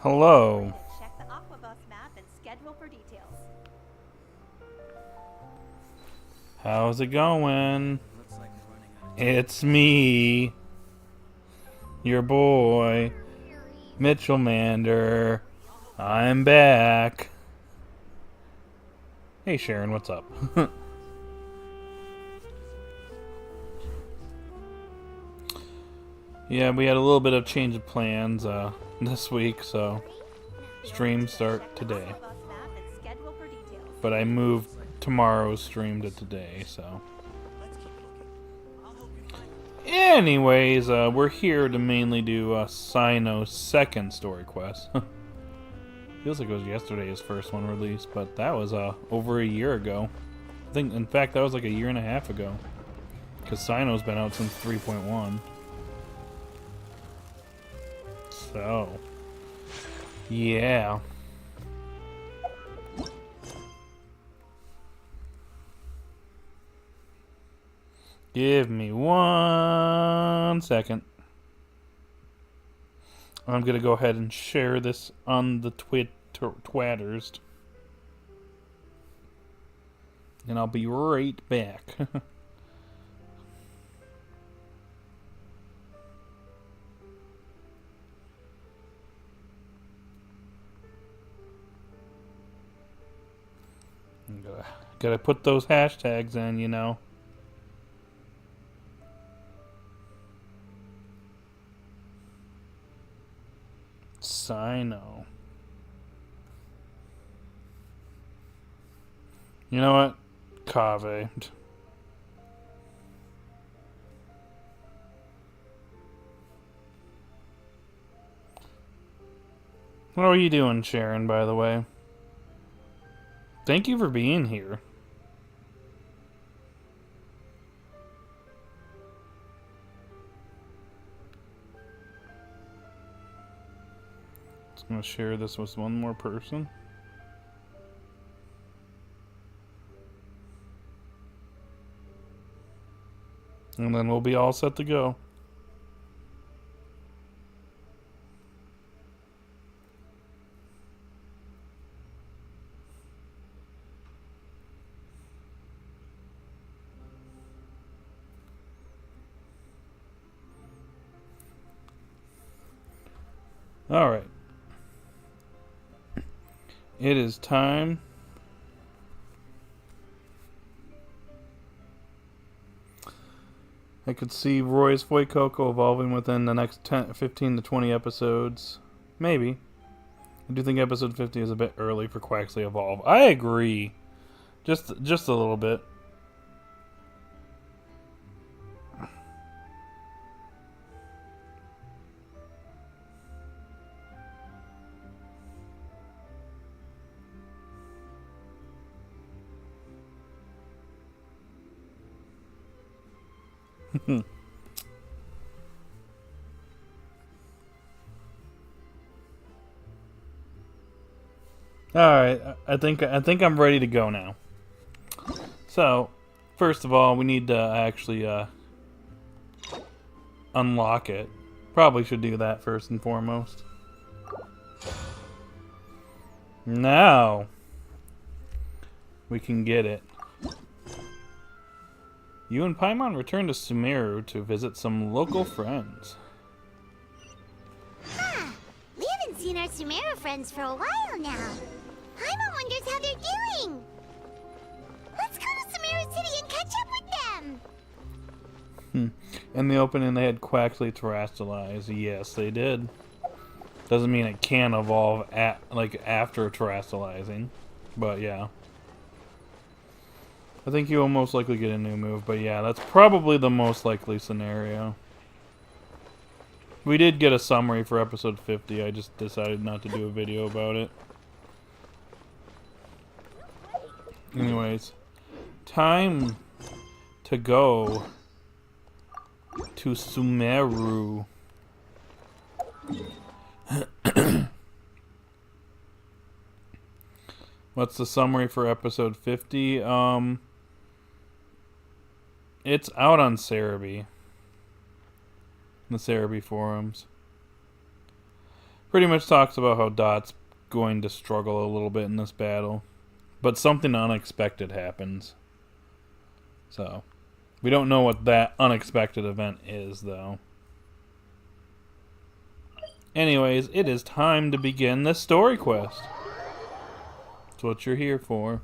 Hello. Check the Aquabus map and schedule for details. How's it going? It's me, your boy, Mitchell Mander. I'm back. Hey Sharon, what's up? Yeah, we had a little bit of change of plans this week, so streams start today. But I moved tomorrow's stream to today, so. Anyways, we're here to mainly do Cyno's second story quest. Feels like it was yesterday's first one released, but that was over a year ago. I think, in fact, that was like a year and a half ago. Because Cyno's been out since 3.1. So, yeah. Give me 1 second. I'm gonna go ahead and share this on the twatters. And I'll be right back. Gotta put those hashtags in, you know. Cyno. You know what? KAVEH. What are you doing, Sharon, by the way? Thank you for being here. Just gonna share this with one more person. And then we'll be all set to go. Alright. It is time. I could see Roy's Fuecoco evolving within the next 15 to 20 episodes. Maybe. I do think episode 50 is a bit early for Quaxley evolve. I agree. Just a little bit. Alright, I think I'm ready to go now. So, first of all, we need to actually unlock it. Probably should do that first and foremost. Now we can get it. You and Paimon return to Sumeru to visit some local friends. Huh. We haven't seen our Sumeru friends for a while now. Paimon wonders how they're doing. Let's go to Sumeru City and catch up with them. In the opening, they had Quaxley terrestrialize. Yes, they did. Doesn't mean it can evolve after terrestrializing, but yeah. I think you will most likely get a new move, but yeah, that's probably the most likely scenario. We did get a summary for episode 50. I just decided not to do a video about it. Anyways, time to go to Sumeru. What's the summary for episode 50? It's out on Cerebi. The Cerebi forums. Pretty much talks about how Dot's going to struggle a little bit in this battle. But something unexpected happens. So, we don't know what that unexpected event is, though. Anyways, it is time to begin this story quest. That's what you're here for.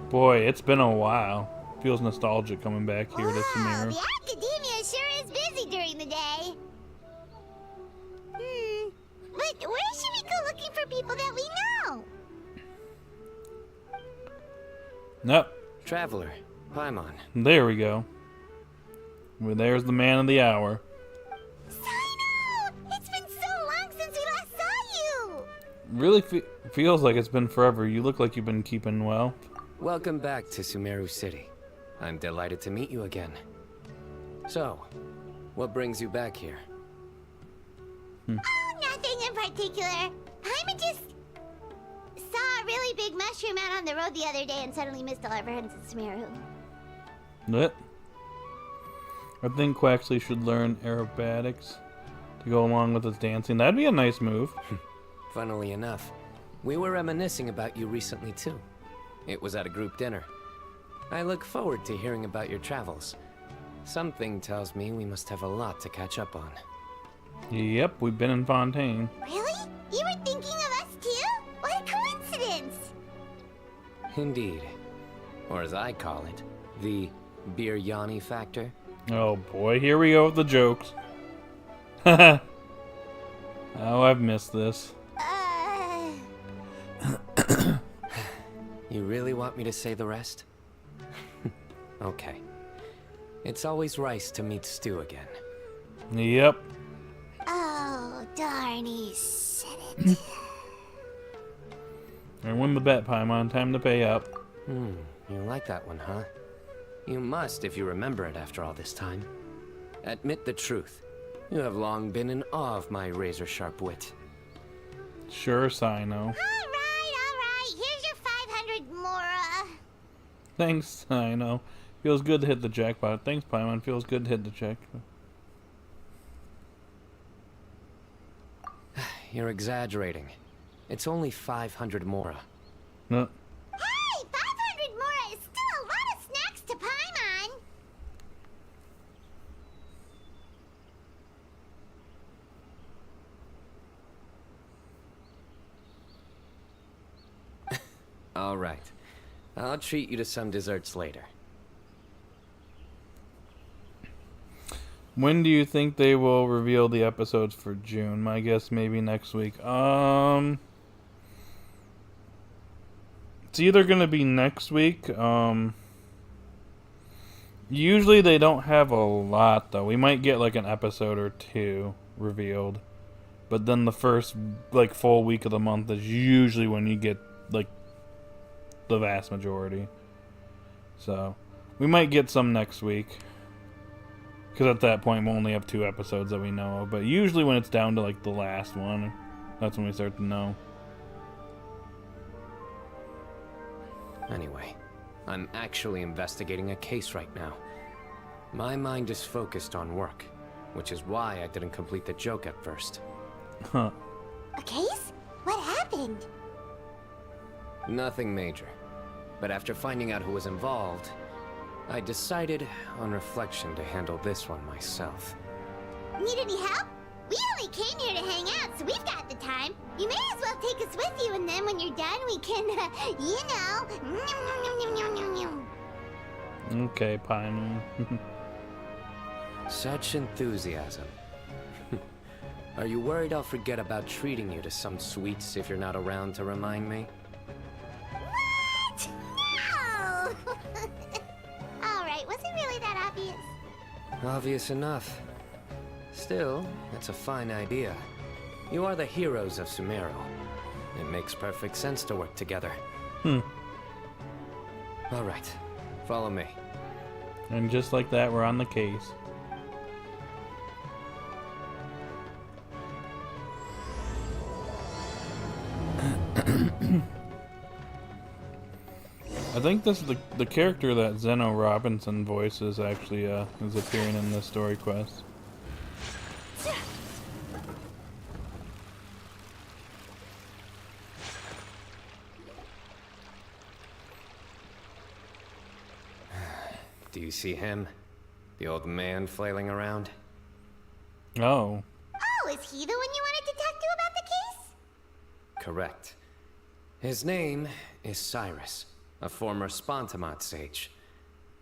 Boy, it's been a while. Feels nostalgic coming back here to Sumeru. The academia sure is busy during the day. But where should we go looking for people that we know? Nope. Traveler, Paimon. There we go. Well, there's the man of the hour. Cyno! It's been so long since we last saw you! Really feels like it's been forever. You look like you've been keeping well. Welcome back to Sumeru City. I'm delighted to meet you again. So, what brings you back here? Oh, nothing in particular. Paimon just saw a really big mushroom out on the road the other day and suddenly missed all our friends at Sumeru. What? I think Quaxley should learn aerobatics to go along with his dancing. That'd be a nice move. Funnily enough, we were reminiscing about you recently too. It was at a group dinner. I look forward to hearing about your travels. Something tells me we must have a lot to catch up on. Yep, we've been in Fontaine. Really? You were thinking of us too? What a coincidence! Indeed. Or as I call it, the Biryani factor. Oh boy, here we go with the jokes. Oh, I've missed this. You really want me to say the rest? Okay. It's always rice to meet stew again. Yep. Oh, darn, he said it. And win the bet, Paimon. Time to pay up. You like that one, huh? You must if you remember it after all this time. Admit the truth. You have long been in awe of my razor-sharp wit. Sure, Cyno. All right. Here's your 500 Mora. Thanks, Cyno. Feels good to hit the jackpot. Thanks, Paimon. Feels good to hit the jackpot. You're exaggerating. It's only 500 Mora. No. Hey, 500 Mora is still a lot of snacks to Paimon. All right. I'll treat you to some desserts later. When do you think they will reveal the episodes for June? My guess maybe next week. It's either gonna be next week. Usually they don't have a lot though. We might get like an episode or two revealed. But then the first like full week of the month is usually when you get like the vast majority. So we might get some next week. Because at that point, we'll only have 2 episodes that we know of. But usually when it's down to, like, the last one, that's when we start to know. Anyway, I'm actually investigating a case right now. My mind is focused on work, which is why I didn't complete the joke at first. Huh. A case? What happened? Nothing major. But after finding out who was involved, I decided, on reflection, to handle this one myself. Need any help? We only came here to hang out, so we've got the time. You may as well take us with you, and then when you're done, we can, you know. Okay, Paimon. Such enthusiasm. Are you worried I'll forget about treating you to some sweets if you're not around to remind me? What? No! Alright, was it really that obvious? Obvious enough. Still, that's a fine idea. You are the heroes of Sumeru. It makes perfect sense to work together. Alright, follow me. And just like that, we're on the case. I think this is the character that Zeno Robinson voices actually is appearing in this story quest. Do you see him? The old man flailing around? Oh. Oh, is he the one you wanted to talk to about the case? Correct. His name is Cyrus, a former Spontamot sage.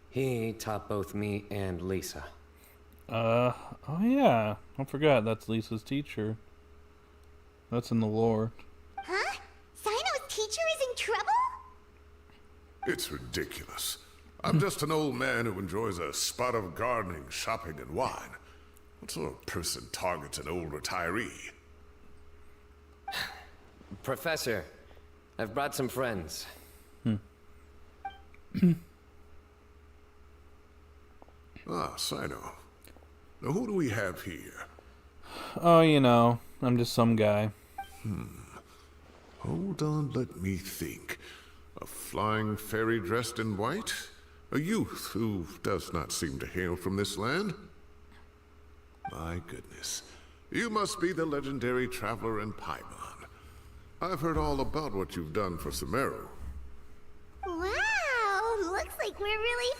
He taught both me and Lisa. Oh yeah. I forgot that's Lisa's teacher. That's in the lore. Huh? Cyno's teacher is in trouble? It's ridiculous. I'm just an old man who enjoys a spot of gardening, shopping, and wine. What sort of person targets an old retiree? Professor, I've brought some friends. Cyno. Now who do we have here? Oh, you know, I'm just some guy. Hold on, let me think. A flying fairy dressed in white? A youth who does not seem to hail from this land? My goodness. You must be the legendary traveler in Paimon. I've heard all about what you've done for Sumeru. Wow, looks like we're really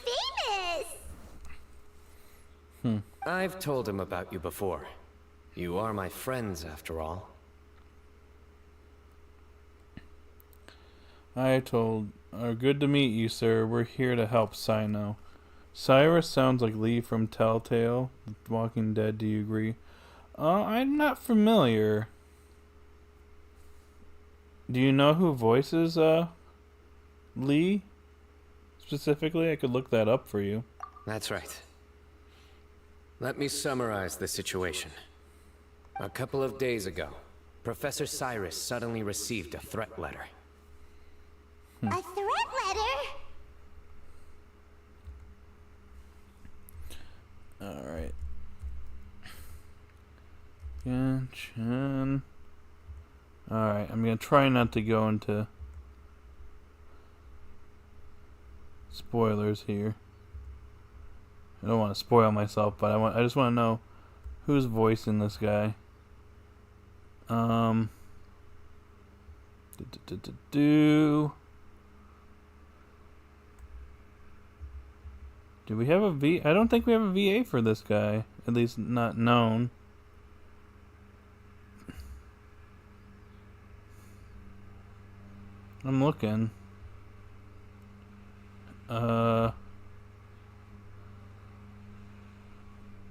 famous. I've told him about you before. You are my friends, after all. Good to meet you, sir. We're here to help Cyno. Cyrus sounds like Lee from Telltale, The Walking Dead. Do you agree? I'm not familiar. Do you know who voices, Lee? Specifically, I could look that up for you. That's right. Let me summarize the situation. A couple of days ago, Professor Cyrus suddenly received a threat letter. A threat letter? Alright. Genshin. Alright, I'm gonna try not to go into spoilers here. I don't want to spoil myself, but I just want to know who's voicing this guy. Do we have a V? I don't think we have a VA for this guy. At least not known. I'm looking.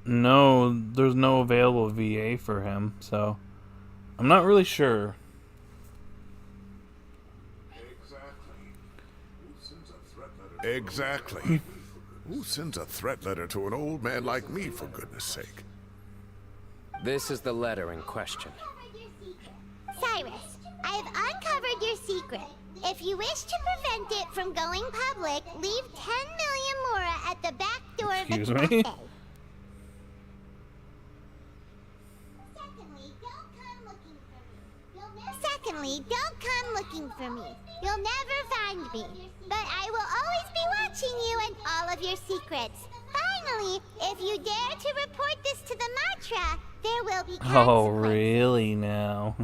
No, there's no available VA for him, so I'm not really sure. Exactly. Who sends a threat letter to an old man like me, for goodness sake? This is the letter in question. Cyrus, I have uncovered your secret. If you wish to prevent it from going public, leave 10 million mora at the back door of the Excuse cafe. me? Secondly, don't come looking for me. You'll never find me. But I will always be watching you and all of your secrets. Finally, if you dare to report this to the Matra, there will be consequences. Oh, really now?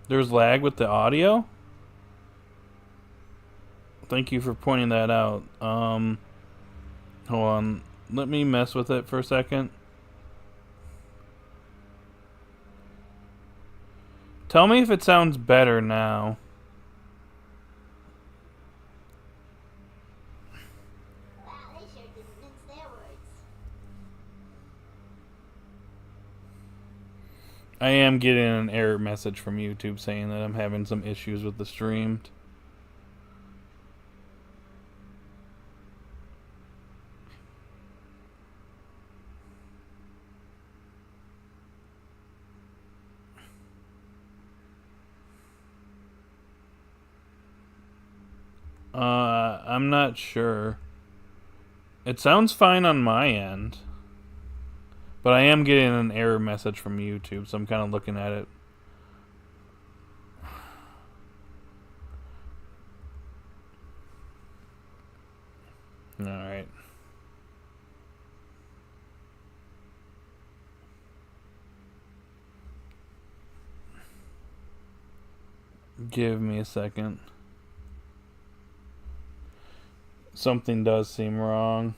There's lag with the audio? Thank you for pointing that out. Hold on. Let me mess with it for a second. Tell me if it sounds better now. Wow, they sure didn't mince their words. I am getting an error message from YouTube saying that I'm having some issues with the stream. I'm not sure. It sounds fine on my end. But I am getting an error message from YouTube, so I'm kind of looking at it. Alright. Give me a second. Something does seem wrong.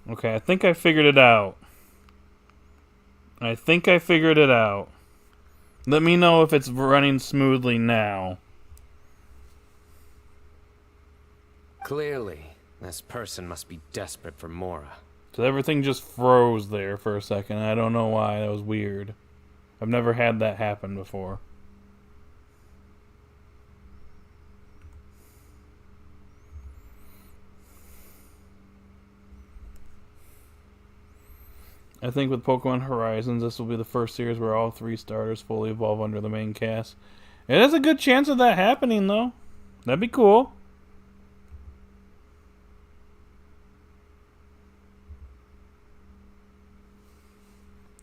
Okay, I think I figured it out. Let me know if it's running smoothly now. Clearly, this person must be desperate for Mora. So everything just froze there for a second. I don't know why. That was weird. I've never had that happen before. I think with Pokemon Horizons, this will be the first series where all 3 starters fully evolve under the main cast. It has a good chance of that happening, though. That'd be cool.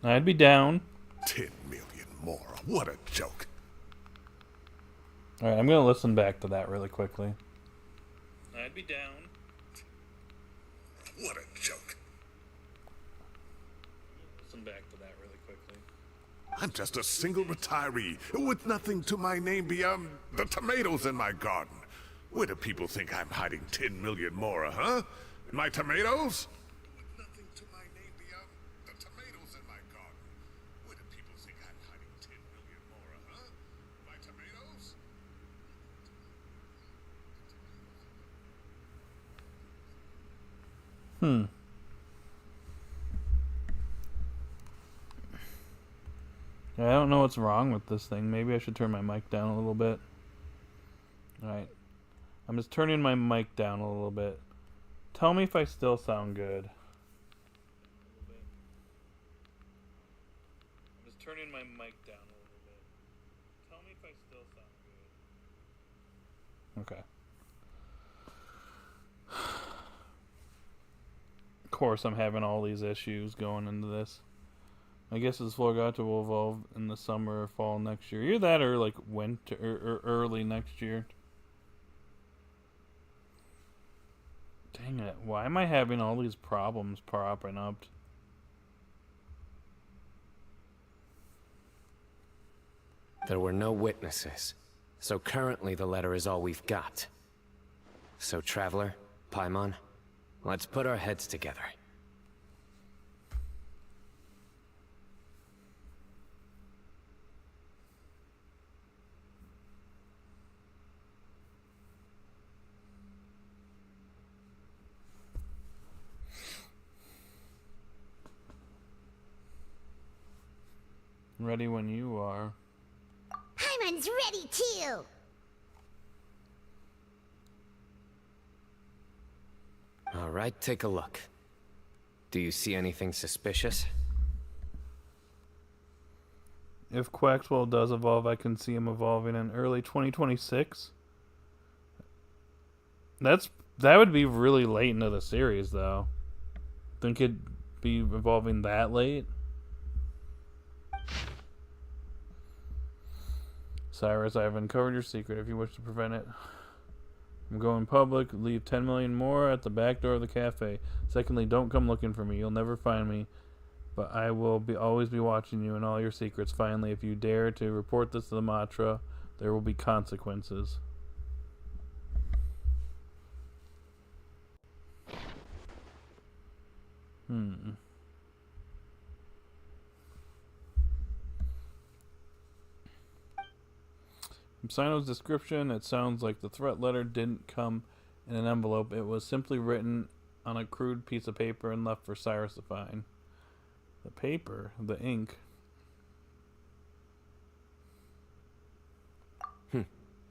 I'd be down. 10 million more. What a joke. Alright, I'm going to listen back to that really quickly. I'd be down. What a joke. Listen back to that really quickly. I'm just a single retiree with nothing to my name beyond the tomatoes in my garden. Where do people think I'm hiding 10 million more, huh? In my tomatoes? With nothing to my name beyond the tomatoes in my garden. Where do people think I'm hiding 10 million more, huh? My tomatoes? I don't know what's wrong with this thing. Maybe I should turn my mic down a little bit. Alright. I'm just turning my mic down a little bit. Tell me if I still sound good. I'm just turning my mic down a little bit. Tell me if I still sound good. Okay. Of course, I'm having all these issues going into this. I guess this Florgato will evolve in the summer or fall next year. Either that or like winter or early next year. Dang it. Why am I having all these problems popping up? There were no witnesses, so currently the letter is all we've got. So, Traveler, Paimon, let's put our heads together. Ready when you are. Paimon's ready too. All right, take a look. Do you see anything suspicious? If Quaxwell does evolve, I can see him evolving in early 2026. That would be really late into the series, though. Think it'd be evolving that late? Cyrus, I have uncovered your secret. If you wish to prevent it, I'm going public. Leave 10 million more at the back door of the cafe. Secondly, don't come looking for me. You'll never find me. But I will always be watching you and all your secrets. Finally, if you dare to report this to the Matra, there will be consequences. From Cyno's description, it sounds like the threat letter didn't come in an envelope. It was simply written on a crude piece of paper and left for Cyrus to find. The paper, the ink.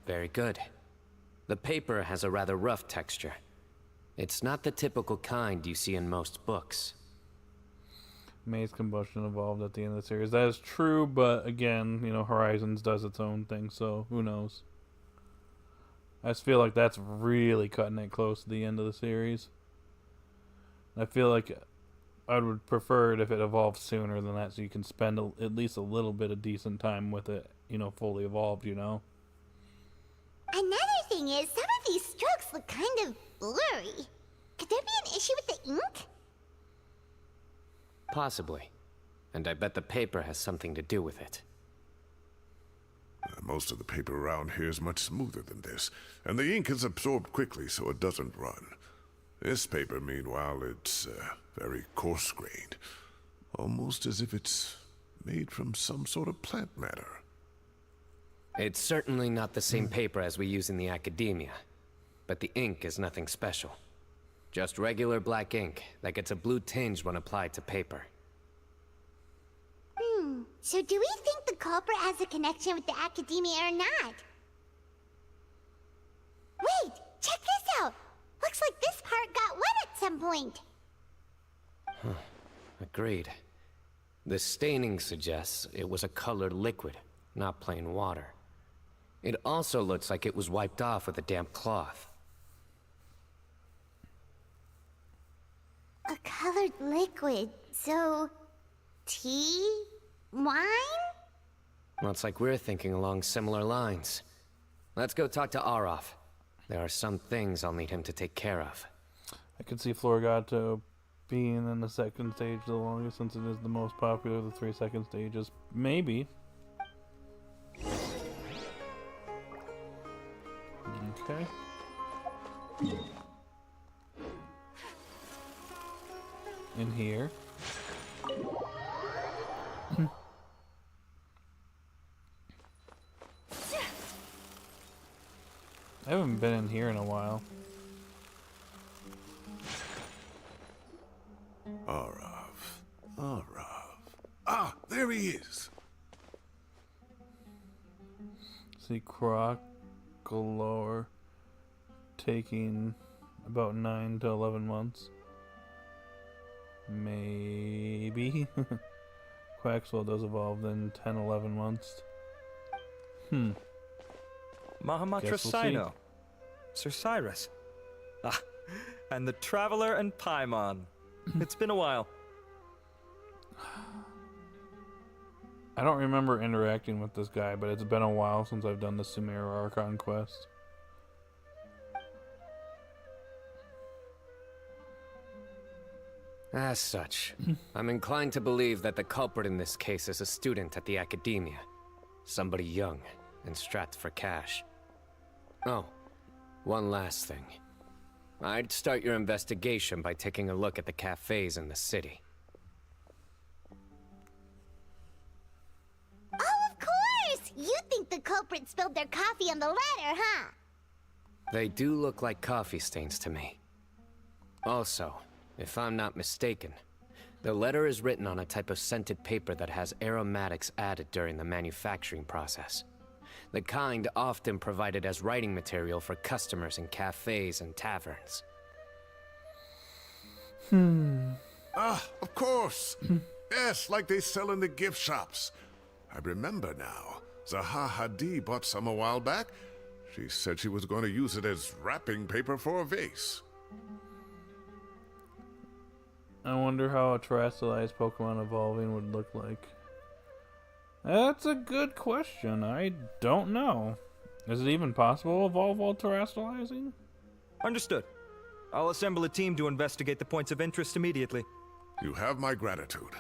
Very good. The paper has a rather rough texture. It's not the typical kind you see in most books. Maze combustion evolved at the end of the series. That is true, but again, you know, Horizons does its own thing, so who knows? I just feel like that's really cutting it close to the end of the series. I feel like I would prefer it if it evolved sooner than that, so you can spend at least a little bit of decent time with it, you know, fully evolved, you know? Another thing is, some of these strokes look kind of blurry. Could there be an issue with the ink? Possibly. And I bet the paper has something to do with it. Most of the paper around here is much smoother than this, and the ink is absorbed quickly so it doesn't run. This paper, meanwhile, it's very coarse-grained, almost as if it's made from some sort of plant matter. It's certainly not the same paper as we use in the academia, but the ink is nothing special. Just regular black ink that gets a blue tinge when applied to paper. So do we think the culprit has a connection with the academia or not? Wait, check this out! Looks like this part got wet at some point. Agreed. The staining suggests it was a colored liquid, not plain water. It also looks like it was wiped off with a damp cloth. A colored liquid, so... tea? Wine? Looks like we're thinking along similar lines. Let's go talk to Arof. There are some things I'll need him to take care of. I could see Florgato being in the second stage the longest, since it is the most popular of the 3 second stages. Maybe. Okay. In here. I haven't been in here in a while. Arav. Ah, there he is. See Crocolore taking about 9 to 11 months. Maybe. Quaxwell does evolve in 10, 11 months. Mahamatra Guess we'll Cyno. Sir Cyrus. Ah, and the Traveler and Paimon. It's been a while. I don't remember interacting with this guy, but it's been a while since I've done the Sumeru Archon quest. As such, I'm inclined to believe that the culprit in this case is a student at the academia. Somebody young and strapped for cash. Oh, one last thing. I'd start your investigation by taking a look at the cafes in the city. Oh, of course! You think the culprit spilled their coffee on the ladder, huh? They do look like coffee stains to me. Also, if I'm not mistaken, the letter is written on a type of scented paper that has aromatics added during the manufacturing process. The kind often provided as writing material for customers in cafes and taverns. Ah, of course. Yes, like they sell in the gift shops. I remember now. Zaha Hadid bought some a while back. She said she was going to use it as wrapping paper for a vase. I wonder how a terrestrialized Pokemon evolving would look like. That's a good question. I don't know. Is it even possible to evolve while terrestrializing? Understood. I'll assemble a team to investigate the points of interest immediately. You have my gratitude.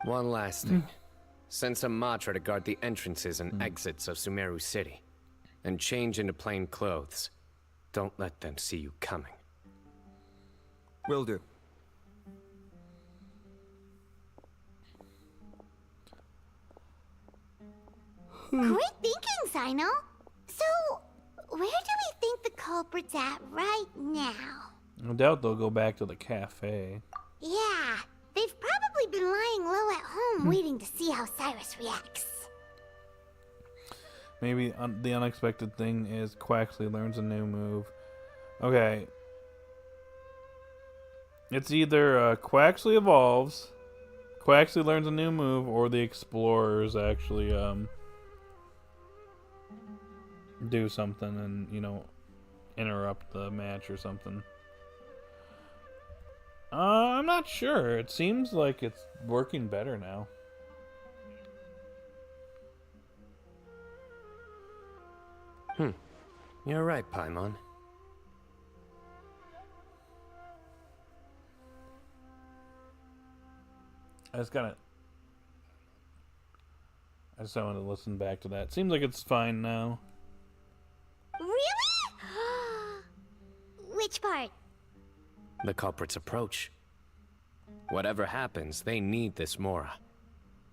One last thing. Send some Matra to guard the entrances and exits of Sumeru City. And change into plain clothes. Don't let them see you coming. Will do. Great thinking, Cyno. So, where do we think the culprit's at right now? I doubt they'll go back to the cafe. Yeah, they've probably been lying low at home waiting to see how Cyrus reacts. Maybe the unexpected thing is Quaxley learns a new move. Okay. It's either Quaxley evolves, Quaxley learns a new move, or the explorers actually do something and, you know, interrupt the match or something. I'm not sure. It seems like it's working better now. You're right, Paimon. I just wanted to listen back to that. Seems like it's fine now. Really? Which part? The culprit's approach. Whatever happens, they need this Mora.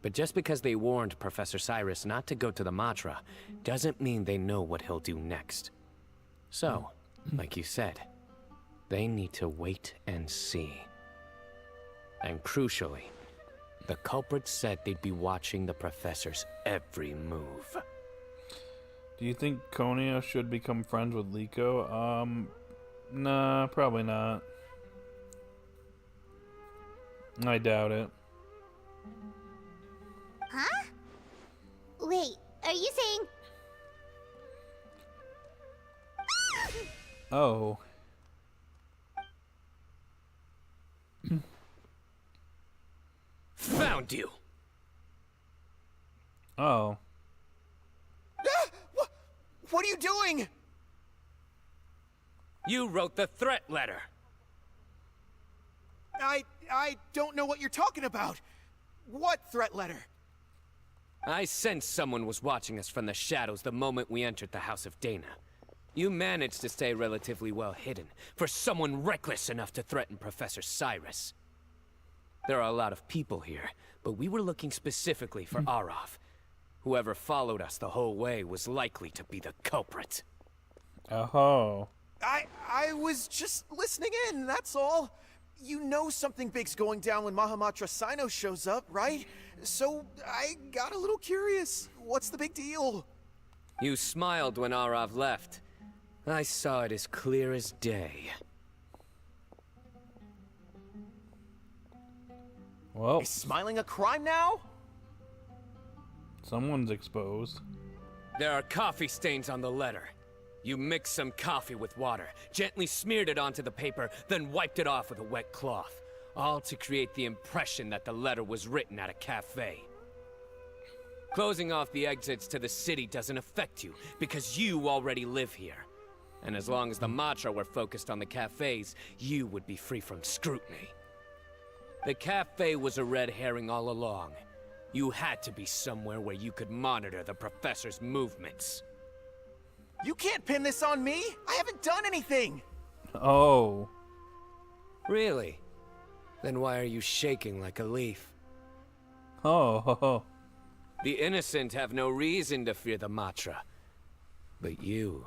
But just because they warned Professor Cyrus not to go to the Matra, doesn't mean they know what he'll do next. So, like you said, they need to wait and see. And crucially, the culprit said they'd be watching the Professor's every move. Do you think Konio should become friends with Liko? Nah, probably not. I doubt it. Huh? Wait, are you saying... Oh. Found you! Oh. What are you doing? You wrote the threat letter! I don't know what you're talking about. What threat letter? I sensed someone was watching us from the shadows the moment we entered the House of Dana. You managed to stay relatively well hidden for someone reckless enough to threaten Professor Cyrus. There are a lot of people here, but we were looking specifically for Arav. Whoever followed us the whole way was likely to be the culprit. Oh. I was just listening in, that's all. You know something big's going down when Mahamatra Cyno shows up, right? So I got a little curious. What's the big deal? You smiled when Arav left. I saw it as clear as day. Well, Is smiling a crime now? someone's exposed. There are coffee stains on the letter. You mixed some coffee with water, gently smeared it onto the paper, then wiped it off with a wet cloth. All to create the impression that the letter was written at a cafe. Closing off the exits to the city doesn't affect you, because you already live here. And as long as the Matra were focused on the cafes, you would be free from scrutiny. The cafe was a red herring all along. You had to be somewhere where you could monitor the Professor's movements. You can't pin this on me. I haven't done anything. Oh. Really? Then why are you shaking like a leaf? Oh. The innocent have no reason to fear the Matra. But you...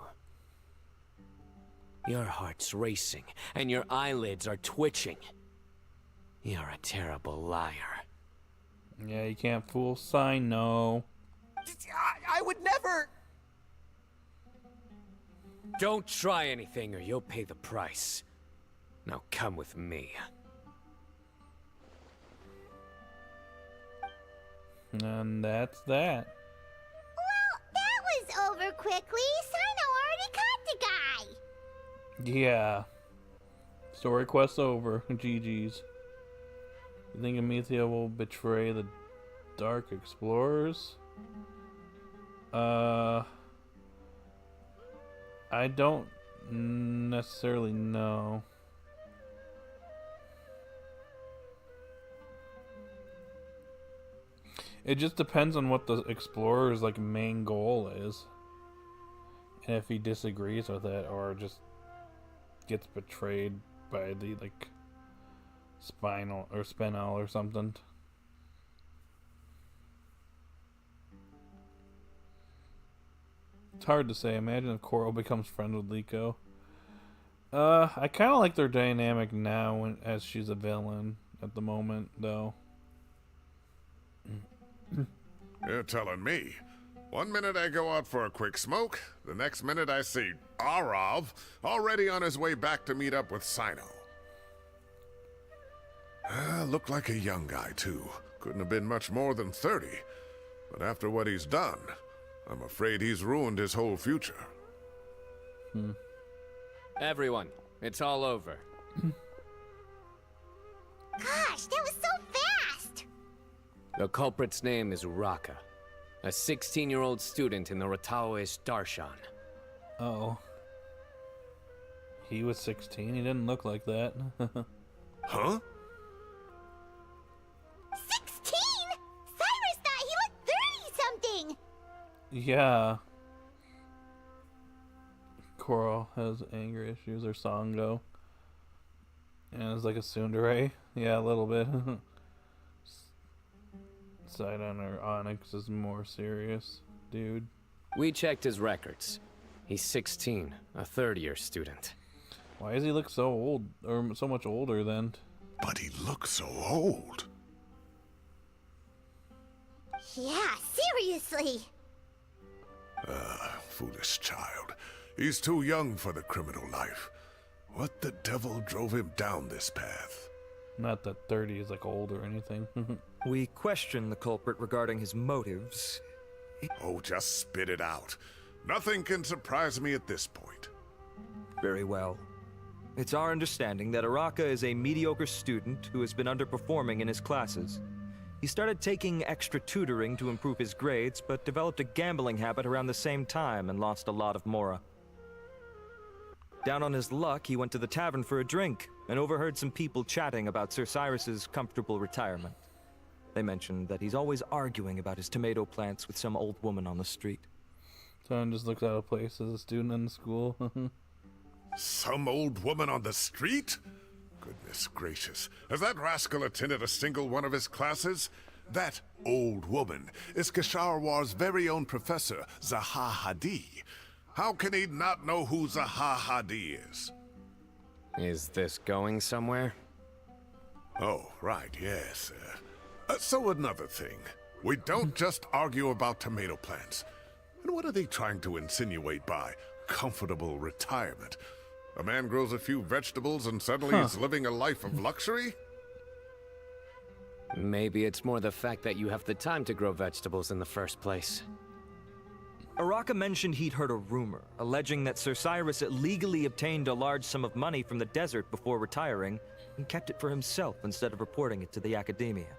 Your heart's racing, and your eyelids are twitching. You're a terrible liar. Yeah, you can't fool Cyno. I would never... Don't try anything or you'll pay the price. Now come with me. And that's that. Well, that was over quickly. Cyno already caught the guy. Yeah. Story quest over. GG's. You think Amethea will betray the Dark Explorers? I don't necessarily know. It just depends on what the explorer's like main goal is. And if he disagrees with it or just gets betrayed by the like spinal or spinal or something. It's hard to say. Imagine if Coral becomes friends with Liko. I kind of like their dynamic now as she's a villain at the moment, though. You're telling me. One minute I go out for a quick smoke, the next minute I see Arav already on his way back to meet up with Cyno. looked like a young guy, too. Couldn't have been much more than 30. But after what he's done, I'm afraid he's ruined his whole future. Everyone, it's all over. Gosh, that was so fast! The culprit's name is Uraka, a 16-year-old student in the KAVEH Darshan. Oh. He was 16? He didn't look like that. Huh? 16? Cyrus thought he looked 30-something! Yeah. Coral has anger issues, or Sango. And it's like a tsundere. Yeah, a little bit. Sidon or Onyx is more serious, dude. We checked his records. He's 16, a third-year student. Why does he look so old, or so much older then? But he looks so old. Yeah, seriously! Foolish child. He's too young for the criminal life. What the devil drove him down this path? Not that 30 is like old or anything. We questioned the culprit regarding his motives. Oh, just spit it out. Nothing can surprise me at this point. Very well. It's our understanding that Uraka is a mediocre student who has been underperforming in his classes. He started taking extra tutoring to improve his grades, but developed a gambling habit around the same time and lost a lot of mora. Down on his luck, he went to the tavern for a drink and overheard some people chatting about Sir Cyrus's comfortable retirement. They mentioned that he's always arguing about his tomato plants with some old woman on the street. Someone just looks out of place as a student in school. Some old woman on the street? Goodness gracious. Has that rascal attended a single one of his classes? That old woman is Kasharwar's very own professor, Zaha Hadi. How can he not know who Zaha Hadi is? Is this going somewhere? Oh, right, yes. So another thing. We don't just argue about tomato plants. And what are they trying to insinuate by comfortable retirement? A man grows a few vegetables and suddenly he's living a life of luxury? Maybe it's more the fact that you have the time to grow vegetables in the first place. Uraka mentioned he'd heard a rumor, alleging that Sir Cyrus illegally obtained a large sum of money from the desert before retiring, and kept it for himself instead of reporting it to the academia.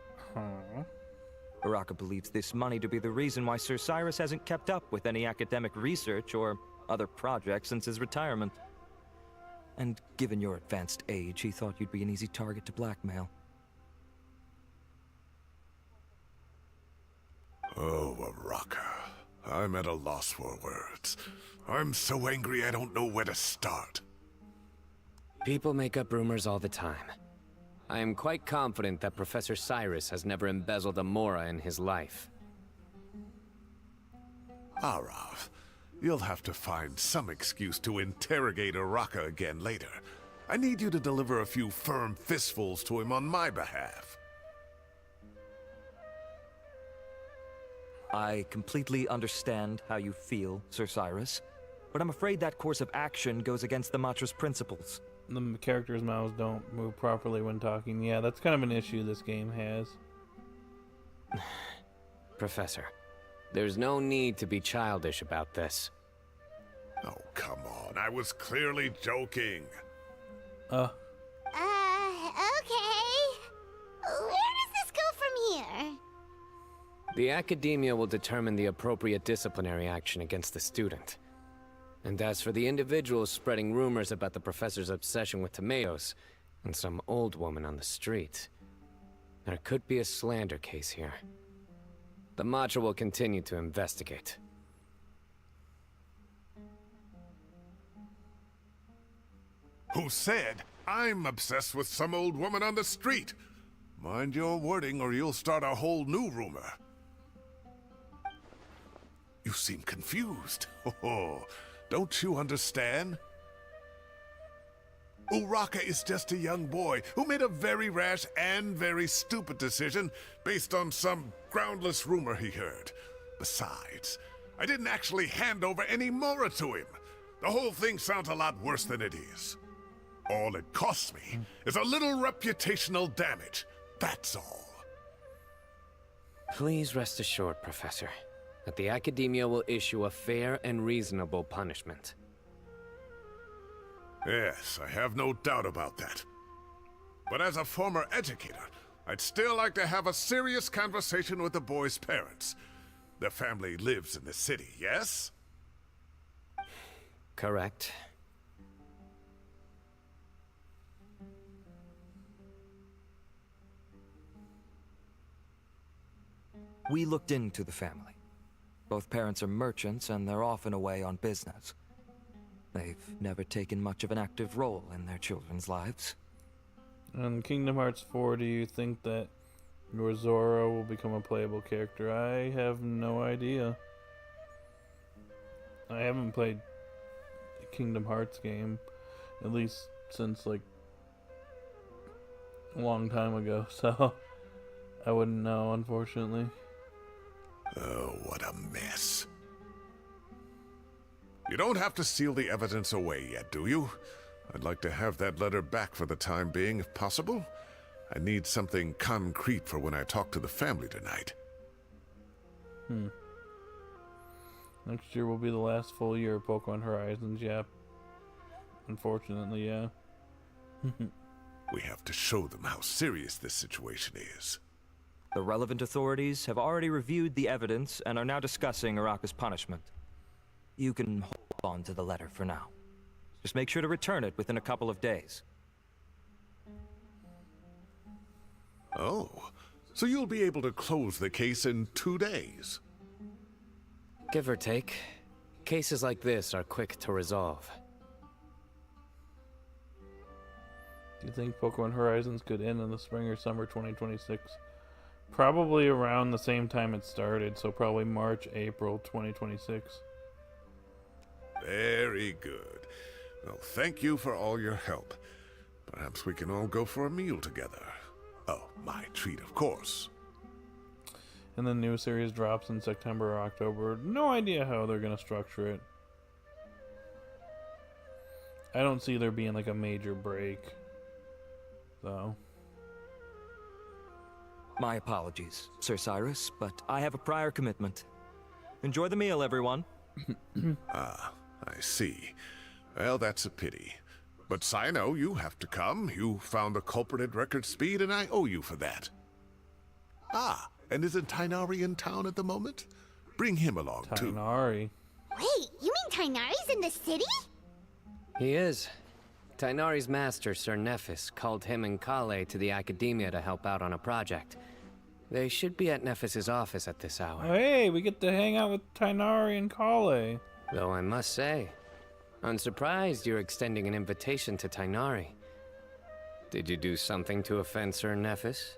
Uraka believes this money to be the reason why Sir Cyrus hasn't kept up with any academic research or other projects since his retirement. And given your advanced age, he thought you'd be an easy target to blackmail. Oh, Uraka. I'm at a loss for words. I'm so angry I don't know where to start. People make up rumors all the time. I am quite confident that Professor Cyrus has never embezzled a mora in his life. Arav, you'll have to find some excuse to interrogate Uraka again later. I need you to deliver a few firm fistfuls to him on my behalf. I completely understand how you feel, Sir Cyrus, but I'm afraid that course of action goes against the Matra's principles. The characters' mouths don't move properly when talking. Yeah, that's kind of an issue this game has. Professor, there's no need to be childish about this. Oh, come on. I was clearly joking. Okay. Where does this go from here? The academia will determine the appropriate disciplinary action against the student. And as for the individuals spreading rumors about the professor's obsession with tomatoes and some old woman on the street, there could be a slander case here. The Matra will continue to investigate. Who said I'm obsessed with some old woman on the street? Mind your wording or you'll start a whole new rumor. You seem confused. Oh, don't you understand? Uraka is just a young boy who made a very rash and very stupid decision based on some groundless rumor he heard. Besides, I didn't actually hand over any mora to him. The whole thing sounds a lot worse than it is. All it costs me is a little reputational damage. That's all. Please rest assured, Professor, that the Academia will issue a fair and reasonable punishment. Yes, I have no doubt about that. But as a former educator, I'd still like to have a serious conversation with the boy's parents. Their family lives in the city, yes? Correct. We looked into the family. Both parents are merchants, and they're often away on business. They've never taken much of an active role in their children's lives. In Kingdom Hearts 4, do you think that your Zora will become a playable character? I have no idea. I haven't played a Kingdom Hearts game, at least since like a long time ago, so I wouldn't know, unfortunately. Oh, what a mess. You don't have to seal the evidence away yet, do you? I'd like to have that letter back for the time being, if possible. I need something concrete for when I talk to the family tonight. Next year will be the last full year of Pokemon Horizons, yeah. Unfortunately, yeah. We have to show them how serious this situation is. The relevant authorities have already reviewed the evidence and are now discussing Araka's punishment. You can hold on to the letter for now. Just make sure to return it within a couple of days. Oh, so you'll be able to close the case in 2 days? Give or take, cases like this are quick to resolve. Do you think Pokemon Horizons could end in the spring or summer 2026? Probably around the same time it started, so probably March, April 2026. Very good. Well, thank you for all your help. Perhaps we can all go for a meal together. Oh, my treat, of course. And the new series drops in September or October. No idea how they're going to structure it. I don't see there being like a major break. So. My apologies, Sir Cyrus, but I have a prior commitment. Enjoy the meal, everyone. Ah, I see. Well, that's a pity. But Cyno, you have to come. You found the culprit at record speed, and I owe you for that. Ah, and isn't Tighnari in town at the moment? Bring him along, too. Tighnari. Wait, you mean Tighnari's in the city? He is. Tighnari's master, Sir Nephis, called him and Kale to the Academia to help out on a project. They should be at Nephis's office at this hour. Oh, hey, we get to hang out with Tighnari and Kale. Though I must say, I'm surprised you're extending an invitation to Tighnari. Did you do something to offend Sir Nephis?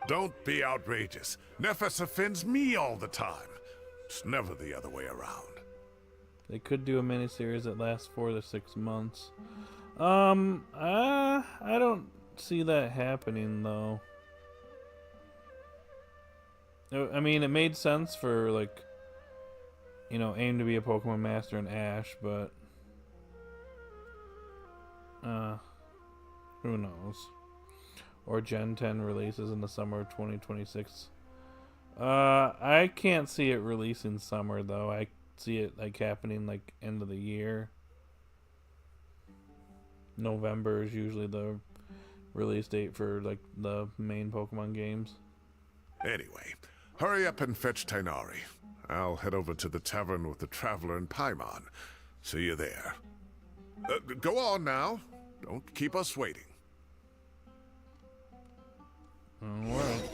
Don't be outrageous. Nephis offends me all the time. It's never the other way around. They could do a miniseries that lasts 4 to 6 months. I don't see that happening, though. I mean, it made sense for, like, you know, AIM to be a Pokemon Master and Ash, but who knows? Or Gen 10 releases in the summer of 2026. I can't see it releasing summer, though. I see it, like, happening, like, end of the year. November is usually the release date for, like, the main Pokemon games. Anyway, hurry up and fetch Tighnari. I'll head over to the tavern with the Traveler and Paimon. See you there. Go on now. Don't keep us waiting. Alright.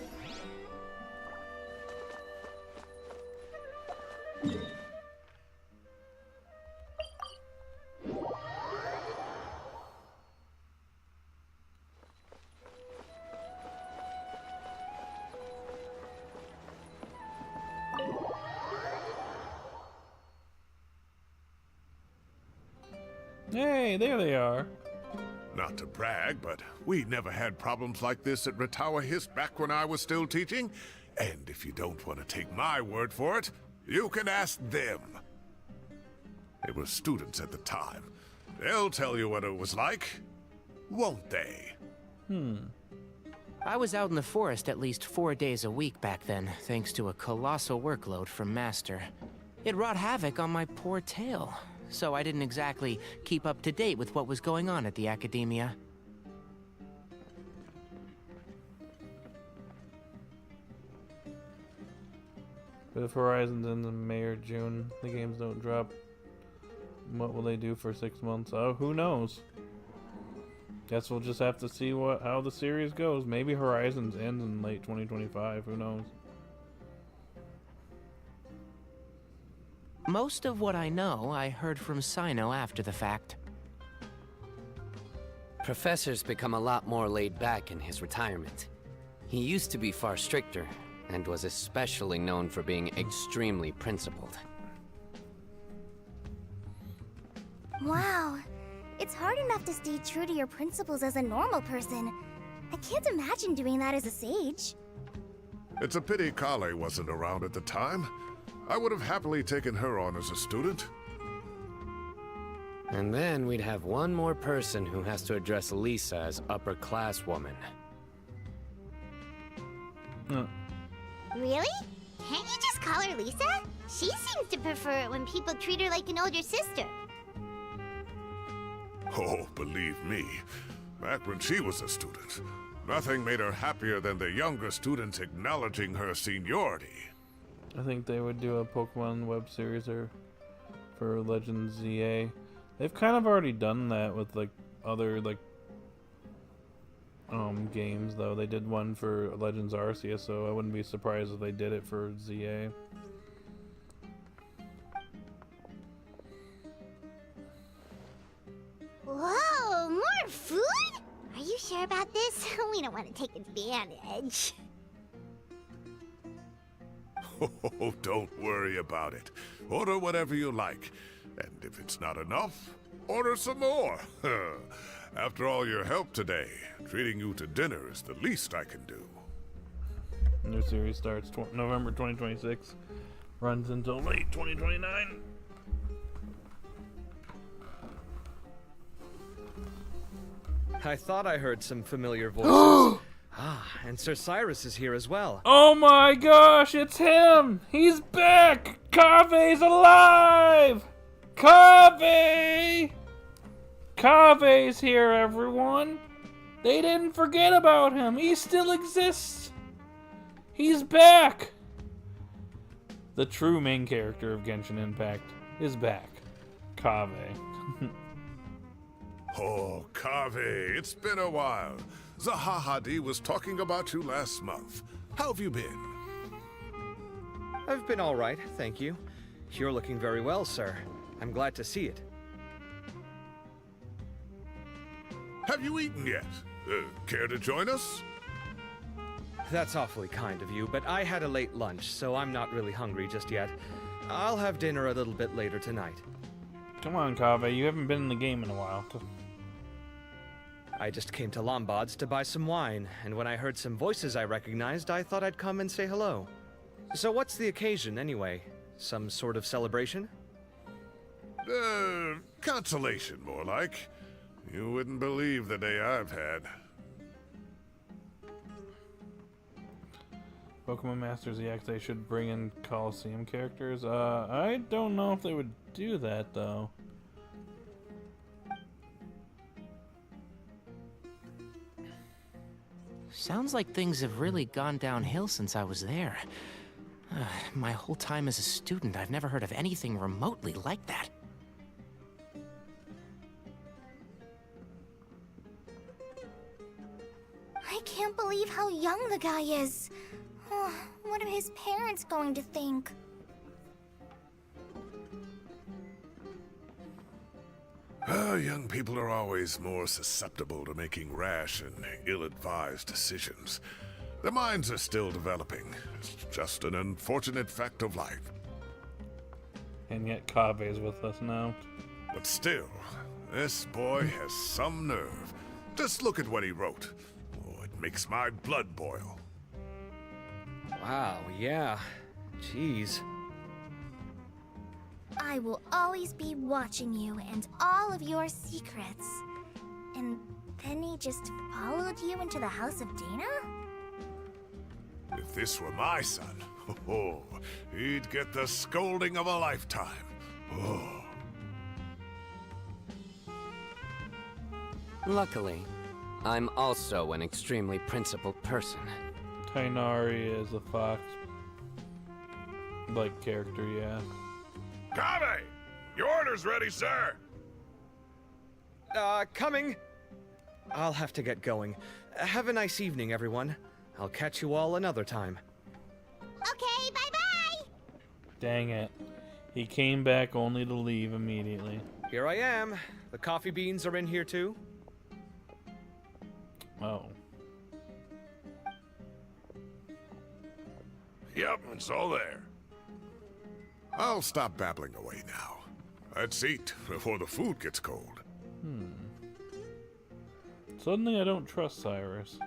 Hey, there they are. Not to brag, but we never had problems like this at Ratawa Hist back when I was still teaching. And if you don't want to take my word for it, you can ask them. They were students at the time. They'll tell you what it was like, won't they? I was out in the forest at least 4 days a week back then, thanks to a colossal workload from Master. It wrought havoc on my poor tail, so I didn't exactly keep up to date with what was going on at the Academia. But if Horizon's in the May or June, the games don't drop, what will they do for 6 months? Oh, who knows? Guess we'll just have to see how the series goes. Maybe Horizons ends in late 2025. Who knows? Most of what I know, I heard from Cyno after the fact. Professor's become a lot more laid back in his retirement. He used to be far stricter, and was especially known for being extremely principled. Wow. It's hard enough to stay true to your principles as a normal person. I can't imagine doing that as a sage. It's a pity Kale wasn't around at the time. I would have happily taken her on as a student. And then we'd have one more person who has to address Lisa as upper-class woman. Really? Can't you just call her Lisa? She seems to prefer it when people treat her like an older sister. Oh, believe me, back when she was a student, nothing made her happier than the younger students acknowledging her seniority. I think they would do a Pokemon web series or for Legends ZA. They've kind of already done that with like other like games though. They did one for Legends Arceus, so I wouldn't be surprised if they did it for ZA. Whoa, more food? Are you sure about this? We don't want to take advantage. Oh, don't worry about it. Order whatever you like. And if it's not enough, order some more. After all your help today, treating you to dinner is the least I can do. New series starts November 2026, runs until late 2029. I thought I heard some familiar voices. And Sir Cyrus is here as well. Oh my gosh, it's him! He's back! KAVEH's alive! KAVEH! KAVEH's here, everyone! They didn't forget about him! He still exists! He's back! The true main character of Genshin Impact is back. KAVEH. Oh, KAVEH, it's been a while. Zahahadi was talking about you last month. How have you been? I've been all right, thank you. You're looking very well, sir. I'm glad to see it. Have you eaten yet? Care to join us? That's awfully kind of you, but I had a late lunch, so I'm not really hungry just yet. I'll have dinner a little bit later tonight. Come on, KAVEH, you haven't been in the game in a while. I just came to Lombard's to buy some wine, and when I heard some voices I recognized, I thought I'd come and say hello. So what's the occasion, anyway? Some sort of celebration? Consolation, more like. You wouldn't believe the day I've had. Pokemon Masters EX, they should bring in Coliseum characters. I don't know if they would do that, though. Sounds like things have really gone downhill since I was there. My whole time as a student, I've never heard of anything remotely like that. I can't believe how young the guy is. Oh, what are his parents going to think? Young people are always more susceptible to making rash and ill-advised decisions. Their minds are still developing. It's just an unfortunate fact of life. And yet KAVEH's with us now. But still, this boy has some nerve. Just look at what he wrote. Oh, it makes my blood boil. Wow, yeah. Jeez. I will always be watching you and all of your secrets. And then he just followed you into the house of Dana? If this were my son, oh, he'd get the scolding of a lifetime. Oh. Luckily, I'm also an extremely principled person. Tainari is a fox like character, yeah. KAVEH! Your order's ready, sir! Coming. I'll have to get going. Have a nice evening, everyone. I'll catch you all another time. Okay, bye-bye! Dang it. He came back only to leave immediately. Here I am. The coffee beans are in here too. Oh. Yep, it's all there. I'll stop babbling away now. Let's eat before the food gets cold. Suddenly I don't trust Cyrus.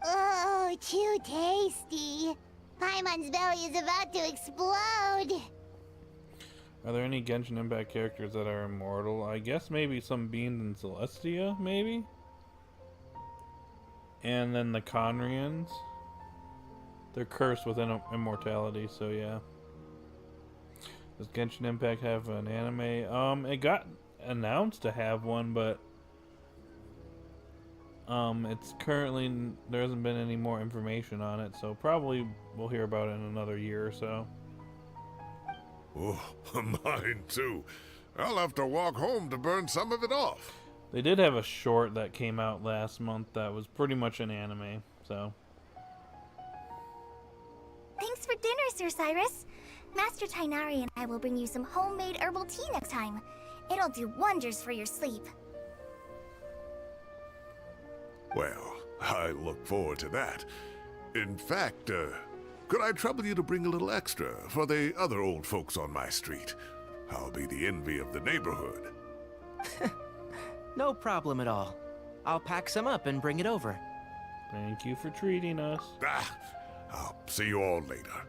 Oh, too tasty. Paimon's belly is about to explode. Are there any Genshin Impact characters that are immortal? I guess maybe some beings in Celestia, maybe? And then the Conrians. They're cursed with immortality, so yeah. Does Genshin Impact have an anime? It got announced to have one, but it's currently, there hasn't been any more information on it, so probably we'll hear about it in another year or so. Oh, mine too. I'll have to walk home to burn some of it off. They did have a short that came out last month that was pretty much an anime, so. Thanks for dinner, Sir Cyrus. Master Tainari and I will bring you some homemade herbal tea next time. It'll do wonders for your sleep. Well, I look forward to that. In fact, could I trouble you to bring a little extra for the other old folks on my street? I'll be the envy of the neighborhood. No problem at all. I'll pack some up and bring it over. Thank you for treating us. I'll see you all later.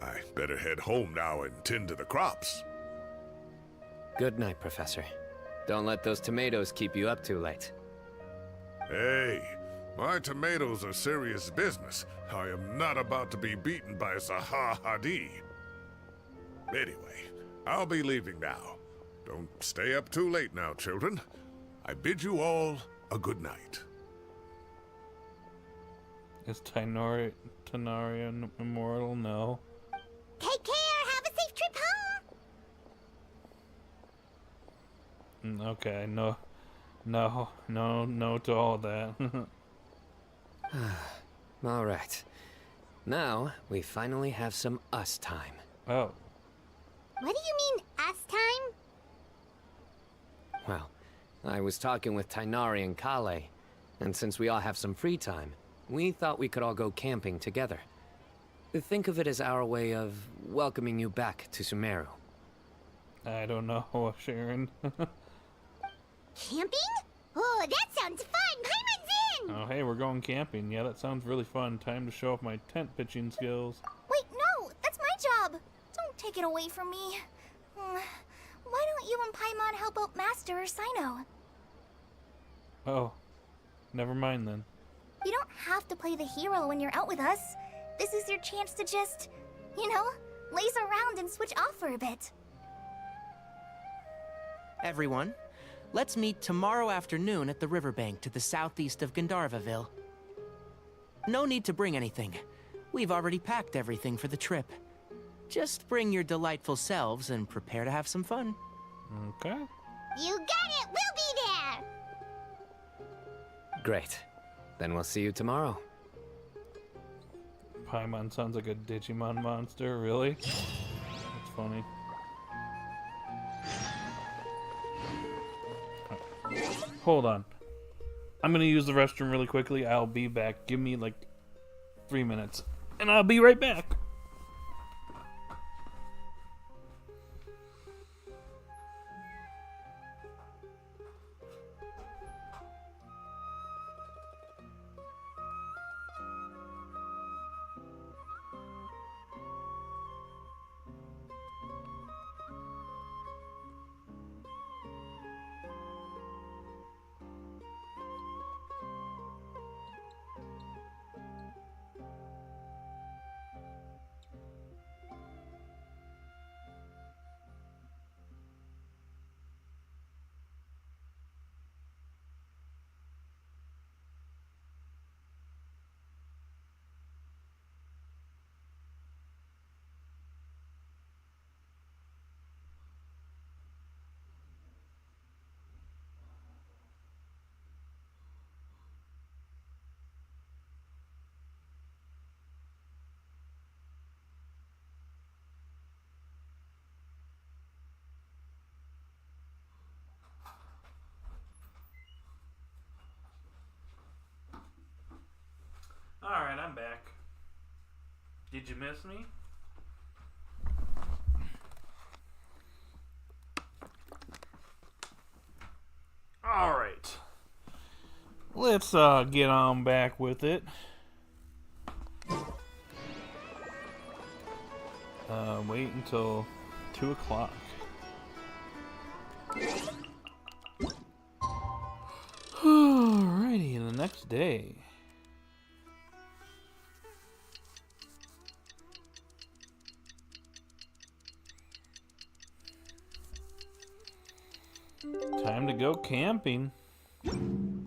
I better head home now and tend to the crops. Good night, Professor. Don't let those tomatoes keep you up too late. Hey, my tomatoes are serious business. I am not about to be beaten by Zaha Hadid. Anyway, I'll be leaving now. Don't stay up too late now, children. I bid you all a good night. Is Tainari immortal? No. Take care. Have a safe trip home. Okay, no to all that. All right. Now, we finally have some us time. Oh. What do you mean, us time? Well, I was talking with Tainari and KAVEH, and since we all have some free time, we thought we could all go camping together. Think of it as our way of welcoming you back to Sumeru. I don't know, Sharon. Camping? Oh, that sounds fun. Paimon's in! Oh, hey, we're going camping. Yeah, that sounds really fun. Time to show off my tent pitching skills. Wait, no, that's my job. Don't take it away from me. Why don't you and Paimon help out Master or Cyno? Oh, never mind then. You don't have to play the hero when you're out with us. This is your chance to just, you know, laze around and switch off for a bit. Everyone, let's meet tomorrow afternoon at the riverbank to the southeast of Gandharvaville. No need to bring anything. We've already packed everything for the trip. Just bring your delightful selves and prepare to have some fun. Okay. You got it! We'll be there! Great. Then we'll see you tomorrow. Paimon sounds like a Digimon monster, really? That's funny. Hold on. I'm gonna use the restroom really quickly. I'll be back. Give me like 3 minutes. And I'll be right back. Did you miss me? Alright. Let's get on back with it. Wait until 2 o'clock. Alrighty, the next day. Time to go camping. Time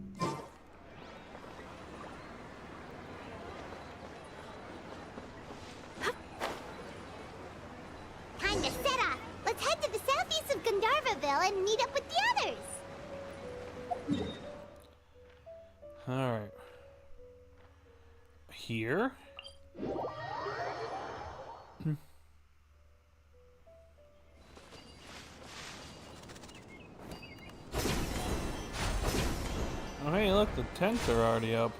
to set off. Let's head to the southeast of Gandharvaville and meet up with the others. Alright. Here? Oh, hey, look, the tents are already up.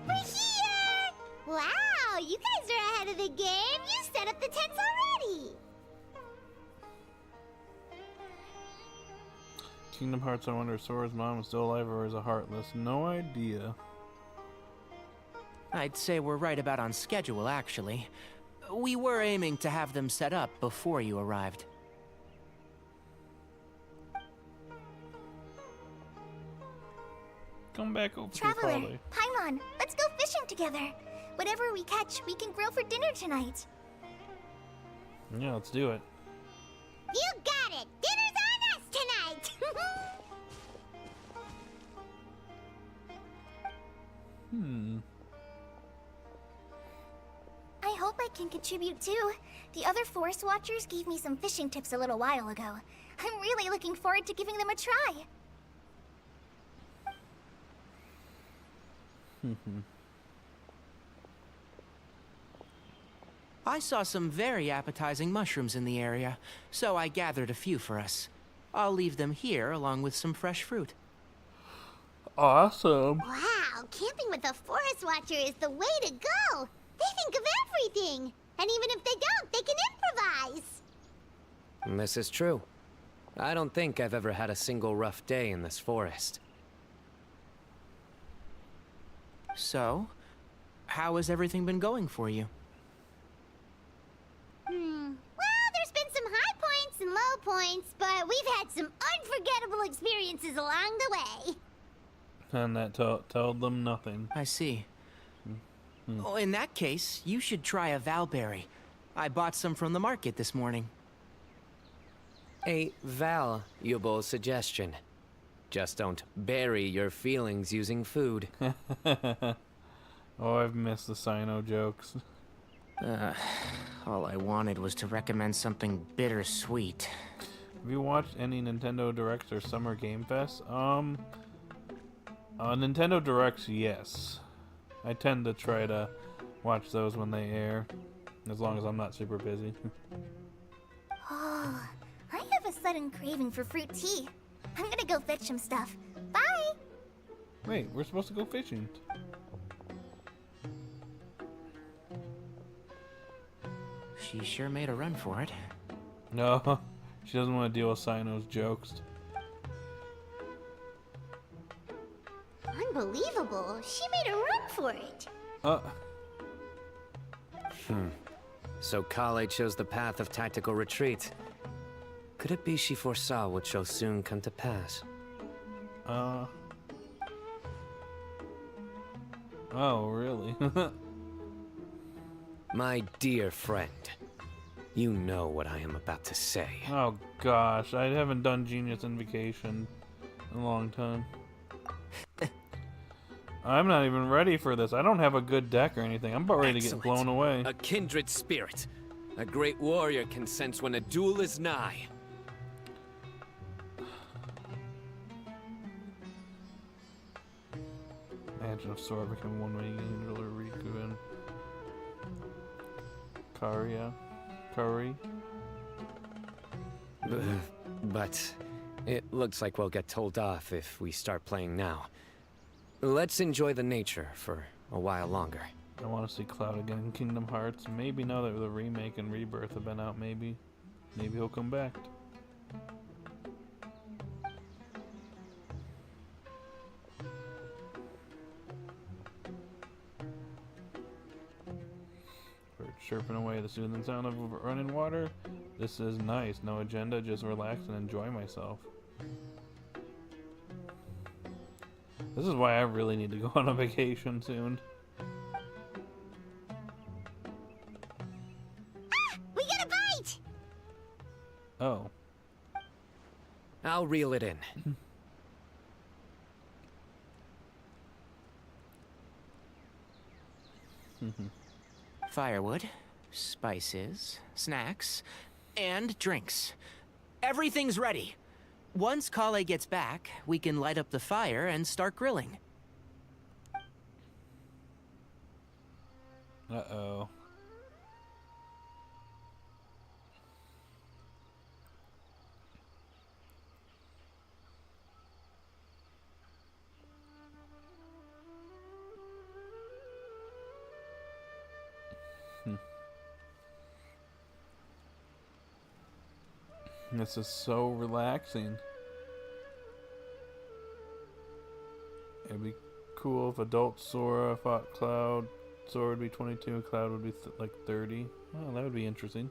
We're here! Wow, you guys are ahead of the game. You set up the tents already. Kingdom Hearts, I wonder if Sora's mom is still alive or is a heartless. No idea. I'd say we're right about on schedule, actually. We were aiming to have them set up before you arrived. Come back over Traveler, here, Polly. Paimon, let's go fishing together. Whatever we catch, we can grill for dinner tonight. Yeah, let's do it. You got it! Dinner's on us tonight! I hope I can contribute too. The other Forest Watchers gave me some fishing tips a little while ago. I'm really looking forward to giving them a try. I saw some very appetizing mushrooms in the area, so I gathered a few for us. I'll leave them here along with some fresh fruit. Awesome. Wow, camping with a Forest Watcher is the way to go! They think of everything! And even if they don't, they can improvise! This is true. I don't think I've ever had a single rough day in this forest. So, how has everything been going for you? Well, there's been some high points and low points, but we've had some unforgettable experiences along the way. And that told them nothing. I see. Oh, in that case, you should try a Valberry. I bought some from the market this morning. A valuable suggestion. Just don't bury your feelings using food. Oh, I've missed the Cyno jokes. All I wanted was to recommend something bittersweet. Have you watched any Nintendo Directs or Summer Game Fest? Nintendo Directs, yes. I tend to try to watch those when they air, as long as I'm not super busy. Oh, I have a sudden craving for fruit tea. I'm gonna go fetch some stuff. Bye! Wait, we're supposed to go fishing. She sure made a run for it. No, she doesn't want to deal with Cyno's jokes. Unbelievable. She made a run for it. So Kale chose the path of tactical retreat. Could it be she foresaw what shall soon come to pass? Oh, really? My dear friend, you know what I am about to say. Oh gosh, I haven't done Genius Invocation in a long time. I'm not even ready for this. I don't have a good deck or anything. I'm about ready to get blown away. A kindred spirit. A great warrior can sense when a duel is nigh. Imagine if Sora became one-way Angel or Riku and Kari. But it looks like we'll get told off if we start playing now. Let's enjoy the nature for a while longer. I want to see Cloud again in Kingdom Hearts. Maybe now that the remake and Rebirth have been out, maybe he'll come back. Bird chirping away, the soothing sound of running water. This is nice. No agenda, just relax and enjoy myself. This is why I really need to go on a vacation soon. We got a bite! Oh. I'll reel it in. Firewood, spices, snacks, and drinks. Everything's ready. Once KAVEH gets back, we can light up the fire and start grilling. Uh-oh. This is so relaxing. It'd be cool if adult Sora fought Cloud. Sora would be 22 and Cloud would be like 30. Oh, that would be interesting.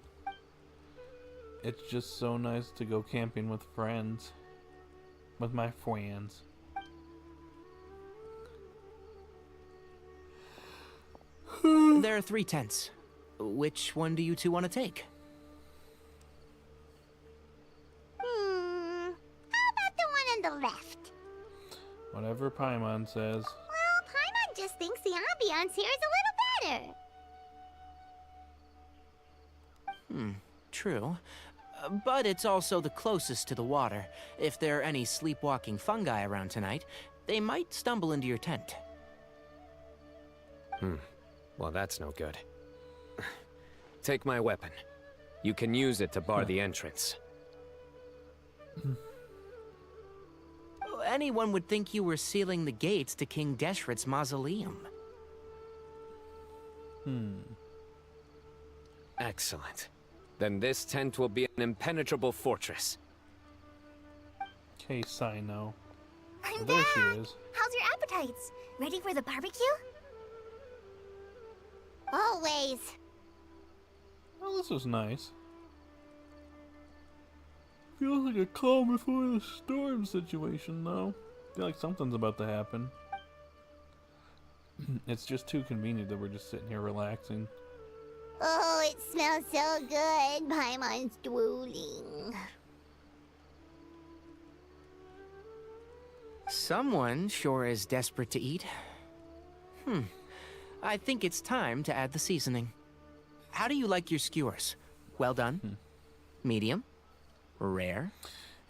It's just so nice to go camping with friends. With my friends. There are 3 tents. Which one do you two want to take? How about the one on the left? Whatever Paimon says. Well, Paimon just thinks the ambiance here is a little better. True. But it's also the closest to the water. If there are any sleepwalking fungi around tonight, they might stumble into your tent. Well, that's no good. Take my weapon. You can use it to bar the entrance. Anyone would think you were sealing the gates to King Deshret's mausoleum. Excellent. Then this tent will be an impenetrable fortress. Okay, Cyno. I'm Oh, there she back! is. How's your appetites? Ready for the barbecue? Always. Well, this was nice. Feels like a calm before the storm situation, though. I feel like something's about to happen. It's just too convenient that we're just sitting here relaxing. Oh, it smells so good. Paimon's drooling. Someone sure is desperate to eat. I think it's time to add the seasoning. How do you like your skewers? Well done? Medium? Rare?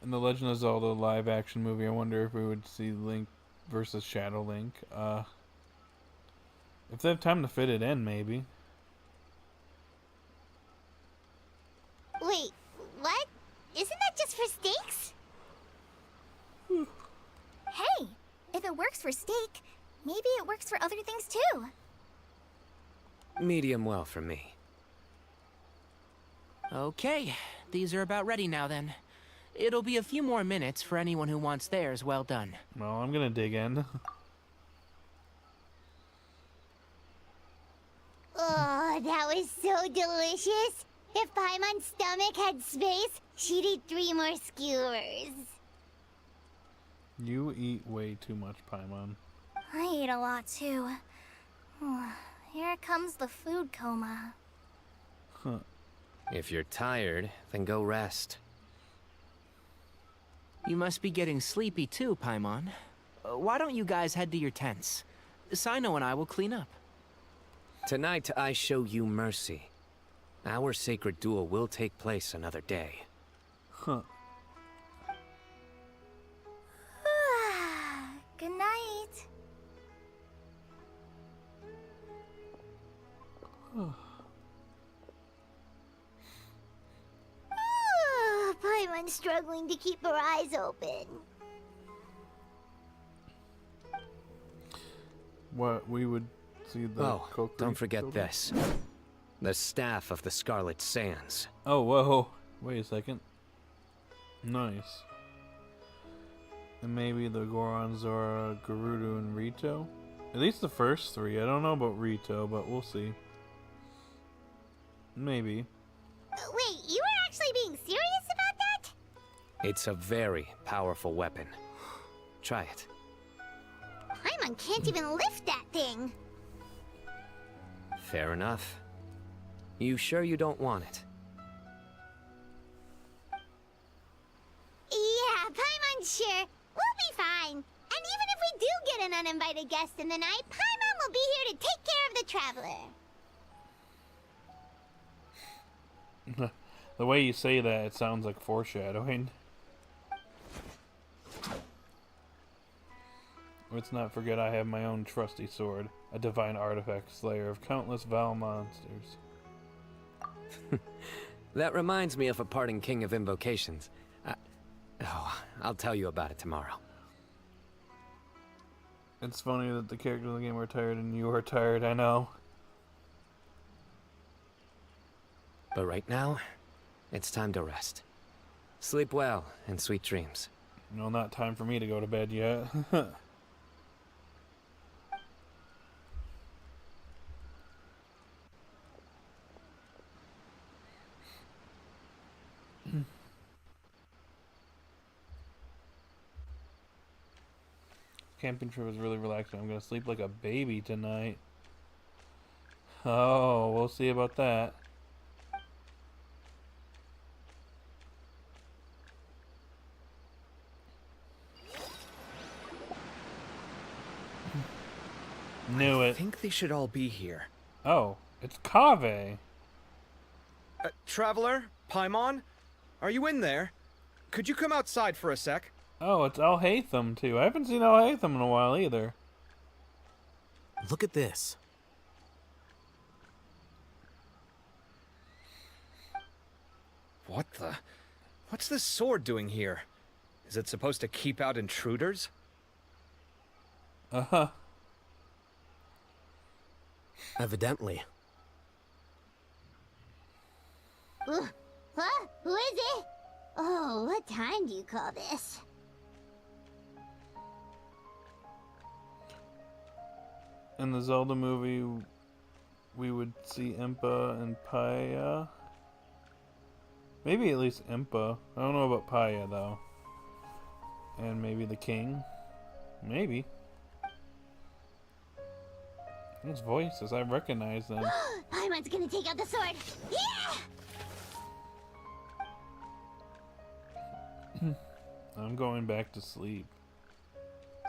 In the Legend of Zelda live-action movie, I wonder if we would see Link versus Shadow Link. If they have time to fit it in, maybe. Wait, what? Isn't that just for steaks? Hey, if it works for steak, maybe it works for other things too. Medium well for me. Okay, these are about ready now then. It'll be a few more minutes for anyone who wants theirs well done. Well, I'm gonna dig in. Oh, that was so delicious. If Paimon's stomach had space, she'd eat 3 more skewers. You eat way too much, Paimon. I eat a lot too. Here comes the food coma. If you're tired, then go rest. You must be getting sleepy too, Paimon. Why don't you guys head to your tents? Cyno and I will clean up. Tonight, I show you mercy. Our sacred duel will take place another day. Good night. Paimon's struggling to keep her eyes open. What we would see the Oh, Kokiri don't forget children? this. The staff of the Scarlet Sands. Oh, whoa. Wait a second. Nice. And maybe the Goron, Zora, Gerudo, and Rito? At least the first three. I don't know about Rito, but we'll see. Maybe. Wait, you were actually being serious about that? It's a very powerful weapon. Try it. Paimon can't even lift that thing. Fair enough. You sure you don't want it? Yeah, Paimon's sure. We'll be fine. And even if we do get an uninvited guest in the night, Paimon will be here to take care of the traveler. The way you say that, it sounds like foreshadowing. Let's not forget I have my own trusty sword, a divine artifact slayer of countless vile monsters. That reminds me of a parting king of invocations. I'll tell you about it tomorrow. It's funny that the characters in the game are tired and you are tired, I know. But right now, it's time to rest. Sleep well and sweet dreams. No, not time for me to go to bed yet. Camping trip was really relaxing. I'm gonna sleep like a baby tonight. Oh, we'll see about that. Knew I it. think they should all be here. Oh, it's KAVEH. Traveler? Paimon? Are you in there? Could you come outside for a sec? Oh, it's Alhaitham too. I haven't seen Alhaitham in a while either. Look at this. What the? What's this sword doing here? Is it supposed to keep out intruders? Uh-huh. Evidently. Huh? Who is it? Oh, what time do you call this? In the Zelda movie, we would see Impa and Paya. Maybe at least Impa. I don't know about Paya, though. And maybe the king. Maybe. Those voices, I recognize them. Paimon's gonna take out the sword. Yeah! I'm going back to sleep.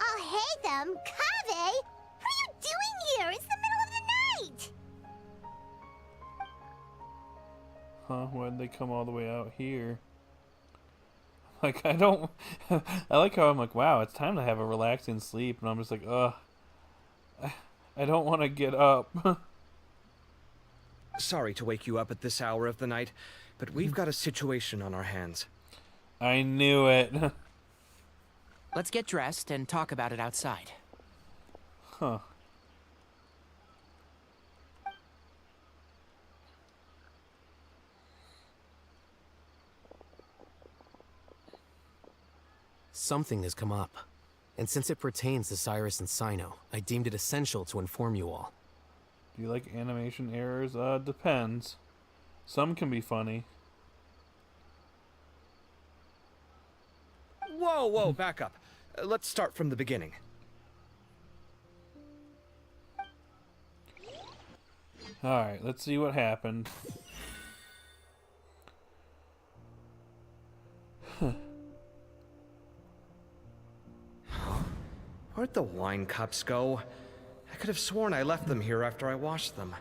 Oh, hey them, KAVEH! What are you doing here? It's the middle of the night! Huh? Why'd they come all the way out here? Like, I don't... I like how I'm like, wow, it's time to have a relaxing sleep. And I'm just like, ugh. I don't want to get up. Sorry to wake you up at this hour of the night, but we've got a situation on our hands. I knew it. Let's get dressed and talk about it outside. Huh. Something has come up, and since it pertains to Cyrus and Cyno, I deemed it essential to inform you all. Do you like animation errors? Depends. Some can be funny. Whoa, back up. Let's start from the beginning. Alright, let's see what happened. Where'd the wine cups go? I could have sworn I left them here after I washed them.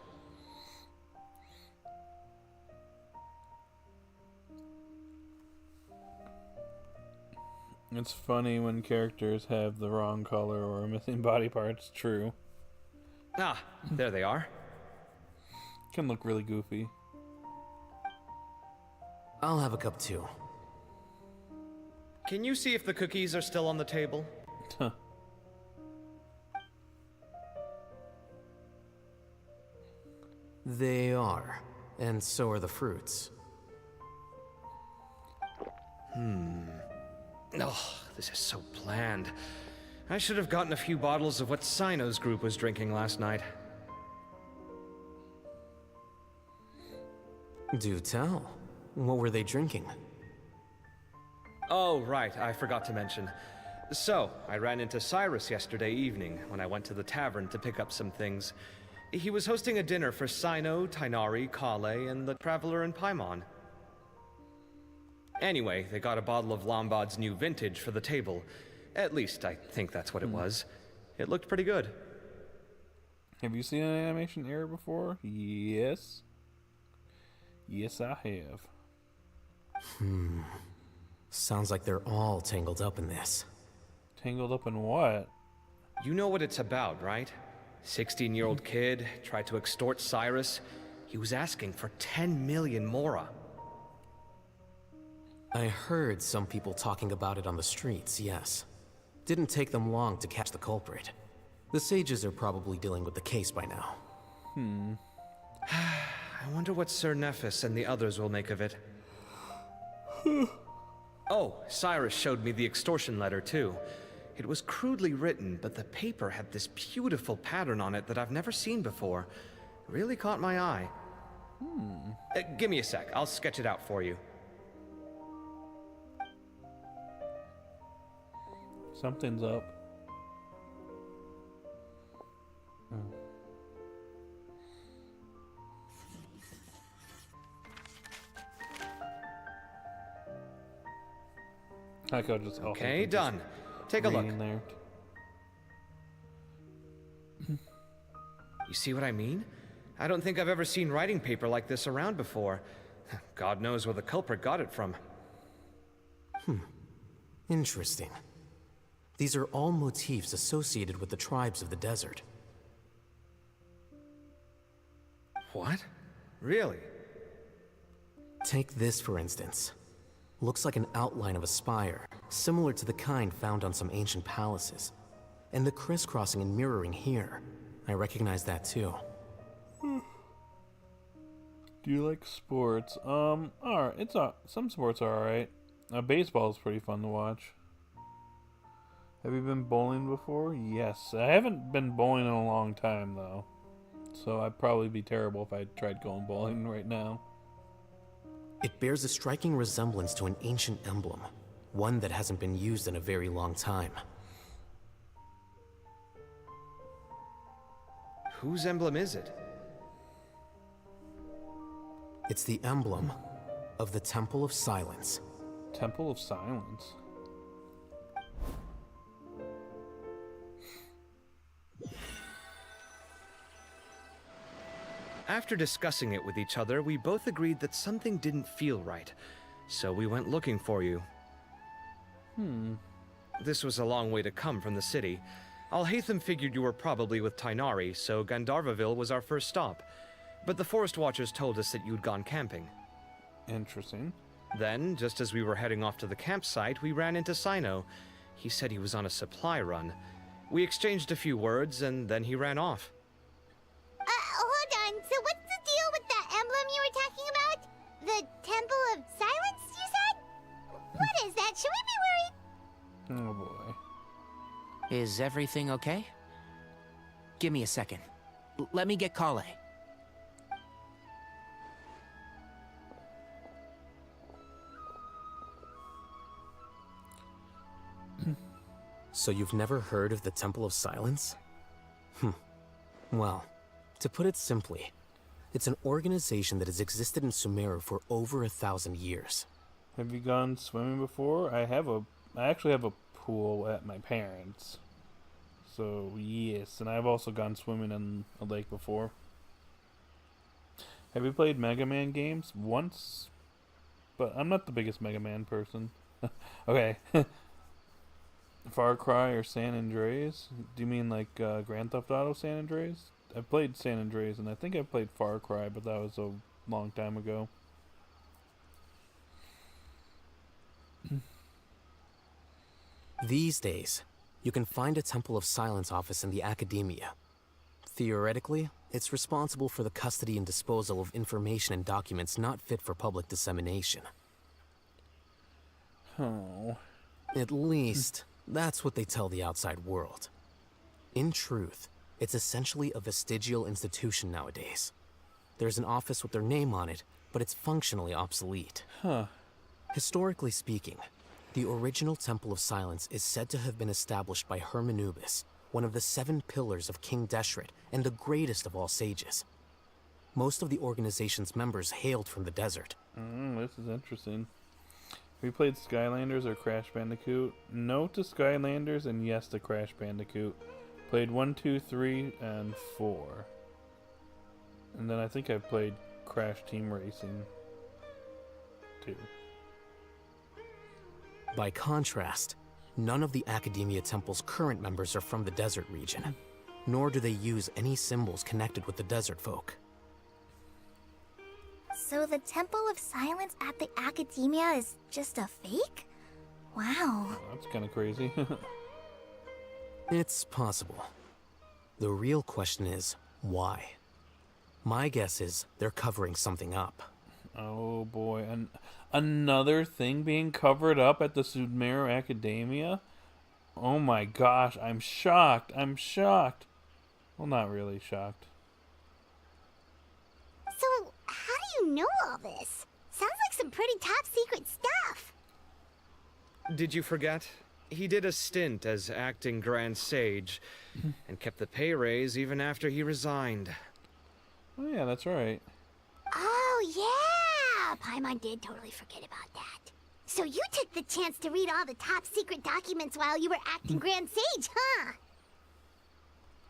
It's funny when characters have the wrong color or missing body parts, true. Ah, there they are. Can look really goofy. I'll have a cup too. Can you see if the cookies are still on the table? They are, and so are the fruits. Oh, this is so bland. I should have gotten a few bottles of what Cyno's group was drinking last night. Do tell. What were they drinking? Oh, right, I forgot to mention. So, I ran into Cyrus yesterday evening when I went to the tavern to pick up some things. He was hosting a dinner for Cyno, Tighnari, Kale, and the Traveler and Paimon. Anyway, they got a bottle of Lombard's new vintage for the table. At least, I think that's what it was. It looked pretty good. Have you seen an animation error before? Yes. Yes, I have. Sounds like they're all tangled up in this. Tangled up in what? You know what it's about, right? 16-year-old kid tried to extort Cyrus. He was asking for 10 million mora. I heard some people talking about it on the streets, yes. Didn't take them long to catch the culprit. The sages are probably dealing with the case by now. I wonder what Sir Nephis and the others will make of it. Oh, Cyrus showed me the extortion letter, too. It was crudely written, but the paper had this beautiful pattern on it that I've never seen before. Really caught my eye. Give me a sec. I'll sketch it out for you. Something's up. I could just Okay, done. Take a look. There. You see what I mean? I don't think I've ever seen writing paper like this around before. God knows where the culprit got it from. Interesting. These are all motifs associated with the tribes of the desert. What? Really? Take this, for instance. Looks like an outline of a spire, similar to the kind found on some ancient palaces. And the crisscrossing and mirroring here. I recognize that too. Do you like sports? Alright, some sports are alright. Baseball is pretty fun to watch. Have you been bowling before? Yes. I haven't been bowling in a long time, though. So I'd probably be terrible if I tried going bowling right now. It bears a striking resemblance to an ancient emblem, one that hasn't been used in a very long time. Whose emblem is it? It's the emblem of the Temple of Silence. Temple of Silence. After discussing it with each other, we both agreed that something didn't feel right. So we went looking for you. This was a long way to come from the city. Alhaitham figured you were probably with Tighnari, so Gandharvaville was our first stop. But the Forest Watchers told us that you'd gone camping. Interesting. Then, just as we were heading off to the campsite, we ran into Cyno. He said he was on a supply run. We exchanged a few words, and then he ran off. Hold on. So what's the deal with that emblem you were talking about? The Temple of Silence, you said? What is that? Should we be worried? Oh boy. Is everything okay? Give me a second. Let me get Kale. So you've never heard of the Temple of Silence? Well, to put it simply, it's an organization that has existed in Sumeru for over 1,000 years. Have you gone swimming before? I actually have a pool at my parents'. So yes, and I've also gone swimming in a lake before. Have you played Mega Man games? Once, but I'm not the biggest Mega Man person. Okay. Far Cry or San Andreas? Do you mean like Grand Theft Auto San Andreas? I've played San Andreas, and I think I played Far Cry, but that was a long time ago. These days, you can find a Temple of Silence office in the Academia. Theoretically, It's responsible for the custody and disposal of information and documents not fit for public dissemination. Oh. At least, that's what they tell the outside world. In truth, it's essentially a vestigial institution nowadays. There's an office with their name on it, but it's functionally obsolete. Huh. Historically speaking, the original Temple of Silence is said to have been established by Hermanubis, one of the 7 pillars of King Deshret and the greatest of all sages. Most of the organization's members hailed from the desert. This is interesting. Have you played Skylanders or Crash Bandicoot? No to Skylanders and yes to Crash Bandicoot. Played 1, 2, 3, and 4. And then I think I played Crash Team Racing 2. By contrast, none of the Academia Temple's current members are from the desert region, nor do they use any symbols connected with the desert folk. So the Temple of Silence at the Academia is just a fake? Wow. Well, that's kind of crazy. It's possible. The real question is, why? My guess is they're covering something up. Oh boy, another thing being covered up at the Sumeru Academia? Oh my gosh, I'm shocked. I'm shocked. Well, not really shocked. So, how do you know all this? Sounds like some pretty top secret stuff. Did you forget? He did a stint as acting Grand Sage and kept the pay raise even after he resigned. Oh yeah, that's right. Oh, yeah! Paimon did totally forget about that. So you took the chance to read all the top secret documents while you were acting Grand Sage, huh?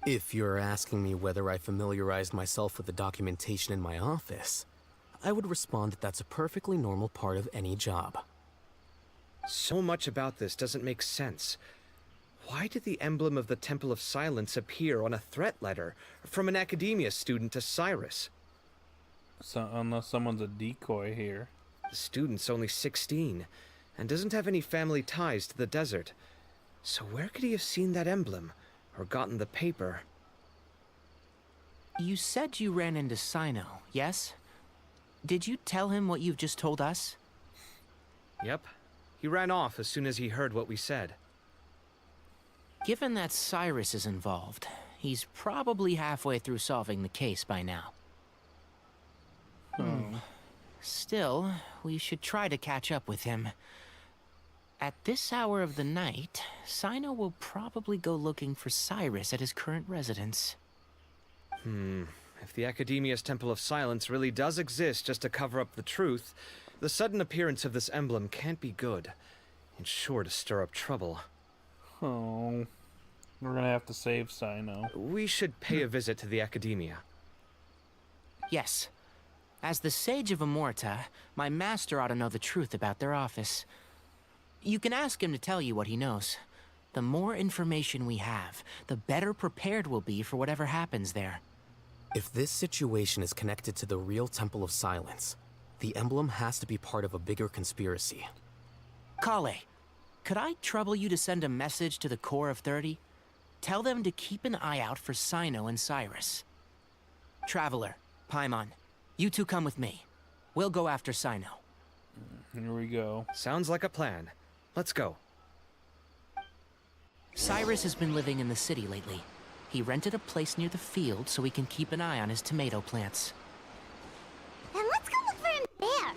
If you're asking me whether I familiarized myself with the documentation in my office, I would respond that that's a perfectly normal part of any job. So much about this doesn't make sense. Why did the emblem of the Temple of Silence appear on a threat letter from an Academia student to Cyrus? So, unless someone's a decoy here. The student's only 16 and doesn't have any family ties to the desert. So where could he have seen that emblem or gotten the paper? You said you ran into Cyno, yes? Did you tell him what you've just told us? Yep. He ran off as soon as he heard what we said. Given that Cyrus is involved, he's probably halfway through solving the case by now. Still, we should try to catch up with him. At this hour of the night, Cyno will probably go looking for Cyrus at his current residence. If the Academia's Temple of Silence really does exist just to cover up the truth, the sudden appearance of this emblem can't be good. It's sure to stir up trouble. Oh, we're gonna have to save Cyno. We should pay a visit to the Academia. Yes. As the Sage of Amorta, my master ought to know the truth about their office. You can ask him to tell you what he knows. The more information we have, the better prepared we'll be for whatever happens there. If this situation is connected to the real Temple of Silence, the emblem has to be part of a bigger conspiracy. KAVEH, could I trouble you to send a message to the Core of 30? Tell them to keep an eye out for Cyno and Cyrus. Traveler, Paimon, you two come with me. We'll go after Cyno. Here we go. Sounds like a plan. Let's go. Cyrus has been living in the city lately. He rented a place near the field so he can keep an eye on his tomato plants. And let's go look for him there.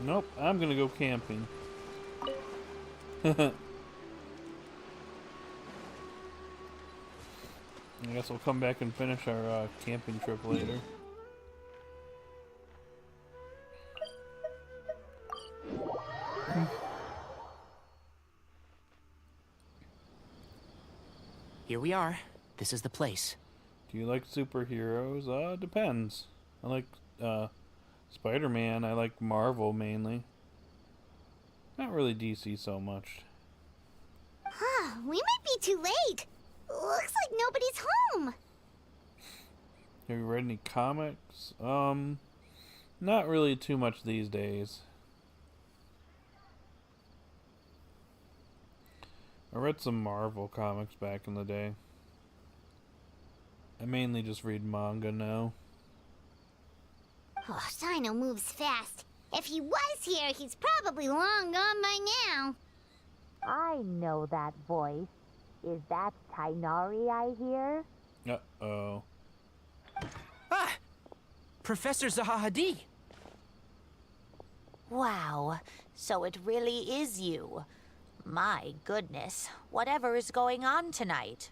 Nope, I'm gonna go camping. I guess we'll come back and finish our camping trip later. Here we are. This is the place. Do you like superheroes? Depends. I like Spider-Man. I like Marvel mainly. Not really DC so much. Huh, we might be too late. Looks like nobody's home. Have you read any comics? Not really too much these days. I read some Marvel comics back in the day. I mainly just read manga now. Oh, Cyno moves fast. If he was here, he's probably long gone by now. I know that voice. Is that Tainari I hear? Uh-oh. Ah! Professor Zahahadi! Wow, so it really is you. My goodness, whatever is going on tonight?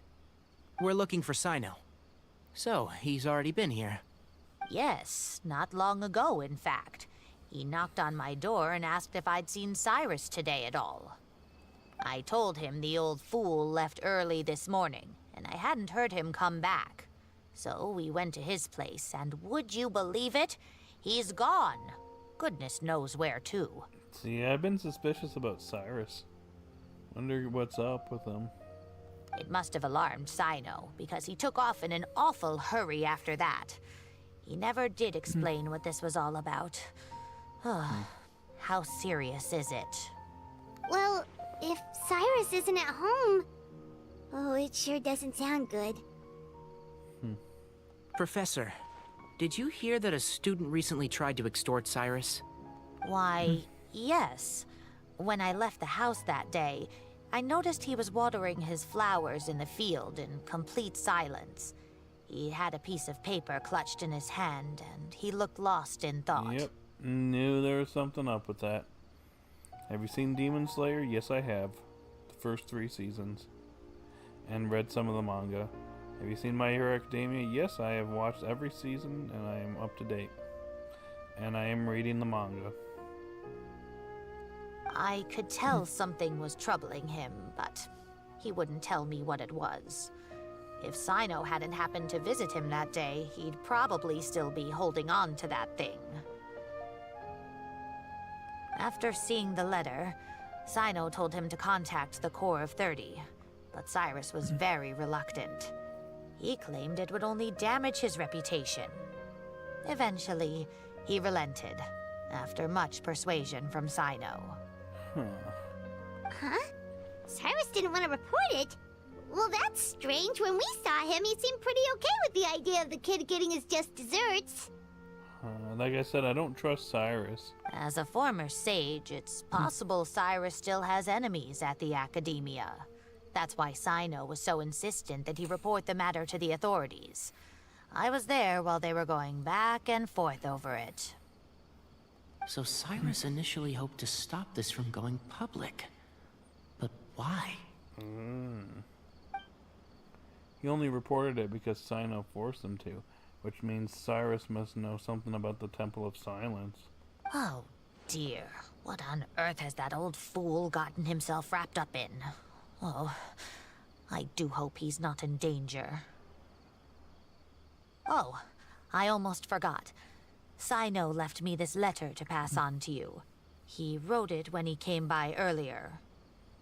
We're looking for Cyno. So, he's already been here. Yes, not long ago, in fact. He knocked on my door and asked if I'd seen Cyrus today at all. I told him the old fool left early this morning, and I hadn't heard him come back. So we went to his place, and would you believe it? He's gone. Goodness knows where to. See, I've been suspicious about Cyrus. Wonder what's up with him. It must have alarmed Cyno, because he took off in an awful hurry after that. He never did explain what this was all about. How serious is it? Well, if Cyrus isn't at home... Oh, it sure doesn't sound good. Professor, did you hear that a student recently tried to extort Cyrus? Why, yes. When I left the house that day, I noticed he was watering his flowers in the field in complete silence. He had a piece of paper clutched in his hand, and he looked lost in thought. Yep, knew there was something up with that. Have you seen Demon Slayer? Yes, I have. The first 3 seasons. And read some of the manga. Have you seen My Hero Academia? Yes, I have watched every season, and I am up to date. And I am reading the manga. I could tell something was troubling him, but he wouldn't tell me what it was. If Cyno hadn't happened to visit him that day, he'd probably still be holding on to that thing. After seeing the letter, Cyno told him to contact the Corps of 30, but Cyrus was very reluctant. He claimed it would only damage his reputation. Eventually, he relented, after much persuasion from Cyno. Huh? Cyrus didn't want to report it? Well, that's strange. When we saw him, he seemed pretty okay with the idea of the kid getting his just desserts. Like I said, I don't trust Cyrus. As a former sage, it's possible Cyrus still has enemies at the Academia. That's why Cyno was so insistent that he report the matter to the authorities. I was there while they were going back and forth over it. So Cyrus initially hoped to stop this from going public. But why? He only reported it because Cyno forced him to, which means Cyrus must know something about the Temple of Silence. Oh dear, what on earth has that old fool gotten himself wrapped up in? Oh, I do hope he's not in danger. Oh, I almost forgot. Cyno left me this letter to pass on to you. He wrote it when he came by earlier.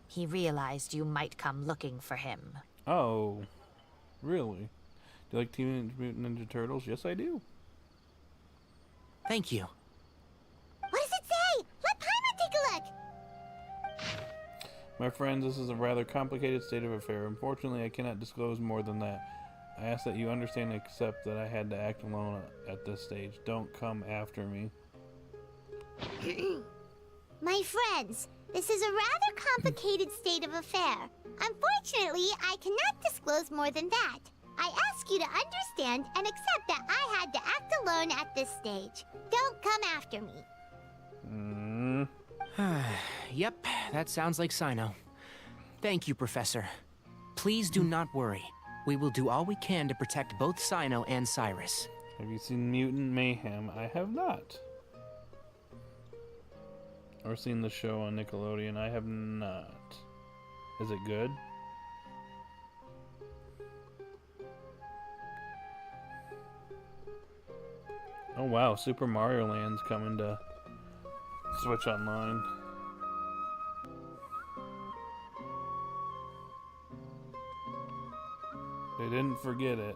He realized you might come looking for him. Oh, really? Do you like Teenage Mutant Ninja Turtles? Yes, I do. Thank you. What does it say? Let Paimon take a look. My friends, this is a rather complicated state of affair. Unfortunately, I cannot disclose more than that. I ask that you understand and accept that I had to act alone at this stage. Don't come after me. My friends, this is a rather complicated state of affair. Unfortunately, I cannot disclose more than that. I ask you to understand and accept that I had to act alone at this stage. Don't come after me. Yep, that sounds like Cyno. Thank you, Professor. Please do not worry. We will do all we can to protect both Cyno and Cyrus. Have you seen Mutant Mayhem? I have not. Or seen the show on Nickelodeon? I have not. Is it good? Oh wow, Super Mario Land's coming to Switch Online. They didn't forget it.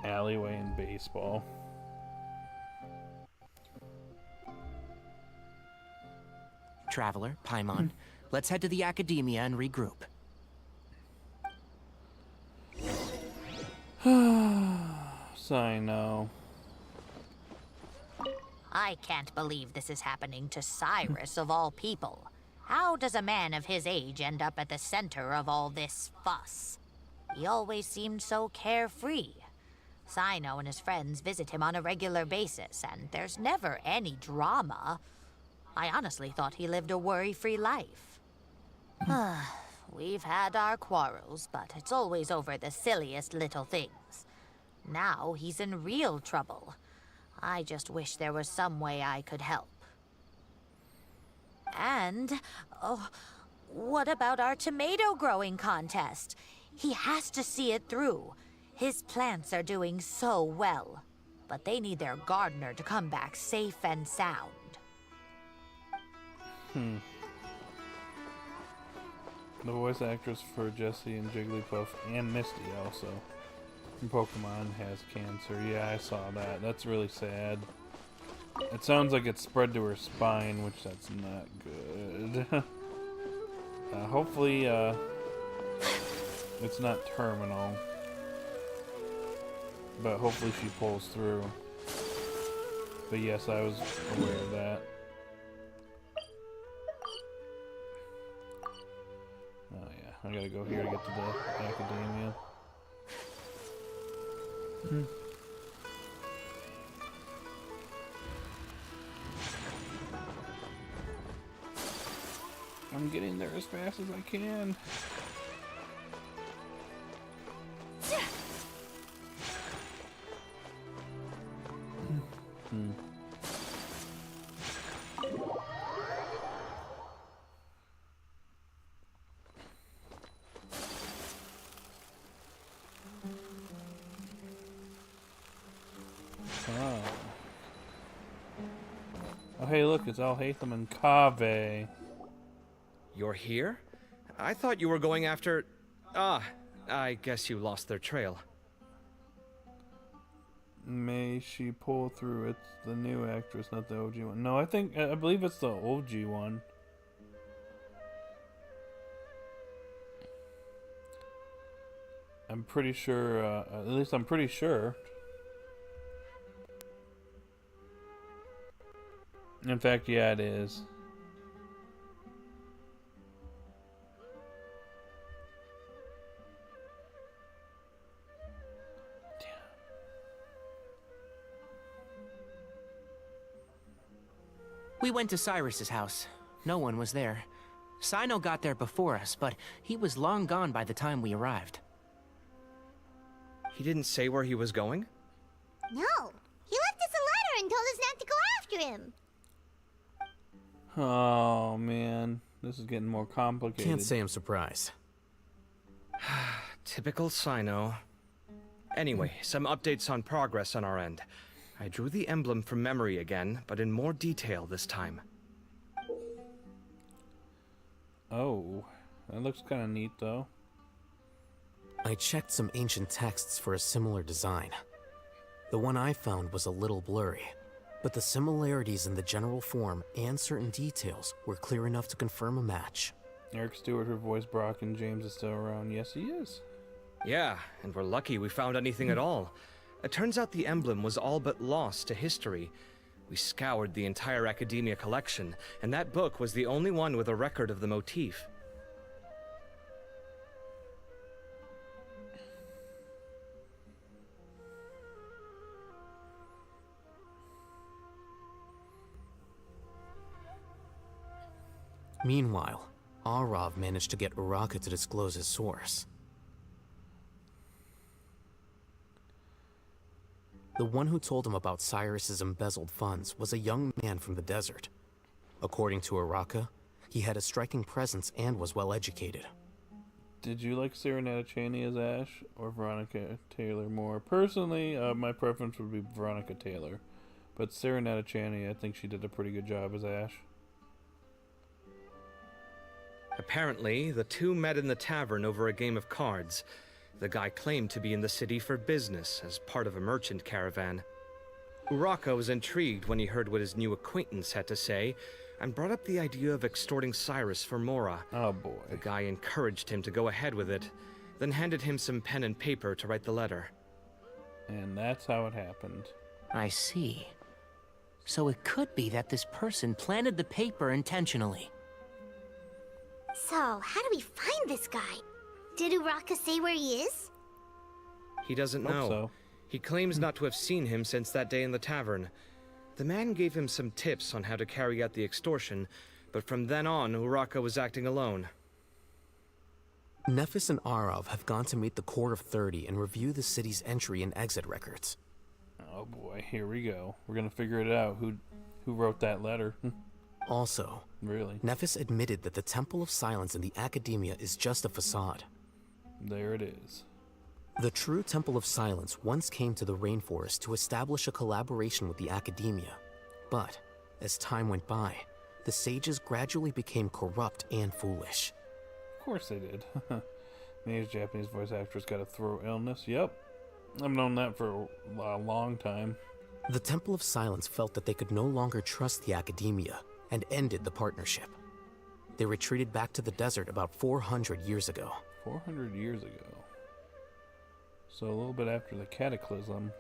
Alleyway and baseball. Traveler, Paimon, Let's head to the academia and regroup. Cyno. I can't believe this is happening to Cyrus of all people. How does a man of his age end up at the center of all this fuss? He always seemed so carefree. Cyno and his friends visit him on a regular basis, and there's never any drama. I honestly thought he lived a worry-free life. We've had our quarrels, but it's always over the silliest little things. Now he's in real trouble. I just wish there was some way I could help. And, oh, what about our tomato growing contest? He has to see it through. His plants are doing so well, but they need their gardener to come back safe and sound. The voice actress for Jessie and Jigglypuff and Misty also from Pokemon has cancer. Yeah, I saw that. That's really sad. It sounds like it's spread to her spine, which that's not good. Hopefully, it's not terminal. But hopefully she pulls through. But yes, I was aware of that. Oh yeah, I gotta go here to get to the academia. I'm getting there as fast as I can. Oh, hey, look, it's Alhaitham and KAVEH. You're here? I thought you were going after... Ah, I guess you lost their trail. May she pull through? It's the new actress, not the OG one. No, I believe it's the OG one. I'm pretty sure, at least I'm pretty sure. In fact, yeah, it is. We went to Cyrus's house. No one was there. Cyno got there before us, but he was long gone by the time we arrived. He didn't say where he was going? No. He left us a letter and told us not to go after him. Oh man, this is getting more complicated. Can't say I'm surprised. Typical Cyno. Anyway, some updates on progress on our end. I drew the emblem from memory again, but in more detail this time. Oh, that looks kind of neat though. I checked some ancient texts for a similar design. The one I found was a little blurry, but the similarities in the general form and certain details were clear enough to confirm a match. Eric Stewart, who voiced Brock and James, is still around. Yes, he is. Yeah, and we're lucky we found anything at all. It turns out the emblem was all but lost to history. We scoured the entire Academia collection, and that book was the only one with a record of the motif. Meanwhile, Arav managed to get Uraka to disclose his source. The one who told him about Cyrus's embezzled funds was a young man from the desert. According to Uraka, he had a striking presence and was well educated. Did you like Sarah Natachani as Ash or Veronica Taylor more? Personally, my preference would be Veronica Taylor. But Sarah Natachani, I think she did a pretty good job as Ash. Apparently, the two met in the tavern over a game of cards. The guy claimed to be in the city for business as part of a merchant caravan. Uraka was intrigued when he heard what his new acquaintance had to say. and brought up the idea of extorting Cyrus for Mora. Oh boy. The guy encouraged him to go ahead with it, then handed him some pen and paper to write the letter. And that's how it happened. I see. So it could be that this person planted the paper intentionally. So, how do we find this guy? Did Uraka say where he is? He doesn't Hope know. so. He claims not to have seen him since that day in the tavern. The man gave him some tips on how to carry out the extortion, but from then on, Uraka was acting alone. Nephis and Arav have gone to meet the Core of 30 and review the city's entry and exit records. Oh boy, here we go. We're gonna figure it out. Who wrote that letter? Also, Really? Nephis admitted that the Temple of Silence in the Academia is just a facade. There it is. The true Temple of Silence once came to the rainforest to establish a collaboration with the Academia. But, as time went by, the sages gradually became corrupt and foolish. Of course they did. Maybe Japanese voice actress got a throat illness. Yep. I've known that for a long time. The Temple of Silence felt that they could no longer trust the Academia and ended the partnership. They retreated back to the desert about 400 years ago. 400 years ago. So a little bit after the cataclysm.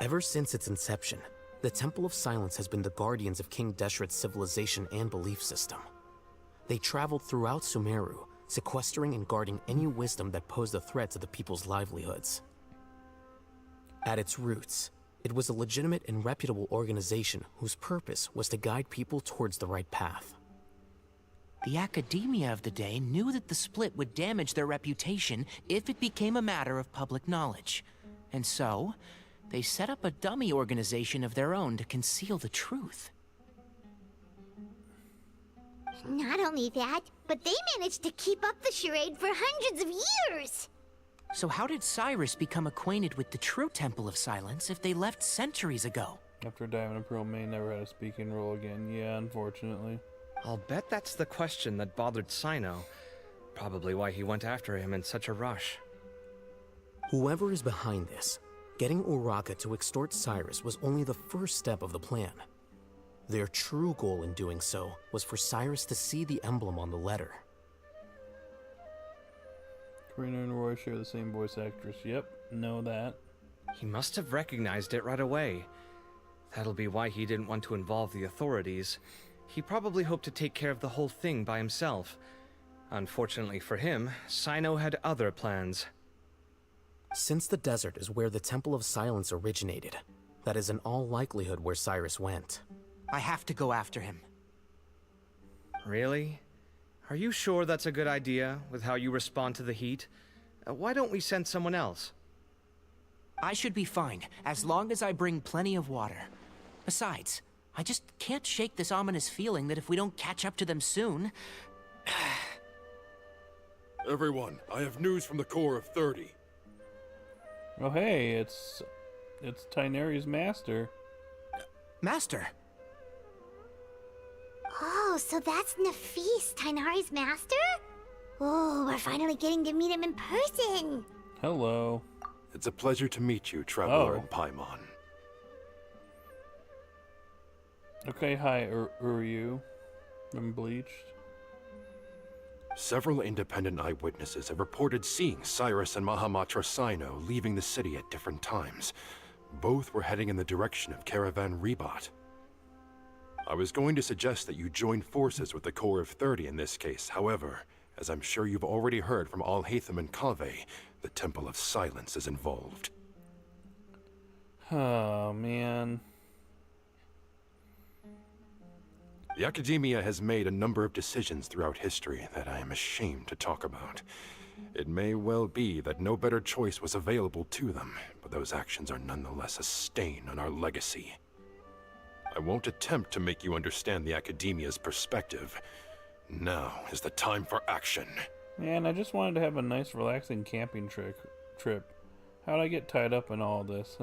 Ever since its inception, the Temple of Silence has been the guardians of King Deshret's civilization and belief system. They traveled throughout Sumeru, sequestering and guarding any wisdom that posed a threat to the people's livelihoods. At its roots, it was a legitimate and reputable organization whose purpose was to guide people towards the right path. The academia of the day knew that the split would damage their reputation if it became a matter of public knowledge. And so, they set up a dummy organization of their own to conceal the truth. Not only that, but they managed to keep up the charade for hundreds of years! So how did Cyrus become acquainted with the true Temple of Silence if they left centuries ago? After Diamond and Pearl May never had a speaking role again. Yeah, unfortunately. I'll bet that's the question that bothered Cyno. Probably why he went after him in such a rush. Whoever is behind this, getting Uraka to extort Cyrus was only the first step of the plan. Their true goal in doing so was for Cyrus to see the emblem on the letter. Karina and Roy share the same voice actress. Yep, know that. He must have recognized it right away. That'll be why he didn't want to involve the authorities. He probably hoped to take care of the whole thing by himself. Unfortunately for him, Cyno had other plans. Since the desert is where the Temple of Silence originated, that is in all likelihood where Cyrus went. I have to go after him. Really? Are you sure that's a good idea, with how you respond to the heat? Why don't we send someone else? I should be fine, as long as I bring plenty of water. Besides, I just can't shake this ominous feeling that if we don't catch up to them soon... Everyone, I have news from the Core of 30. Oh hey, it's Tighnari's master. Master! Oh, so that's Nafis, Tighnari's master? Oh, we're finally getting to meet him in person! Hello. It's a pleasure to meet you, Traveler Oh. in Paimon. Okay, hi, Uryu. I'm Bleached. Several independent eyewitnesses have reported seeing Cyrus and Mahamatra Cyno leaving the city at different times. Both were heading in the direction of Caravan Rebat. I was going to suggest that you join forces with the Core of 30 in this case. However, as I'm sure you've already heard from Alhaitham and KAVEH, the Temple of Silence is involved. Oh, man. The Academia has made a number of decisions throughout history that I am ashamed to talk about. It may well be that no better choice was available to them, but those actions are nonetheless a stain on our legacy. I won't attempt to make you understand the Academia's perspective. Now is the time for action. Man, I just wanted to have a nice, relaxing camping trip. How'd I get tied up in all this?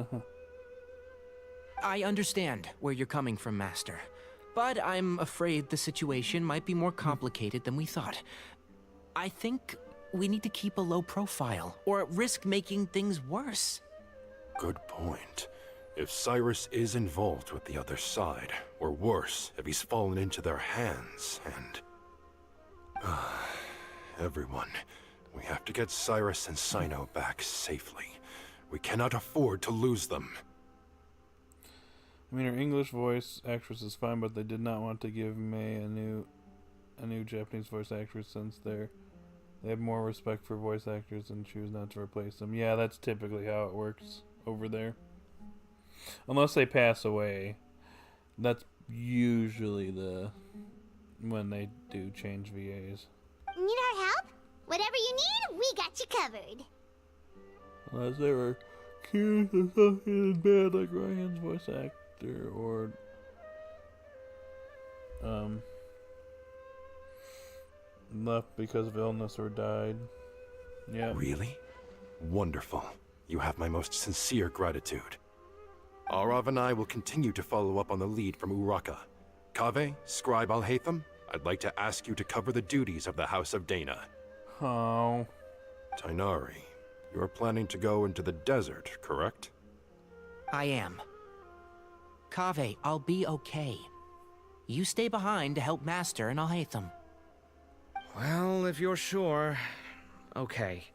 I understand where you're coming from, Master. But I'm afraid the situation might be more complicated than we thought. I think we need to keep a low profile, or risk making things worse. Good point. If Cyrus is involved with the other side, or worse, if he's fallen into their hands, and... everyone, we have to get Cyrus and Cyno back safely. We cannot afford to lose them. I mean, her English voice actress is fine, but they did not want to give May a new Japanese voice actress since they have more respect for voice actors and choose not to replace them. Yeah, that's typically how it works over there. Unless they pass away. That's usually when they do change VAs. Need our help? Whatever you need, we got you covered. Unless they were accused of something bad like Ryan's voice actor or left because of illness or died. Yeah. Really? Wonderful. You have my most sincere gratitude. Arav and I will continue to follow up on the lead from Uraka. KAVEH, Scribe Alhaitham, I'd like to ask you to cover the duties of the House of Dana. Oh. Tighnari, you're planning to go into the desert, correct? I am. KAVEH, I'll be okay. You stay behind to help Master and Alhaitham. Well, if you're sure... Okay.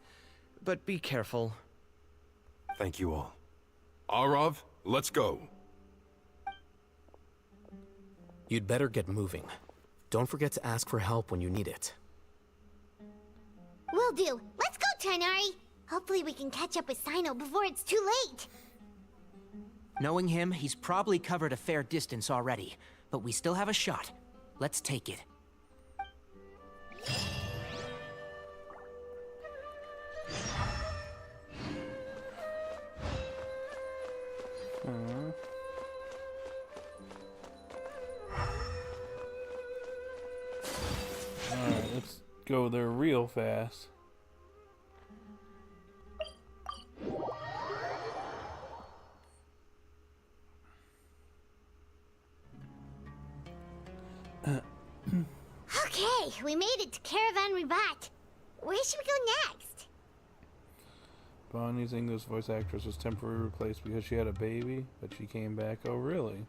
But be careful. Thank you all. Arav, let's go. You'd better get moving. Don't forget to ask for help when you need it. Will do. Let's go, Tighnari. Hopefully we can catch up with Cyno before it's too late. Knowing him, he's probably covered a fair distance already, but we still have a shot. Let's take it. Alright, let's go there real fast. Okay, we made it to Caravan Ribat. Where should we go next? Bonnie's English voice actress was temporarily replaced because she had a baby, but she came back. Oh, really?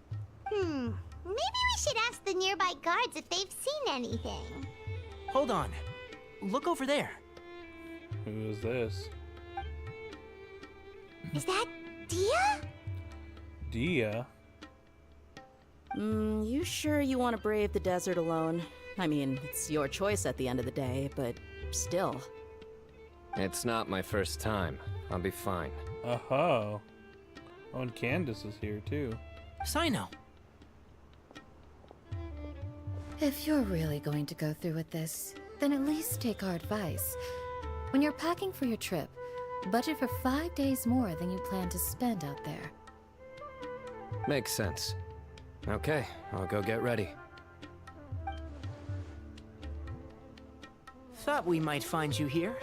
Maybe we should ask the nearby guards if they've seen anything. Hold on. Look over there. Who is this? Is that Dia? Dia? You sure you want to brave the desert alone? I mean, it's your choice at the end of the day, but still. It's not my first time. I'll be fine. Oh, and Candace is here too. Cyno. If you're really going to go through with this, then at least take our advice. When you're packing for your trip, budget for 5 days more than you plan to spend out there. Makes sense. Okay, I'll go get ready. Thought we might find you here.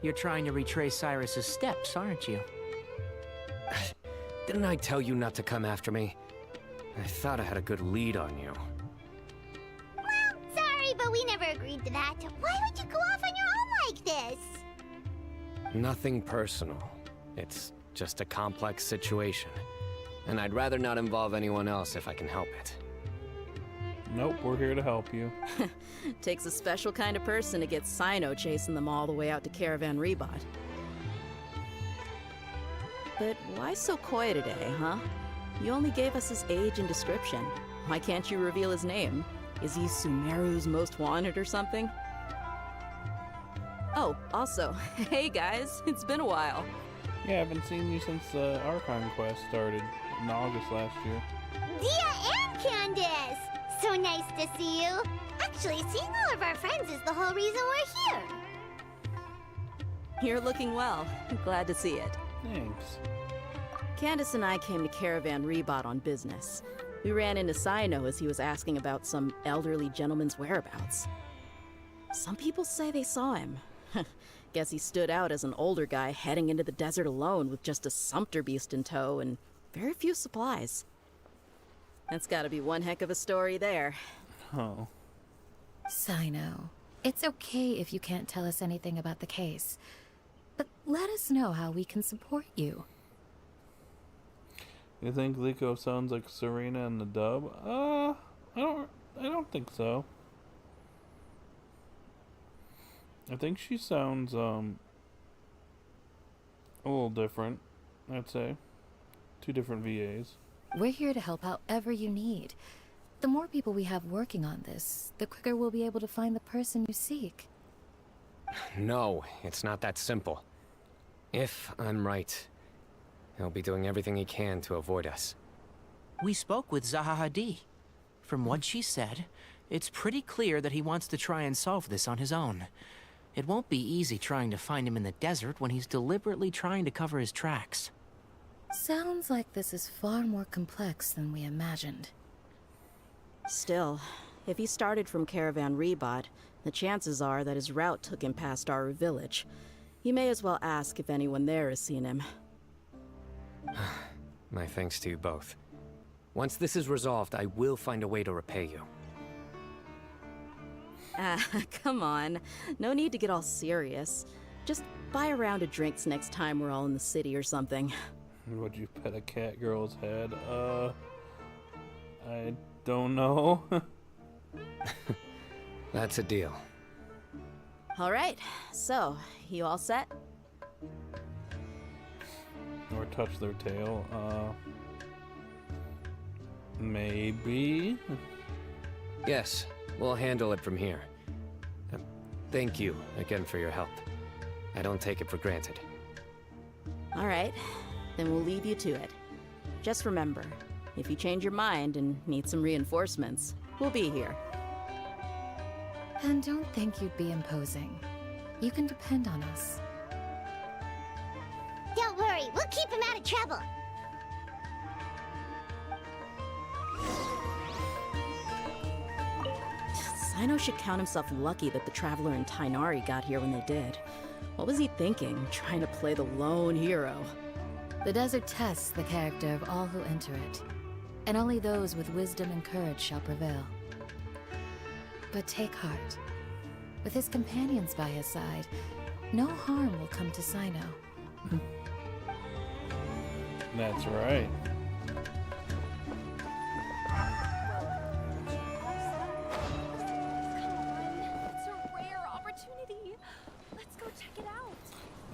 You're trying to retrace Cyrus's steps, aren't you? Didn't I tell you not to come after me? I thought I had a good lead on you. Well, sorry, but we never agreed to that. Why would you go off on your own like this? Nothing personal. It's just a complex situation. And I'd rather not involve anyone else if I can help it. Nope, we're here to help you. Takes a special kind of person to get Cyno chasing them all the way out to Caravan Ribat. But why so coy today, huh? You only gave us his age and description. Why can't you reveal his name? Is he Sumeru's most wanted or something? Oh, also, hey guys, it's been a while. Yeah, I haven't seen you since Archon Quest started in August last year. Dia and Candace! So nice to see you. Actually, seeing all of our friends is the whole reason we're here. You're looking well. Glad to see it. Thanks. Candace and I came to Caravan Ribat on business. We ran into Cyno as he was asking about some elderly gentleman's whereabouts. Some people say they saw him. Guess he stood out as an older guy heading into the desert alone with just a sumpter beast in tow and very few supplies. That's gotta be one heck of a story there. Oh. Cyno, it's okay if you can't tell us anything about the case, but let us know how we can support you. You think Liko sounds like Serena in the dub? I don't think so. I think she sounds a little different, I'd say. Two different VAs. We're here to help however you need. The more people we have working on this, the quicker we'll be able to find the person you seek. No, it's not that simple. If I'm right, he'll be doing everything he can to avoid us. We spoke with Zaha Hadid. From what she said, it's pretty clear that he wants to try and solve this on his own. It won't be easy trying to find him in the desert when he's deliberately trying to cover his tracks. Sounds like this is far more complex than we imagined. Still, if he started from Caravan Rebot, the chances are that his route took him past our village. You may as well ask if anyone there has seen him. My thanks to you both. Once this is resolved, I will find a way to repay you. Ah, come on. No need to get all serious. Just buy a round of drinks next time we're all in the city or something. Would you pet a cat girl's head? I don't know. That's a deal. All right, so, you all set? Or touch their tail? Maybe? Yes, we'll handle it from here. Thank you again for your help. I don't take it for granted. All right, then we'll leave you to it. Just remember, if you change your mind and need some reinforcements, we'll be here. And don't think you'd be imposing. You can depend on us. Don't worry, we'll keep him out of trouble. Cyno should count himself lucky that the Traveler and Tighnari got here when they did. What was he thinking, trying to play the lone hero? The desert tests the character of all who enter it, and only those with wisdom and courage shall prevail. But take heart. With his companions by his side, no harm will come to Cyno. That's right.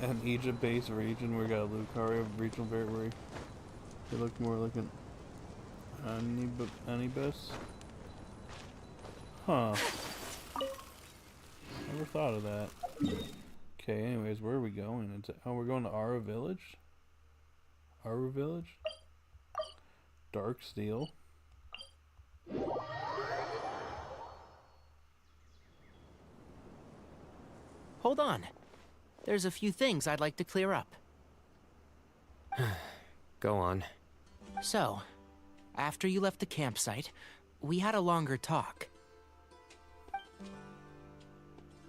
An Egypt-based region where we got a Lucaria regional vary where they look more like an Anubis. Huh. Never thought of that. Okay, anyways, where are we going? Oh, we're going to Ara Village? Ara Village? Dark Steel. Hold on. There's a few things I'd like to clear up. Go on. So, after you left the campsite, we had a longer talk.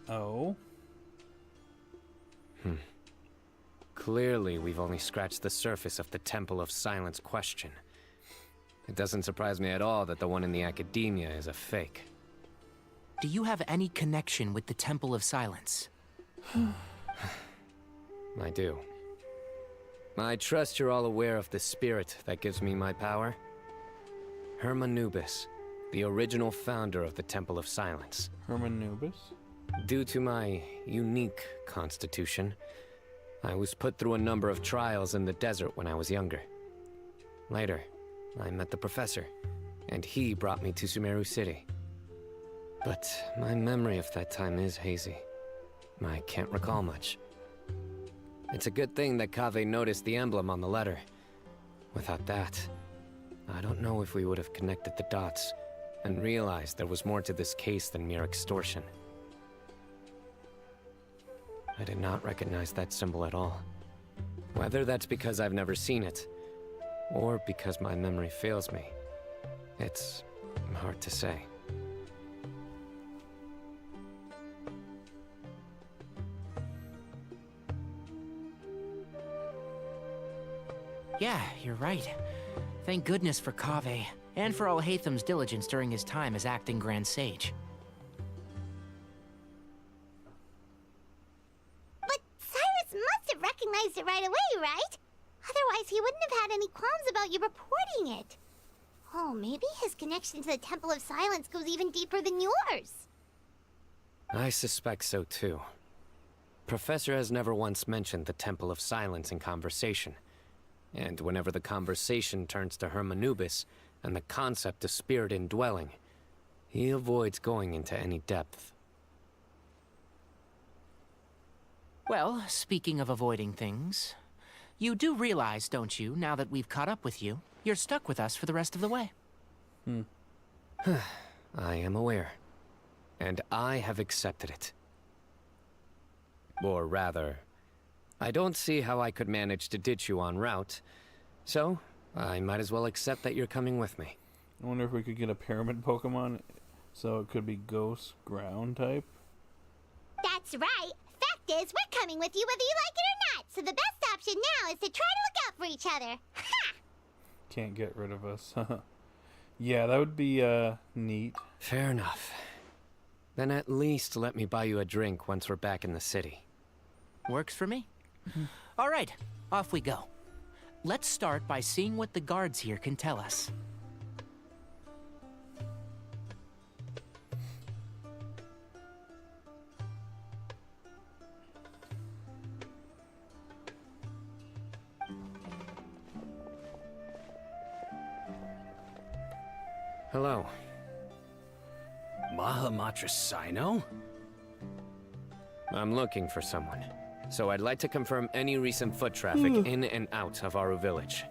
Oh? Clearly, we've only scratched the surface of the Temple of Silence question. It doesn't surprise me at all that the one in the academia is a fake. Do you have any connection with the Temple of Silence? I do. I trust you're all aware of the spirit that gives me my power. Hermanubis, the original founder of the Temple of Silence. Hermanubis? Due to my unique constitution, I was put through a number of trials in the desert when I was younger. Later, I met the professor, and he brought me to Sumeru City. But my memory of that time is hazy. I can't recall much. It's a good thing that KAVEH noticed the emblem on the letter. Without that, I don't know if we would have connected the dots and realized there was more to this case than mere extortion. I did not recognize that symbol at all. Whether that's because I've never seen it, or because my memory fails me, it's hard to say. Yeah, you're right. Thank goodness for KAVEH, and for Alhaitham's diligence during his time as acting Grand Sage. But Cyrus must have recognized it right away, right? Otherwise, Otherwise, he wouldn't have had any qualms about you reporting it. Oh, maybe his connection to the Temple of Silence goes even deeper than yours. I suspect so too. Professor has never once mentioned the Temple of Silence in conversation. And whenever the conversation turns to Hermanubis and the concept of spirit indwelling, he avoids going into any depth. Well, speaking of avoiding things, you do realize, don't you, now that we've caught up with you, you're stuck with us for the rest of the way. I am aware. And I have accepted it. Or rather, I don't see how I could manage to ditch you en route, so I might as well accept that you're coming with me. I wonder if we could get a pyramid Pokemon, so it could be Ghost Ground type. That's right. Fact is, we're coming with you whether you like it or not. So the best option now is to try to look out for each other. Ha! Can't get rid of us. Yeah, that would be neat. Fair enough. Then at least let me buy you a drink once we're back in the city. Works for me. All right, off we go. Let's start by seeing what the guards here can tell us. Hello. Mahamatra Cyno? I'm looking for someone. So I'd like to confirm any recent foot traffic in and out of Aru Village.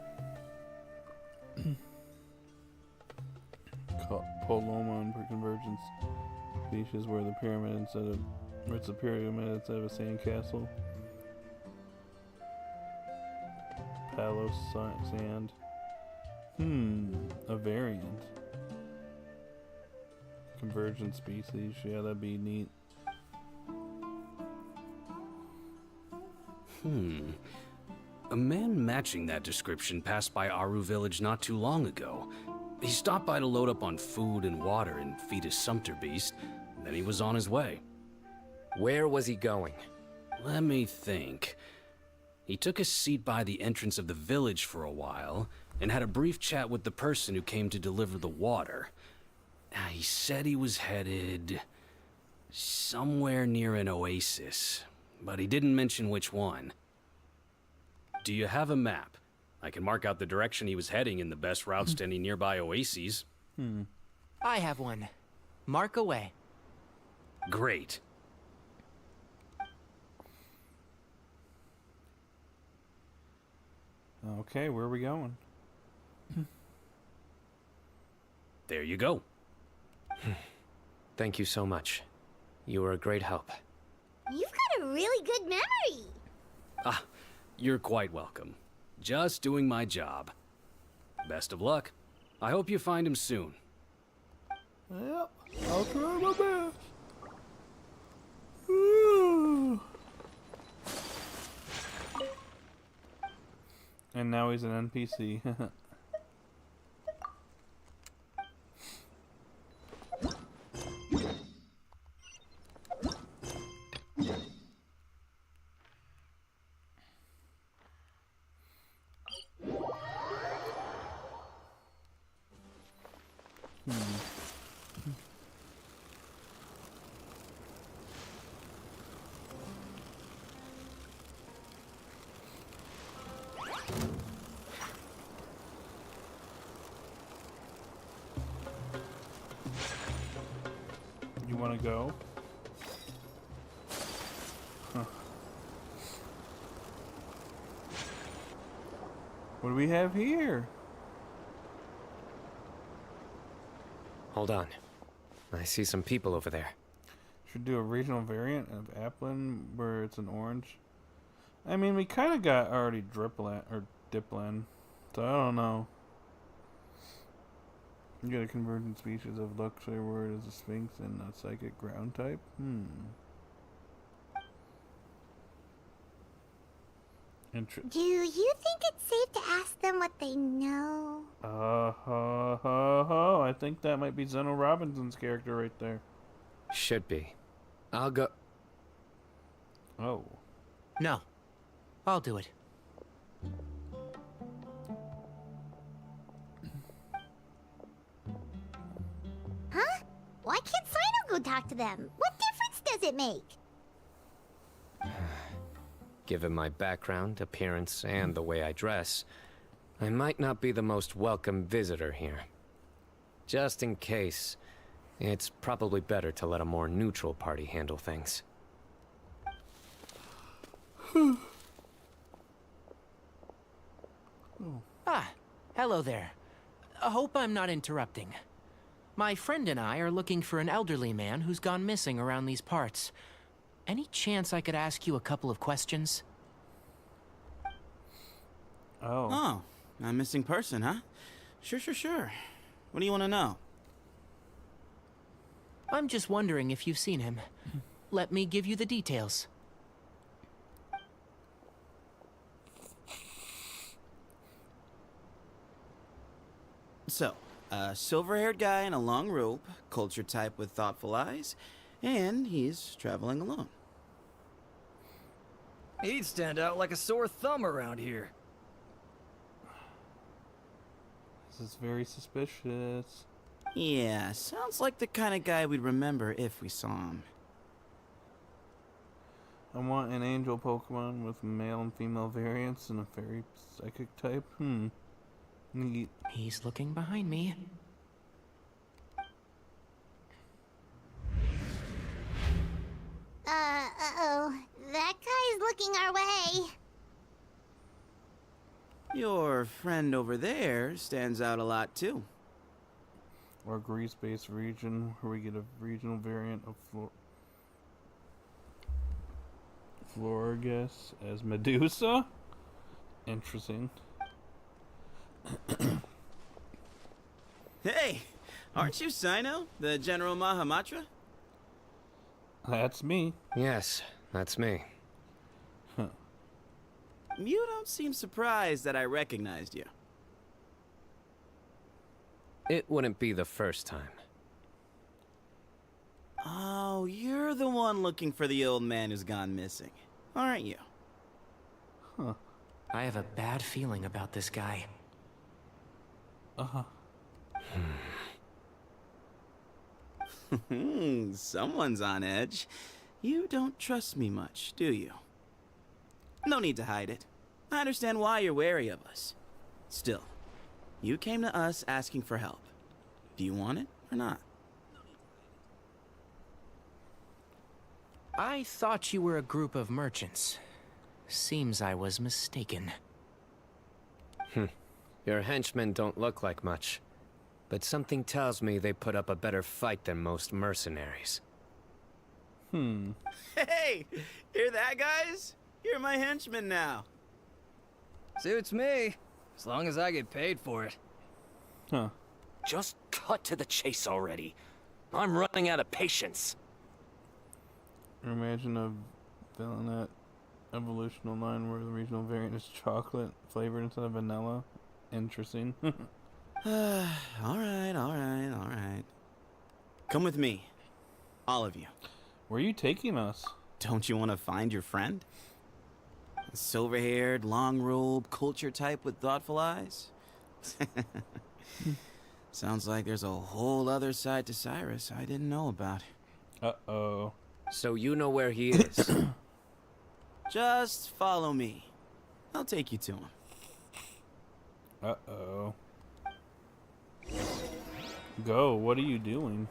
Polomon for convergence. Beaches where the pyramid instead of... Where it's a pyramid instead of a sandcastle. Palos sand. A variant. Convergent species, yeah, that'd be neat. A man matching that description passed by Aru Village not too long ago. He stopped by to load up on food and water and feed his sumpter beast, then he was on his way. Where was he going? Let me think. He took a seat by the entrance of the village for a while, and had a brief chat with the person who came to deliver the water. He said he was headed somewhere near an oasis, but he didn't mention which one. Do you have a map? I can mark out the direction he was heading and the best routes to any nearby oases. I have one. Mark away. Great. Okay, where are we going? There you go. Thank you so much. You were a great help. You've got a really good memory. Ah, you're quite welcome. Just doing my job. Best of luck. I hope you find him soon. Yep, I'll try my best. Woo. And now he's an NPC. You want to go? Huh. What do we have here? Hold on. I see some people over there. Should do a regional variant of Applin where it's an orange. I mean, we kind of got already Driplan or Diplan, so I don't know. You get a convergent species of Luxray where it is a Sphinx and a Psychic ground type. Do you think it's safe to ask them what they know? I think that might be Zeno Robinson's character right there. Should be. I'll go. Oh. No. I'll do it. Why can't Cyno go talk to them? What difference does it make? Given my background, appearance, and the way I dress, I might not be the most welcome visitor here. Just in case, it's probably better to let a more neutral party handle things. Ah, hello there. I hope I'm not interrupting. My friend and I are looking for an elderly man who's gone missing around these parts. Any chance I could ask you a couple of questions? Oh, a missing person, huh? Sure. What do you want to know? I'm just wondering if you've seen him. Let me give you the details. So, a silver-haired guy in a long robe, culture type with thoughtful eyes, and he's traveling alone. He'd stand out like a sore thumb around here. This is very suspicious. Yeah, sounds like the kind of guy we'd remember if we saw him. I want an angel Pokemon with male and female variants and a fairy psychic type. Neat. He's looking behind me. Uh-oh. That guy's looking our way. Your friend over there stands out a lot, too. Or Greece-based region, where we get a regional variant of Florges as Medusa. Interesting. Hey, aren't you Cyno, the General Mahamatra? That's me. Yes, that's me. Huh. You don't seem surprised that I recognized you. It wouldn't be the first time. Oh, you're the one looking for the old man who's gone missing, aren't you? Huh. I have a bad feeling about this guy. Someone's on edge. You don't trust me much, do you? No need to hide it. I understand why you're wary of us. Still, you came to us asking for help. Do you want it or not? I thought you were a group of merchants. Seems I was mistaken. Your henchmen don't look like much, but something tells me they put up a better fight than most mercenaries. Hey! Hear that, guys? You're my henchmen now. Suits me, as long as I get paid for it. Huh. Just cut to the chase already. I'm running out of patience. Imagine a villainette evolutional line where the regional variant is chocolate flavored instead of vanilla. Interesting. Alright. Come with me. All of you. Where are you taking us? Don't you want to find your friend? A silver-haired, long-robed, culture type with thoughtful eyes? Sounds like there's a whole other side to Cyrus I didn't know about. Uh-oh. So you know where he is? Just follow me. I'll take you to him. Uh-oh. Go, what are you doing?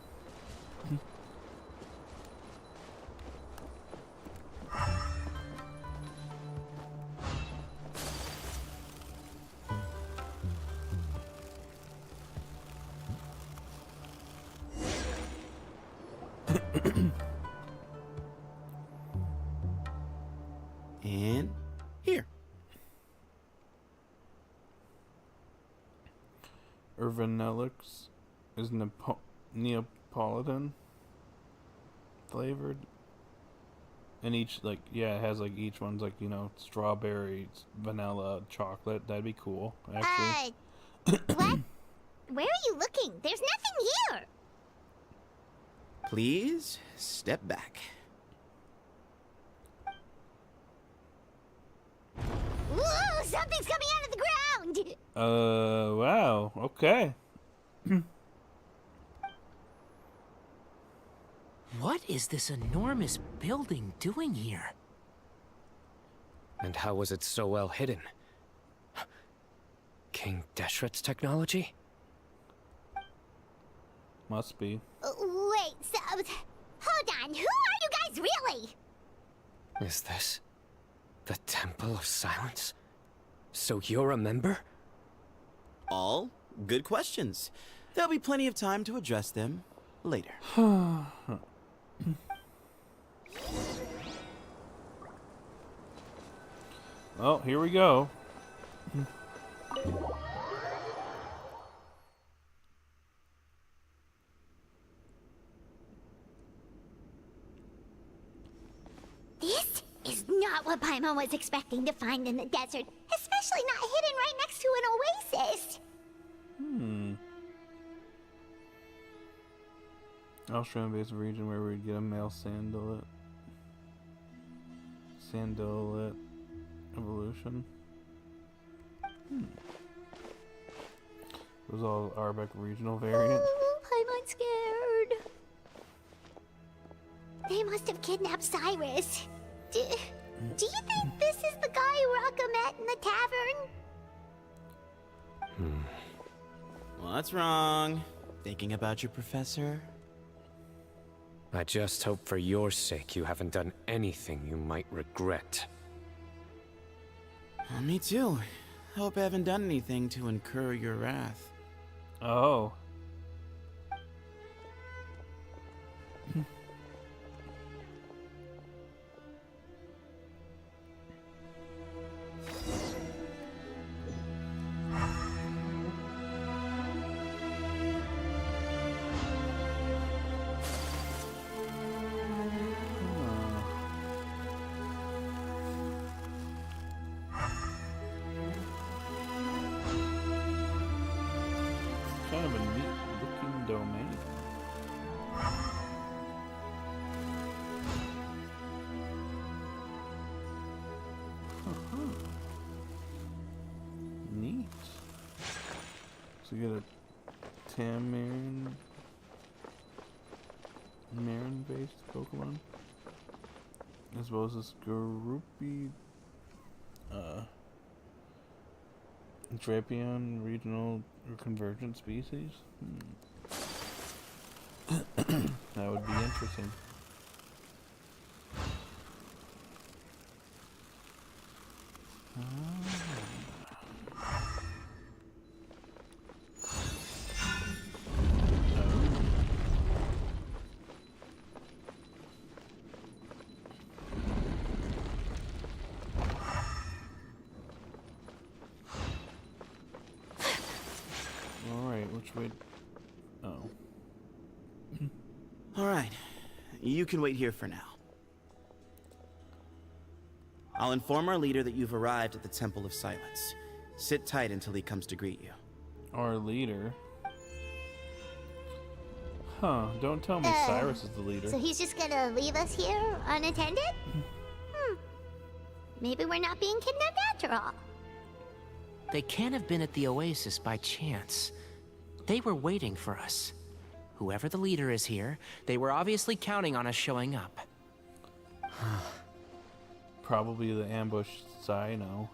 And here. Urvanellix is Neapolitan flavored. And each, like, yeah, it has, like, each one's, like, you know, strawberry, vanilla, chocolate. That'd be cool, actually. What? Where are you looking? There's nothing here. Please, step back. Whoa, something's coming out of the ground! Wow, okay. What is this enormous building doing here? And how was it so well hidden? King Deshret's technology? Must be. Wait, so... Hold on, who are you guys really? Is this the Temple of Silence? So you're a member? All good questions. There'll be plenty of time to address them later. Oh, here we go. This is not what Paimon was expecting to find in the desert, especially not hidden right next to an oasis. Australian-based region where we'd get a male sandalet evolution. It was all Arbeck regional variant. Oh, Paimon's scared. They must have kidnapped Cyrus. Do you think this is the guy Raka met in the tavern? What's wrong? Thinking about your professor? I just hope for your sake you haven't done anything you might regret. Me too. Hope I haven't done anything to incur your wrath. Oh. Kind of a neat looking domain. Neat. So you get a Tamarin based Pokemon. As well as this Garupi Drapion regional or convergent species? That would be interesting. Which way? Oh. Alright. You can wait here for now. I'll inform our leader that you've arrived at the Temple of Silence. Sit tight until he comes to greet you. Our leader? Huh, don't tell me Cyrus is the leader. So he's just gonna leave us here unattended? Maybe we're not being kidnapped after all. They can't have been at the oasis by chance. They were waiting for us. Whoever the leader is here, they were obviously counting on us showing up. Probably the ambush Cyno.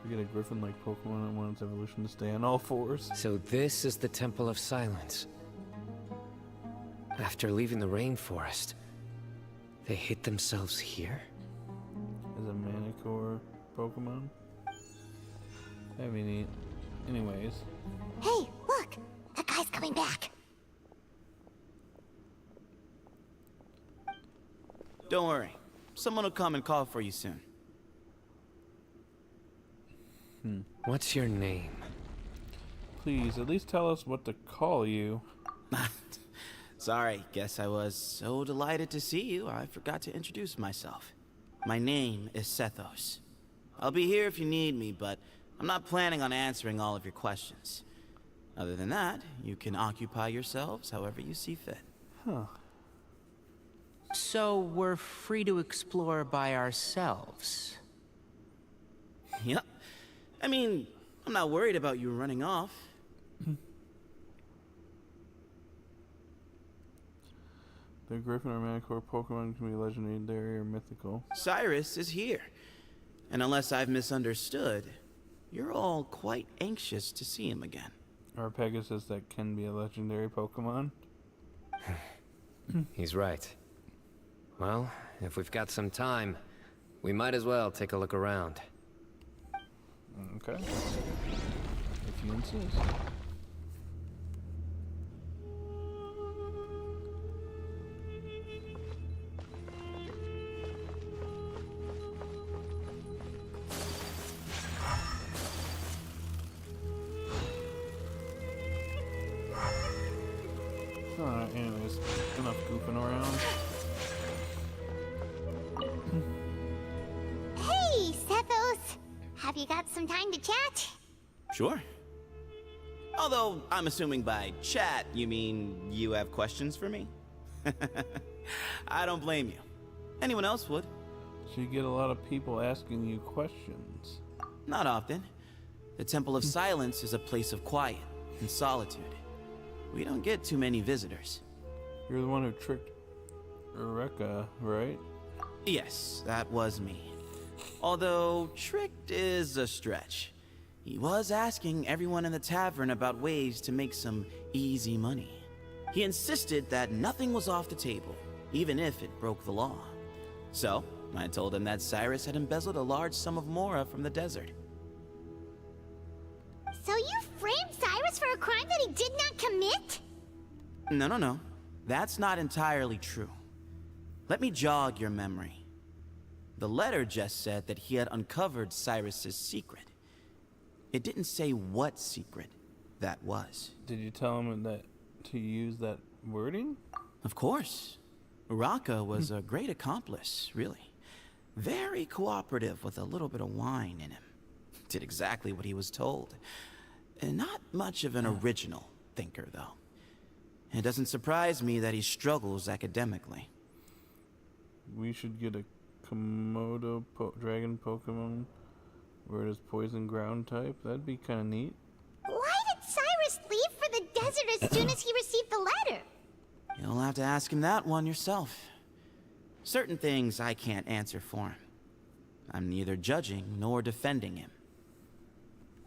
We get a griffin-like Pokemon that wants evolution to stay on all fours. So this is the Temple of Silence. After leaving the rainforest, they hid themselves here? As a Manicore Pokemon? That'd be neat. Anyways. Hey, look! That guy's coming back. Don't worry. Someone will come and call for you soon. What's your name? Please, at least tell us what to call you. Sorry, guess I was so delighted to see you, I forgot to introduce myself. My name is Sethos. I'll be here if you need me, but I'm not planning on answering all of your questions. Other than that, you can occupy yourselves however you see fit. Huh. So we're free to explore by ourselves? Yep. I mean, I'm not worried about you running off. The Griffin or Manicore Pokemon can be legendary or mythical. Cyrus is here. And unless I've misunderstood, you're all quite anxious to see him again. Or Pegasus that can be a legendary Pokemon. He's right. Well, if we've got some time, we might as well take a look around. Okay. If you insist. Alright, anyways, enough goofing around. Hey, Sethos! Have you got some time to chat? Sure. Although, I'm assuming by chat, you mean you have questions for me? I don't blame you. Anyone else would. So you get a lot of people asking you questions. Not often. The Temple of Silence is a place of quiet and solitude. We don't get too many visitors. You're the one who tricked Eureka, right? Yes, that was me. Although, tricked is a stretch. He was asking everyone in the tavern about ways to make some easy money. He insisted that nothing was off the table, even if it broke the law. So, I told him that Cyrus had embezzled a large sum of mora from the desert. So you framed Cyrus for a crime that he did not commit? No. That's not entirely true. Let me jog your memory. The letter just said that he had uncovered Cyrus's secret. It didn't say what secret that was. Did you tell him that to use that wording? Of course. Uraka was a great accomplice, really. Very cooperative with a little bit of wine in him. Did exactly what he was told. And not much of an original thinker, though. It doesn't surprise me that he struggles academically. We should get a Komodo dragon Pokemon where it is poison ground type. That'd be kind of neat. Why did Cyrus leave for the desert as soon as he received the letter? You'll have to ask him that one yourself. Certain things I can't answer for him. I'm neither judging nor defending him.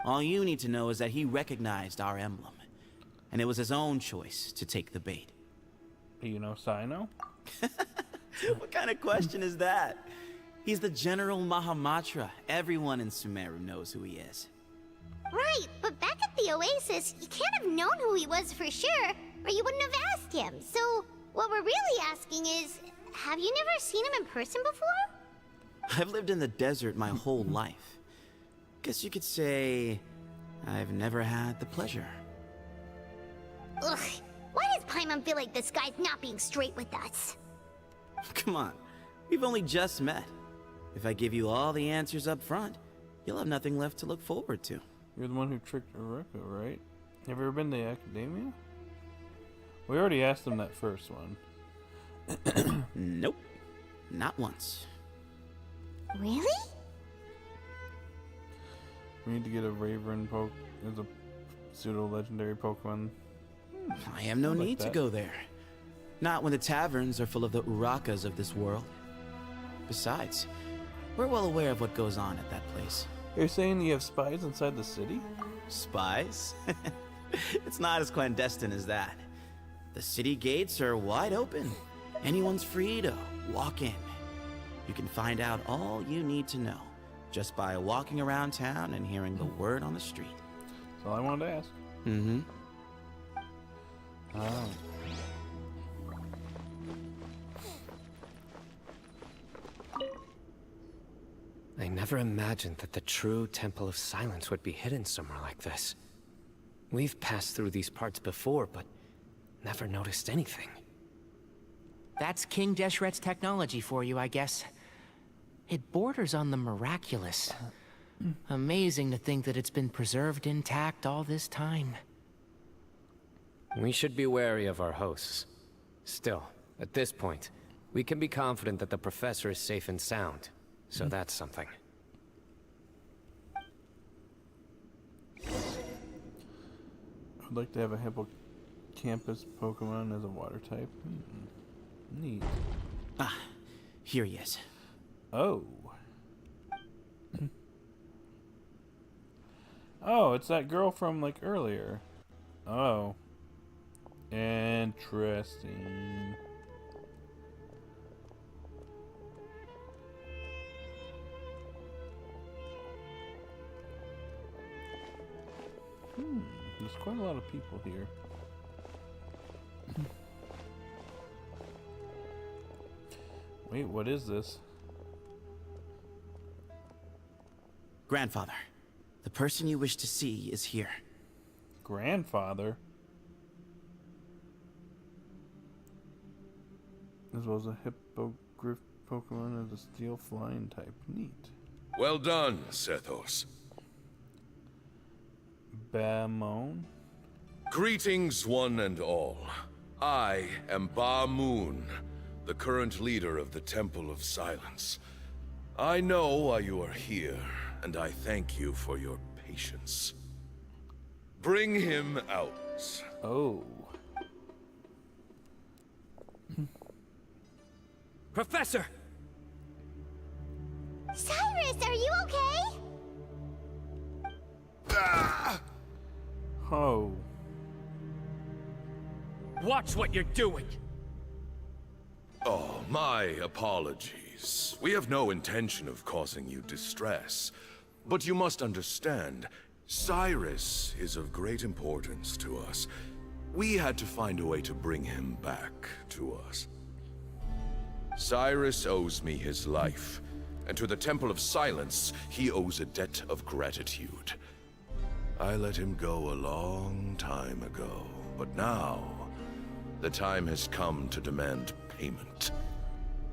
All you need to know is that he recognized our emblem, and it was his own choice to take the bait. You know Cyno? What kind of question is that? He's the General Mahamatra. Everyone in Sumeru knows who he is. Right, but back at the Oasis, you can't have known who he was for sure, or you wouldn't have asked him. So, what we're really asking is, have you never seen him in person before? I've lived in the desert my whole life. Guess you could say I've never had the pleasure. Ugh, why does Paimon feel like this guy's not being straight with us? Come on, we've only just met. If I give you all the answers up front, you'll have nothing left to look forward to. You're the one who tricked Eureka, right? Have you ever been to Academia? We already asked him that first one. Nope, not once. Really? We need to get a Raven as a pseudo-legendary Pokemon. I have no need to go there. Not when the taverns are full of the Urakas of this world. Besides, we're well aware of what goes on at that place. You're saying you have spies inside the city? Spies? It's not as clandestine as that. The city gates are wide open. Anyone's free to walk in. You can find out all you need to know just by walking around town and hearing the word on the street. That's all I wanted to ask. Mm-hmm. Oh. I never imagined that the true Temple of Silence would be hidden somewhere like this. We've passed through these parts before, but never noticed anything. That's King Deshret's technology for you, I guess. It borders on the miraculous. Amazing to think that it's been preserved intact all this time. We should be wary of our hosts. Still, at this point, we can be confident that the professor is safe and sound. So that's something. I'd like to have a hippocampus Pokemon as a water type. Neat. Ah, here he is. Oh. Oh, it's that girl from, like, earlier. Oh. Interesting. There's quite a lot of people here. Wait, what is this? Grandfather, the person you wish to see is here. Grandfather? As well as a hippogriff Pokemon as a steel flying type. Neat. Well done, Sethos. Bamon? Greetings, one and all. I am Ba Moon, the current leader of the Temple of Silence. I know why you are here, and I thank you for your patience. Bring him out. Oh. Professor! Cyrus, are you okay? Oh. Watch what you're doing! Oh, my apologies. We have no intention of causing you distress. But you must understand, Cyrus is of great importance to us. We had to find a way to bring him back to us. Cyrus owes me his life, and to the Temple of Silence, he owes a debt of gratitude. I let him go a long time ago, but now, the time has come to demand payment.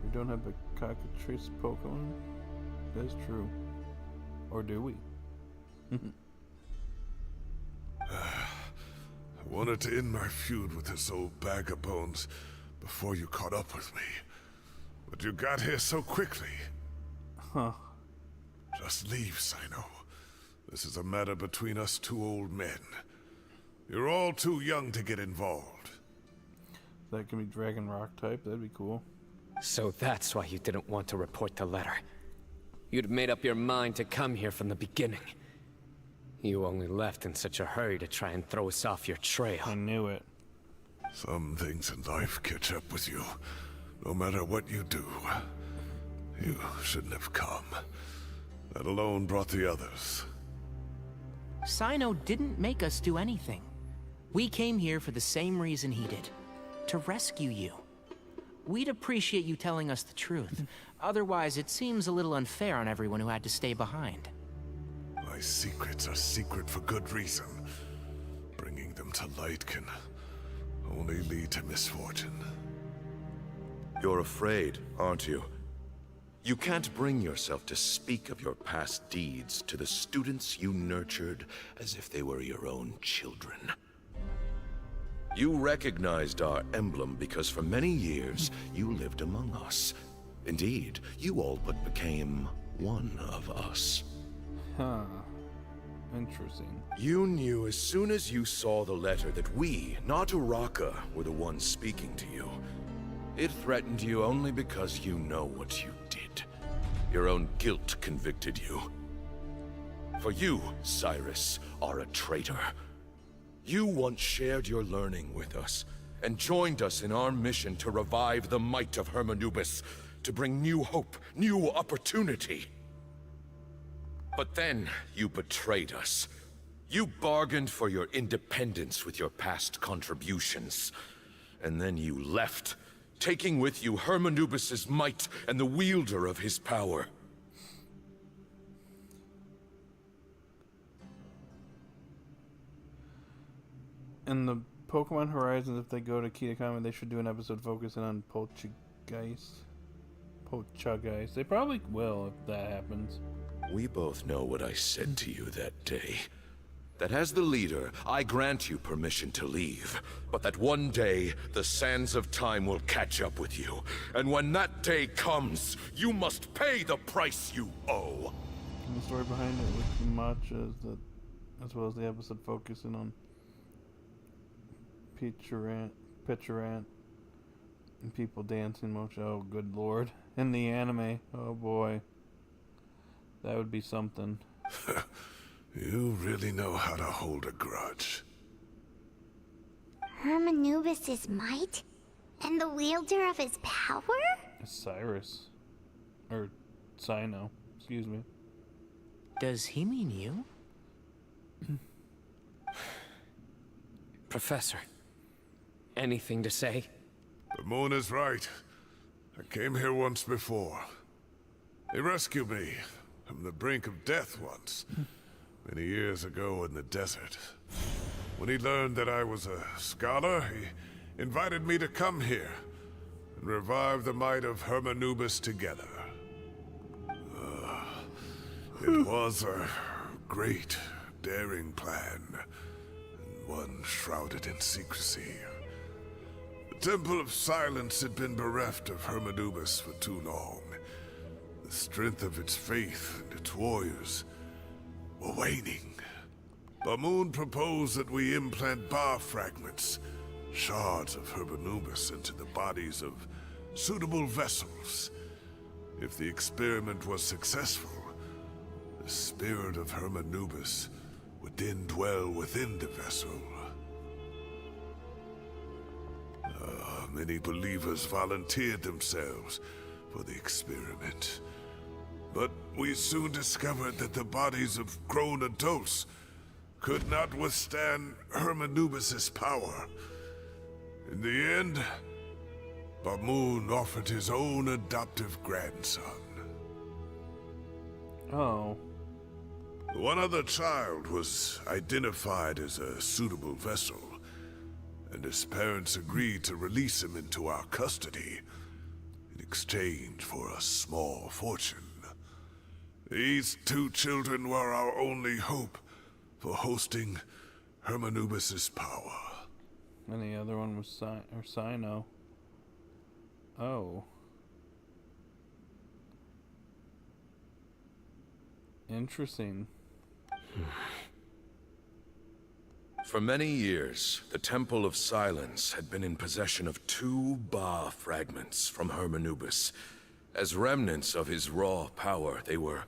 We don't have a cockatrice Pokemon? That's true. Or do we? I wanted to end my feud with this old bag of bones before you caught up with me. But you got here so quickly. Huh. Just leave, Cyno. This is a matter between us two old men. You're all too young to get involved. That can be Dragon Rock type, that'd be cool. So that's why you didn't want to report the letter. You'd made up your mind to come here from the beginning. You only left in such a hurry to try and throw us off your trail. I knew it. Some things in life catch up with you. No matter what you do, you shouldn't have come. That alone brought the others. Cyno didn't make us do anything. We came here for the same reason he did. To rescue you. We'd appreciate you telling us the truth. Otherwise, it seems a little unfair on everyone who had to stay behind. My secrets are secret for good reason. Bringing them to light can only lead to misfortune. You're afraid, aren't you? You can't bring yourself to speak of your past deeds to the students you nurtured as if they were your own children. You recognized our emblem because for many years you lived among us. Indeed, you all but became one of us. Huh. Interesting. You knew as soon as you saw the letter that we, not Uraka, were the ones speaking to you. It threatened you only because you know what you did. Your own guilt convicted you. For you, Cyrus, are a traitor. You once shared your learning with us, and joined us in our mission to revive the might of Hermanubis, to bring new hope, new opportunity. But then, you betrayed us. You bargained for your independence with your past contributions. And then you left, taking with you Hermanubis' might and the wielder of his power. In the Pokemon Horizons, if they go to Kitakami, they should do an episode focusing on Poltergeist. They probably will if that happens. We both know what I said to you that day. That as the leader, I grant you permission to leave. But that one day, the sands of time will catch up with you. And when that day comes, you must pay the price you owe. And the story behind it with the matchas, as well as the episode focusing on Peturant, And people dancing much. Oh, good lord. In the anime. Oh boy. That would be something. You really know how to hold a grudge. Hermanubis' might? And the wielder of his power? Cyrus. Or Cyno. Excuse me. Does he mean you? Professor, anything to say? The moon is right. I came here once before. He rescued me from the brink of death once, many years ago in the desert. When he learned that I was a scholar, he invited me to come here and revive the might of Hermanubis together. It was a great, daring plan, and one shrouded in secrecy. The Temple of Silence had been bereft of Hermanubis for too long. The strength of its faith and its warriors were waning. Bamoon proposed that we implant bar fragments, shards of Hermanubis, into the bodies of suitable vessels. If the experiment was successful, the spirit of Hermanubis would then dwell within the vessel. Many believers volunteered themselves for the experiment. But we soon discovered that the bodies of grown adults could not withstand Hermanubis' power. In the end, Bamoon offered his own adoptive grandson. Oh. One other child was identified as a suitable vessel, and his parents agreed to release him into our custody in exchange for a small fortune. These two children were our only hope for hosting Hermanubis' power. And the other one was Cyno. Oh. Interesting. For many years, the Temple of Silence had been in possession of 2 Ba fragments from Hermanubis. As remnants of his raw power, they were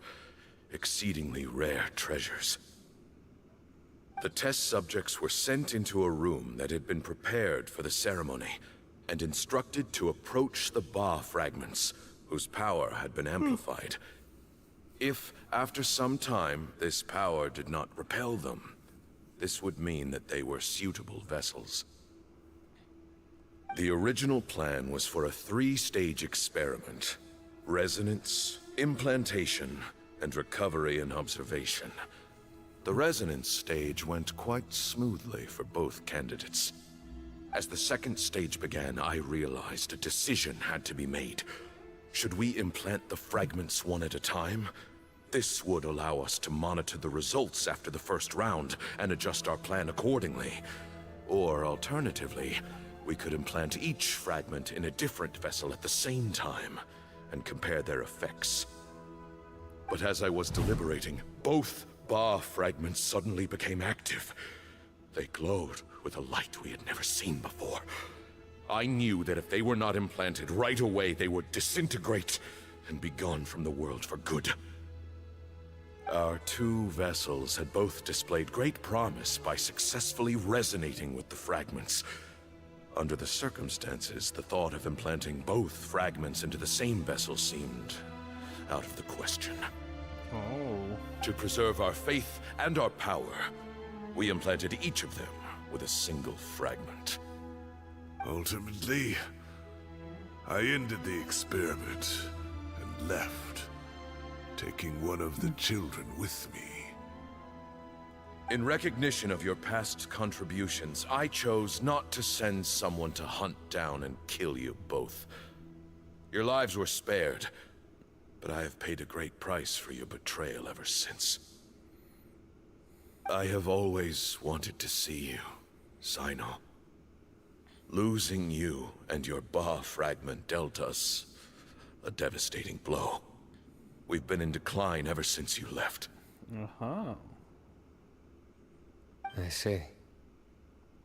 exceedingly rare treasures. The test subjects were sent into a room that had been prepared for the ceremony, and instructed to approach the Ba fragments, whose power had been amplified. If, after some time, this power did not repel them, this would mean that they were suitable vessels. The original plan was for a 3-stage experiment: resonance, implantation, and recovery and observation. The resonance stage went quite smoothly for both candidates. As the 2nd stage began, I realized a decision had to be made. Should we implant the fragments one at a time? This would allow us to monitor the results after the first round and adjust our plan accordingly. Or alternatively, we could implant each fragment in a different vessel at the same time and compare their effects. But as I was deliberating, both Ba fragments suddenly became active. They glowed with a light we had never seen before. I knew that if they were not implanted right away, they would disintegrate and be gone from the world for good. Our 2 vessels had both displayed great promise by successfully resonating with the fragments. Under the circumstances, the thought of implanting both fragments into the same vessel seemed out of the question. Oh. To preserve our faith and our power, we implanted each of them with a single fragment. Ultimately, I ended the experiment and left, taking one of the children with me. In recognition of your past contributions, I chose not to send someone to hunt down and kill you both. Your lives were spared, but I have paid a great price for your betrayal ever since. I have always wanted to see you, Cyno. Losing you and your Ba fragment dealt us a devastating blow. We've been in decline ever since you left. Uh-huh. I see.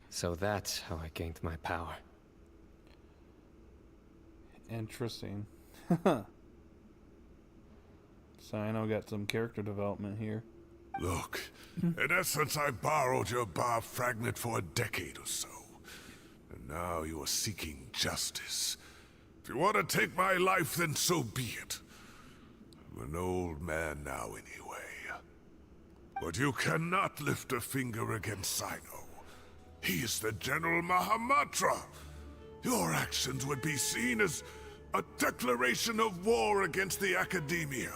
So that's how I gained my power. Interesting. Cyno got some character development here. Look, in essence, I borrowed your bar fragment for a decade or so. And now you are seeking justice. If you want to take my life, then so be it. I'm an old man now anyway. But you cannot lift a finger against Cyno. He is the General Mahamatra. Your actions would be seen as a declaration of war against the Academia.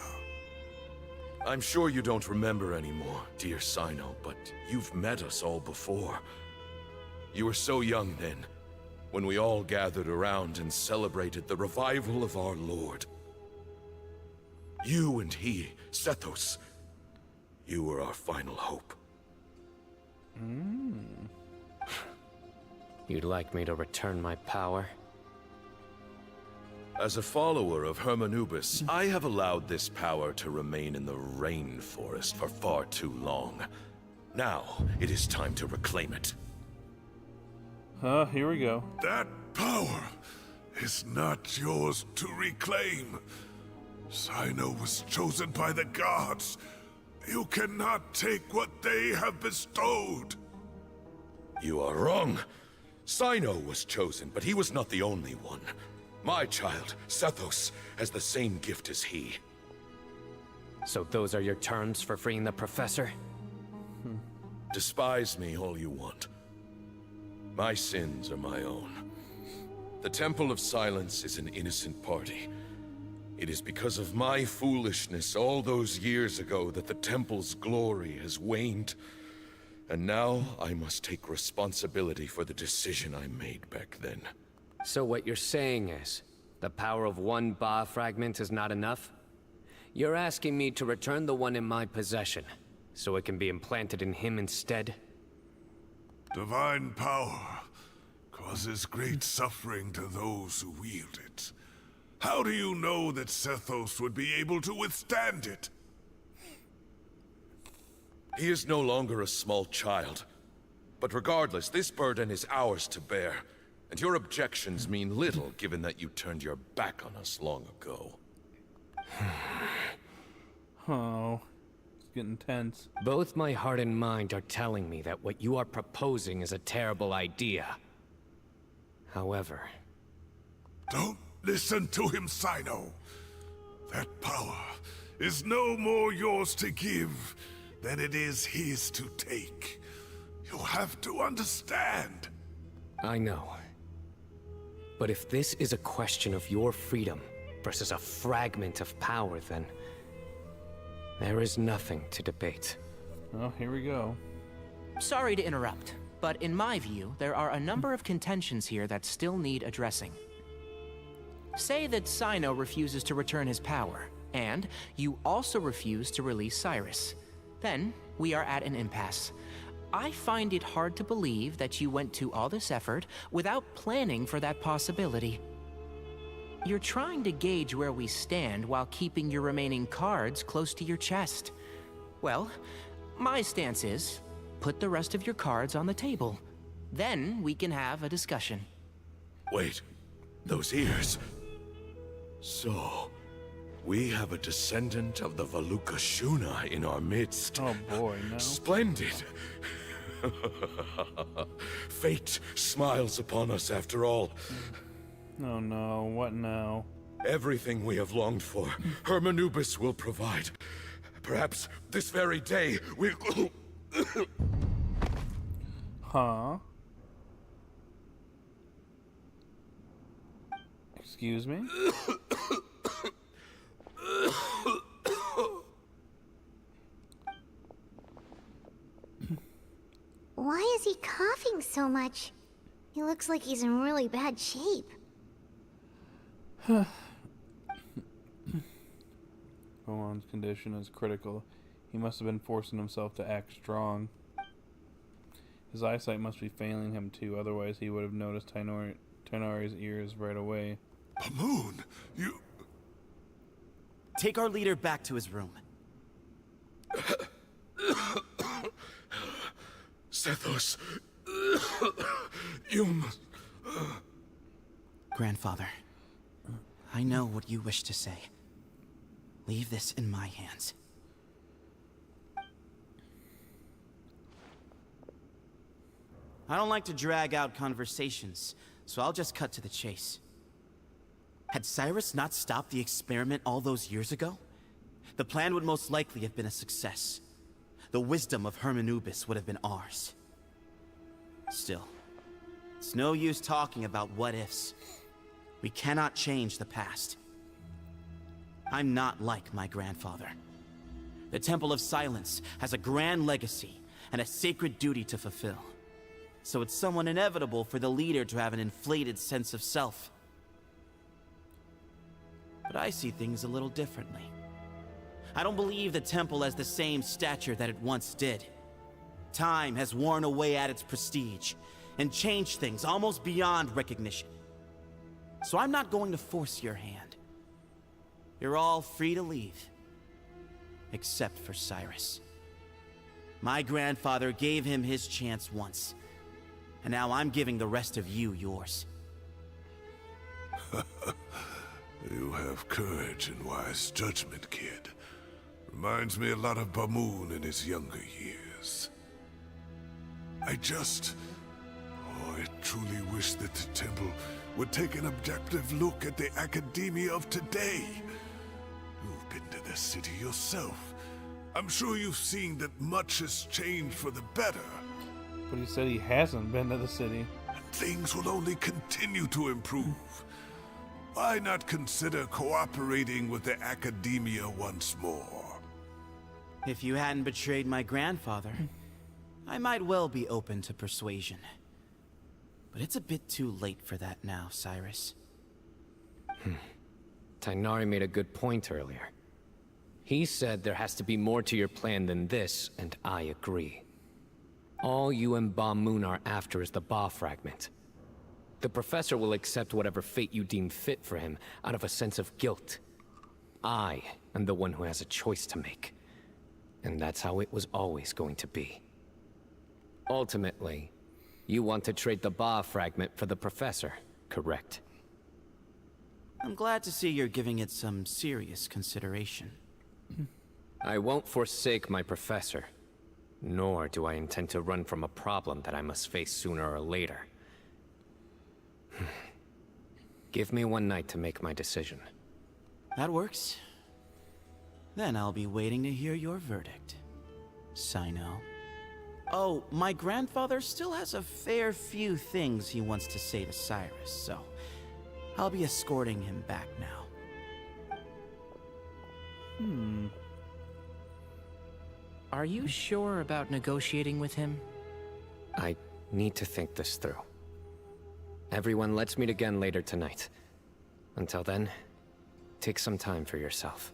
I'm sure you don't remember anymore, dear Cyno, but you've met us all before. You were so young then, when we all gathered around and celebrated the revival of our Lord. You and he, Sethos, you were our final hope. You'd like me to return my power? As a follower of Hermanubis, I have allowed this power to remain in the rainforest for far too long. Now, it is time to reclaim it. Here we go. That power is not yours to reclaim. Cyno was chosen by the gods. You cannot take what they have bestowed. You are wrong. Cyno was chosen, but he was not the only one. My child, Sethos, has the same gift as he. So those are your terms for freeing the professor? Despise me all you want. My sins are my own. The Temple of Silence is an innocent party. It is because of my foolishness all those years ago that the Temple's glory has waned. And now I must take responsibility for the decision I made back then. So what you're saying is, the power of one Ba fragment is not enough? You're asking me to return the one in my possession, so it can be implanted in him instead? Divine power causes great suffering to those who wield it. How do you know that Sethos would be able to withstand it? He is no longer a small child. But regardless, this burden is ours to bear. And your objections mean little, given that you turned your back on us long ago. Oh, it's getting tense. Both my heart and mind are telling me that what you are proposing is a terrible idea. However... Don't listen to him, Cyno. That power is no more yours to give than it is his to take. You have to understand. I know. But if this is a question of your freedom versus a fragment of power, then there is nothing to debate. Well, here we go. Sorry to interrupt, but in my view, there are a number of contentions here that still need addressing. Say that Cyno refuses to return his power, and you also refuse to release Cyrus. Then, we are at an impasse. I find it hard to believe that you went to all this effort without planning for that possibility. You're trying to gauge where we stand while keeping your remaining cards close to your chest. Well, my stance is, put the rest of your cards on the table. Then we can have a discussion. Wait, those ears. So, we have a descendant of the Valukashuna in our midst. Oh boy, no. Splendid. Fate smiles upon us after all. Oh no, what now? Everything we have longed for, Hermanubis will provide. Perhaps this very day we'll... Huh? Excuse me? Why is he coughing so much? He looks like he's in really bad shape. Gohan's condition is critical. He must have been forcing himself to act strong. His eyesight must be failing him too, otherwise he would have noticed Tainari's ears right away. Pamoon, you... Take our leader back to his room. Sethos, you must... Grandfather, I know what you wish to say. Leave this in my hands. I don't like to drag out conversations, so I'll just cut to the chase. Had Cyrus not stopped the experiment all those years ago, the plan would most likely have been a success. The wisdom of Hermanubis would have been ours. Still, it's no use talking about what-ifs. We cannot change the past. I'm not like my grandfather. The Temple of Silence has a grand legacy and a sacred duty to fulfill. So it's somewhat inevitable for the leader to have an inflated sense of self. But I see things a little differently. I don't believe the temple has the same stature that it once did. Time has worn away at its prestige and changed things almost beyond recognition. So I'm not going to force your hand. You're all free to leave. Except for Cyrus. My grandfather gave him his chance once. And now I'm giving the rest of you yours. You have courage and wise judgment, kid. Reminds me a lot of Bamoon in his younger years. I truly wish that the temple would take an objective look at the academia of today. You've been to the city yourself. I'm sure you've seen that much has changed for the better. But he said he hasn't been to the city. And things will only continue to improve. Why not consider cooperating with the academia once more? If you hadn't betrayed my grandfather, I might well be open to persuasion. But it's a bit too late for that now, Cyrus. Tighnari made a good point earlier. He said there has to be more to your plan than this, and I agree. All you and Ba-Moon are after is the Ba fragment. The professor will accept whatever fate you deem fit for him out of a sense of guilt. I am the one who has a choice to make. And that's how it was always going to be. Ultimately, you want to trade the Ba fragment for the professor, correct? I'm glad to see you're giving it some serious consideration. I won't forsake my professor. Nor do I intend to run from a problem that I must face sooner or later. Give me one night to make my decision. That works. Then I'll be waiting to hear your verdict, Cyno. Oh, my grandfather still has a fair few things he wants to say to Cyrus, so I'll be escorting him back now. Are you sure about negotiating with him? I need to think this through. Everyone, let's meet again later tonight. Until then, take some time for yourself.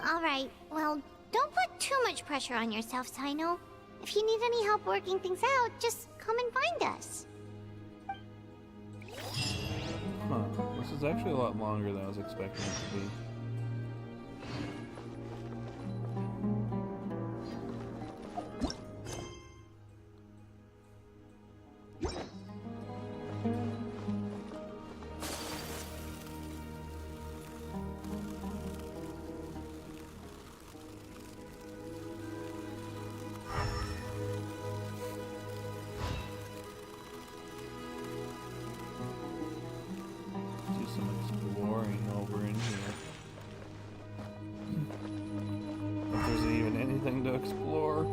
Alright, well, don't put too much pressure on yourself, Cyno. If you need any help working things out, just come and find us. Huh. This is actually a lot longer than I was expecting it to be. To explore.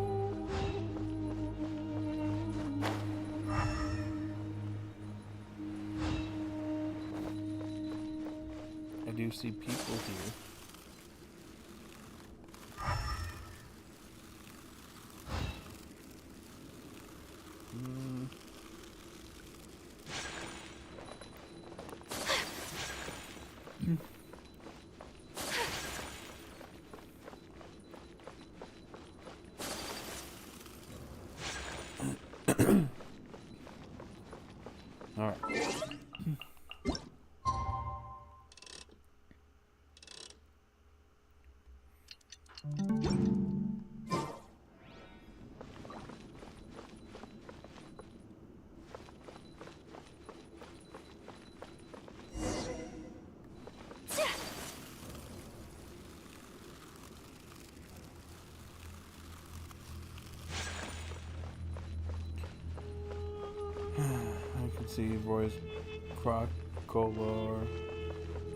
I do see people here. All right. see voice Croc, Cola,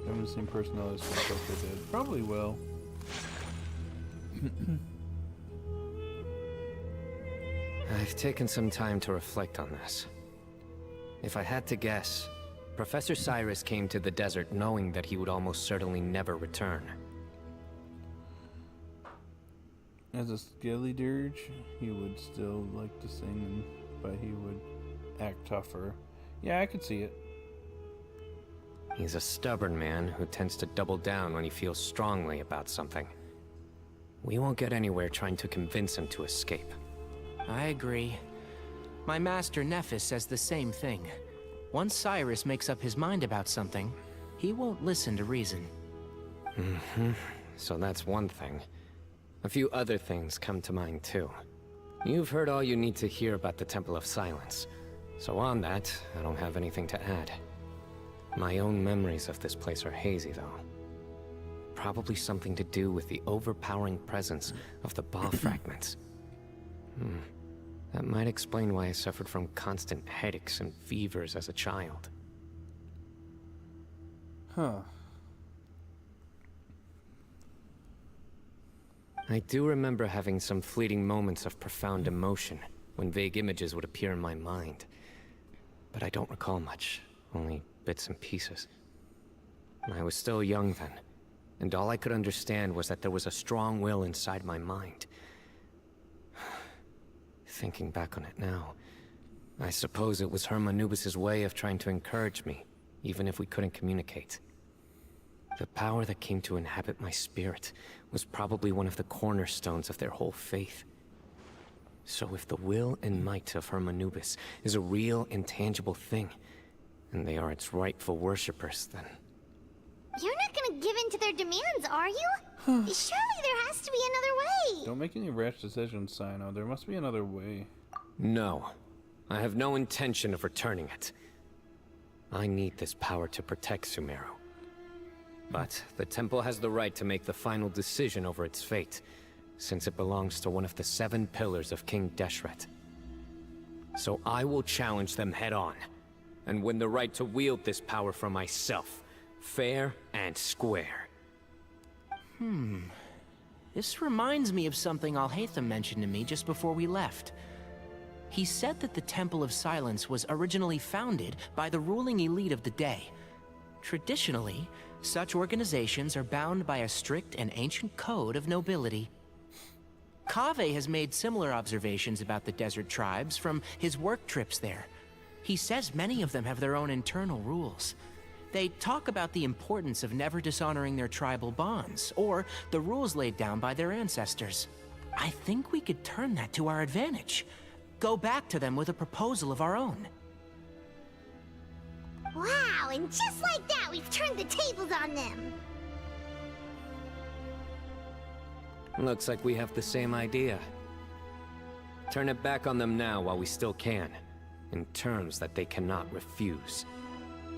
haven't seen personalities since what they did. Probably will. I've taken some time to reflect on this. If I had to guess, Professor Cyrus came to the desert knowing that he would almost certainly never return. As a scaly dirge, he would still like to sing, but he would act tougher. Yeah, I could see it. He's a stubborn man who tends to double down when he feels strongly about something. We won't get anywhere trying to convince him to escape. I agree. My master Nephis says the same thing. Once Cyrus makes up his mind about something, he won't listen to reason. So that's one thing. A few other things come to mind too. You've heard all you need to hear about the Temple of Silence. So on that, I don't have anything to add. My own memories of this place are hazy though. Probably something to do with the overpowering presence of the Ba fragments. That might explain why I suffered from constant headaches and fevers as a child. Huh. I do remember having some fleeting moments of profound emotion when vague images would appear in my mind. But I don't recall much, only bits and pieces. I was still young then, and all I could understand was that there was a strong will inside my mind. Thinking back on it now, I suppose it was Hermanubis' way of trying to encourage me, even if we couldn't communicate. The power that came to inhabit my spirit was probably one of the cornerstones of their whole faith. So if the will and might of Hermanubis is a real, intangible thing, and they are its rightful worshippers, then... You're not gonna give in to their demands, are you? Surely there has to be another way! Don't make any rash decisions, Cyno. There must be another way. No. I have no intention of returning it. I need this power to protect Sumeru. But the temple has the right to make the final decision over its fate, since it belongs to one of the 7 pillars of King Deshret. So I will challenge them head-on, and win the right to wield this power for myself, fair and square. This reminds me of something Alhaitham mentioned to me just before we left. He said that the Temple of Silence was originally founded by the ruling elite of the day. Traditionally, such organizations are bound by a strict and ancient code of nobility. KAVEH has made similar observations about the desert tribes from his work trips there. He says many of them have their own internal rules. They talk about the importance of never dishonoring their tribal bonds, or the rules laid down by their ancestors. I think we could turn that to our advantage. Go back to them with a proposal of our own. Wow, and just like that, we've turned the tables on them! Looks like we have the same idea. Turn it back on them now while we still can, in terms that they cannot refuse.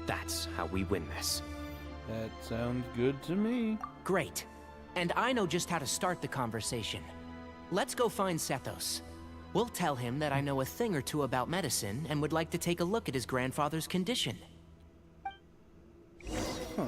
That's how we win this. That sounds good to me. Great. And I know just how to start the conversation. Let's go find Sethos. We'll tell him that I know a thing or two about medicine and would like to take a look at his grandfather's condition. Huh.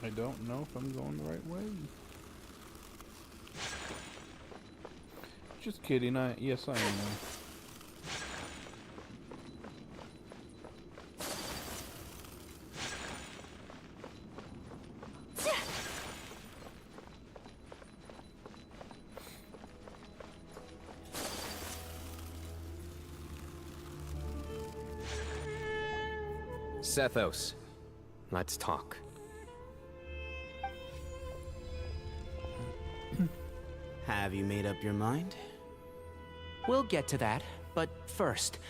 I don't know if I'm going the right way. Just kidding, yes I am. Sethos, let's talk. Have you made up your mind? We'll get to that, but first,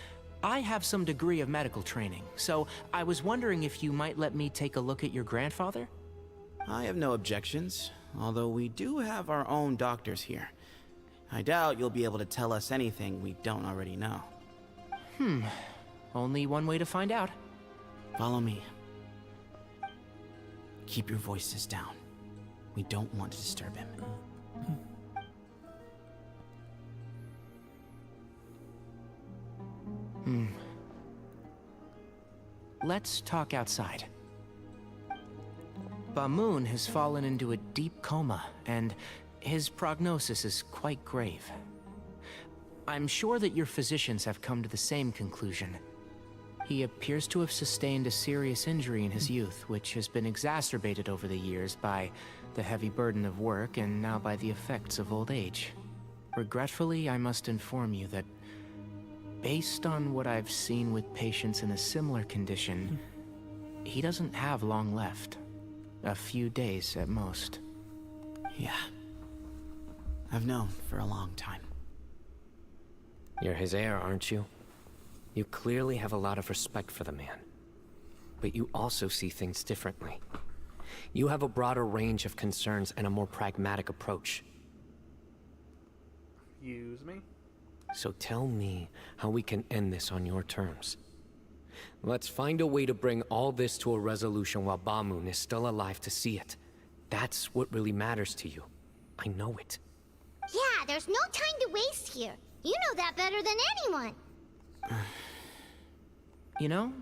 I have some degree of medical training, so I was wondering if you might let me take a look at your grandfather? I have no objections, although we do have our own doctors here. I doubt you'll be able to tell us anything we don't already know. Only one way to find out. Follow me. Keep your voices down. We don't want to disturb him. Let's talk outside. Bamoon has fallen into a deep coma, and his prognosis is quite grave. I'm sure that your physicians have come to the same conclusion. He appears to have sustained a serious injury in his youth, which has been exacerbated over the years by the heavy burden of work and now by the effects of old age. Regretfully, I must inform you that based on what I've seen with patients in a similar condition, he doesn't have long left. A few days at most. Yeah. I've known for a long time. You're his heir, aren't you? You clearly have a lot of respect for the man. But you also see things differently. You have a broader range of concerns and a more pragmatic approach. Excuse me? So tell me how we can end this on your terms. Let's find a way to bring all this to a resolution while Bamoon is still alive to see it. That's what really matters to you. I know it. Yeah, there's no time to waste here. You know that better than anyone. You know,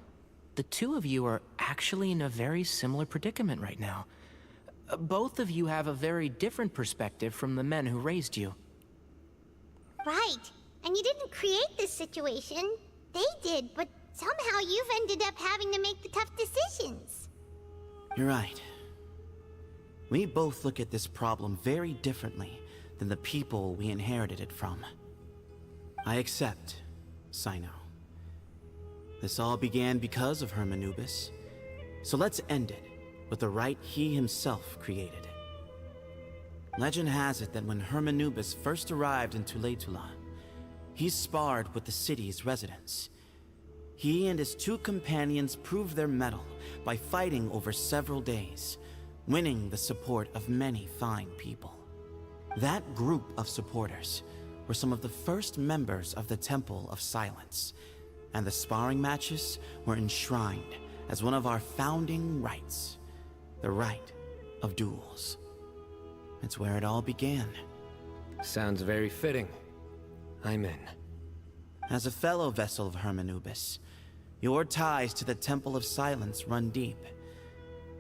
the two of you are actually in a very similar predicament right now. Both of you have a very different perspective from the men who raised you. Right. And you didn't create this situation. They did, but somehow you've ended up having to make the tough decisions. You're right. We both look at this problem very differently than the people we inherited it from. I accept, Cyno. This all began because of Hermanubis, so let's end it with the rite he himself created. Legend has it that when Hermanubis first arrived in Tuletula, he sparred with the city's residents. He and his two companions proved their mettle by fighting over several days, winning the support of many fine people. That group of supporters were some of the first members of the Temple of Silence, and the sparring matches were enshrined as one of our founding rites, the rite of duels. It's where it all began. Sounds very fitting. I'm in. As a fellow vessel of Hermanubis, your ties to the Temple of Silence run deep.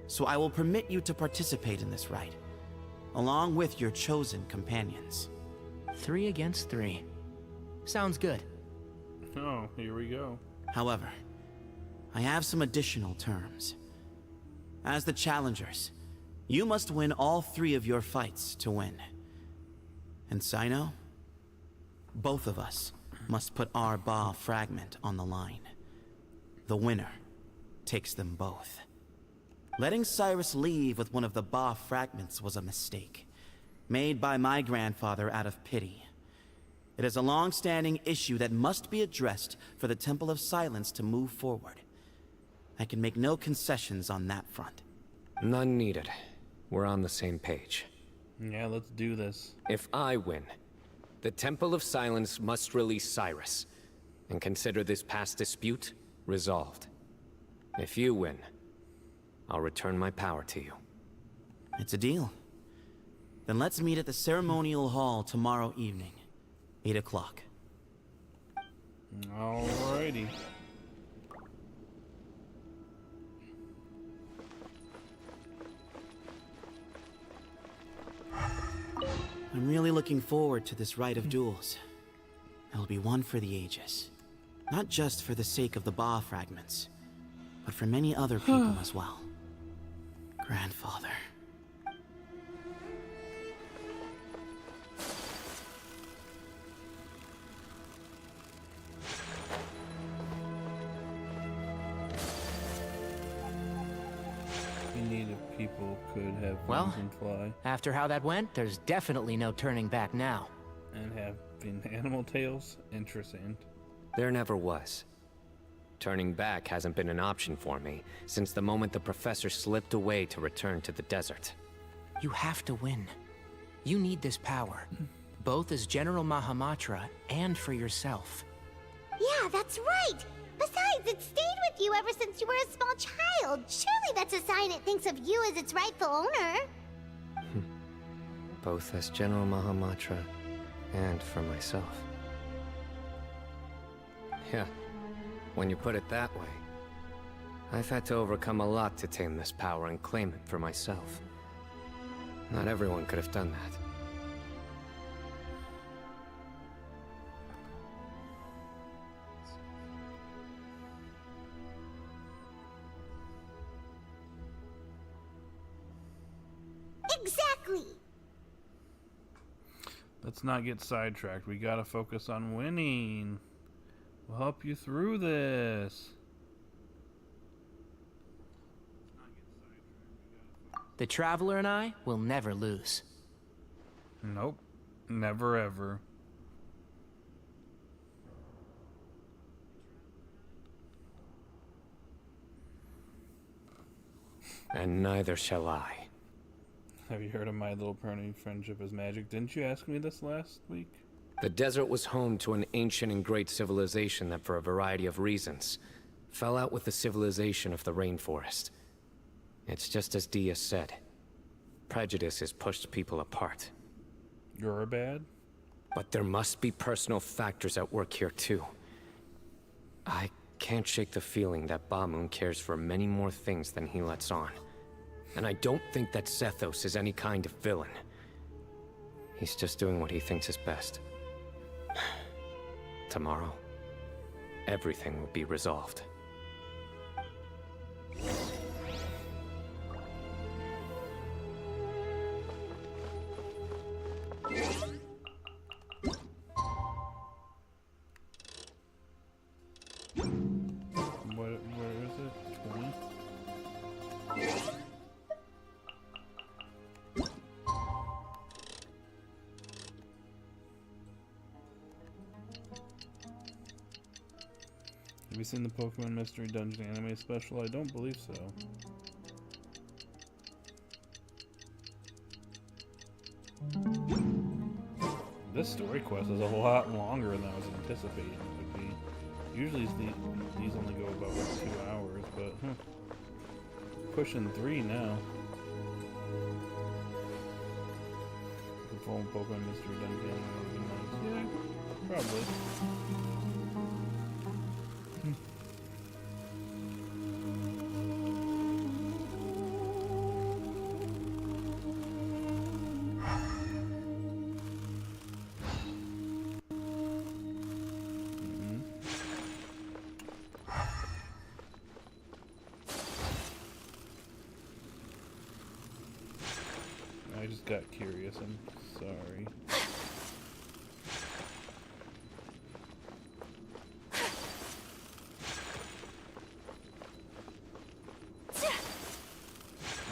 So I will permit you to participate in this rite, along with your chosen companions. 3 against 3. Sounds good. Oh, here we go. However, I have some additional terms. As the challengers, you must win all 3 of your fights to win. And Cyno, both of us must put our Ba fragment on the line. The winner takes them both. Letting Cyrus leave with one of the Ba fragments was a mistake, made by my grandfather out of pity. It is a long-standing issue that must be addressed for the Temple of Silence to move forward. I can make no concessions on that front. None needed. We're on the same page. Yeah, let's do this. If I win, the Temple of Silence must release Cyrus, and consider this past dispute resolved. If you win, I'll return my power to you. It's a deal. Then let's meet at the ceremonial hall tomorrow evening, 8 o'clock. Alrighty. I'm really looking forward to this rite of duels. It'll be one for the ages. Not just for the sake of the Ba fragments, but for many other people as well. Grandfather. If people could have Well, wings and fly. After how that went, there's definitely no turning back now. And have been animal tails? Interesting. There never was. Turning back hasn't been an option for me since the moment the professor slipped away to return to the desert. You have to win. You need this power, both as General Mahamatra and for yourself. Yeah, that's right! Besides, it stayed with you ever since you were a small child. Surely that's a sign it thinks of you as its rightful owner. Both as General Mahamatra and for myself. Yeah, when you put it that way, I've had to overcome a lot to tame this power and claim it for myself. Not everyone could have done that. Exactly! Let's not get sidetracked. We gotta focus on winning. We'll help you through this. The Traveler and I will never lose. Nope. Never ever. And neither shall I. Have you heard of My Little Pony Friendship is Magic? Didn't you ask me this last week? The desert was home to an ancient and great civilization that, for a variety of reasons, fell out with the civilization of the rainforest. It's just as Dia said. Prejudice has pushed people apart. You're bad? But there must be personal factors at work here too. I can't shake the feeling that Bamoon cares for many more things than he lets on. And I don't think that Sethos is any kind of villain. He's just doing what he thinks is best. Tomorrow, everything will be resolved. Where is it? 20? Have you seen the Pokemon Mystery Dungeon anime special? I don't believe so. This story quest is a lot longer than I was anticipating it would be. Usually these only go about 2 hours, but pushing 3 now. The full Pokemon Mystery Dungeon anime would be nice. Yeah, probably. I just got curious, I'm sorry.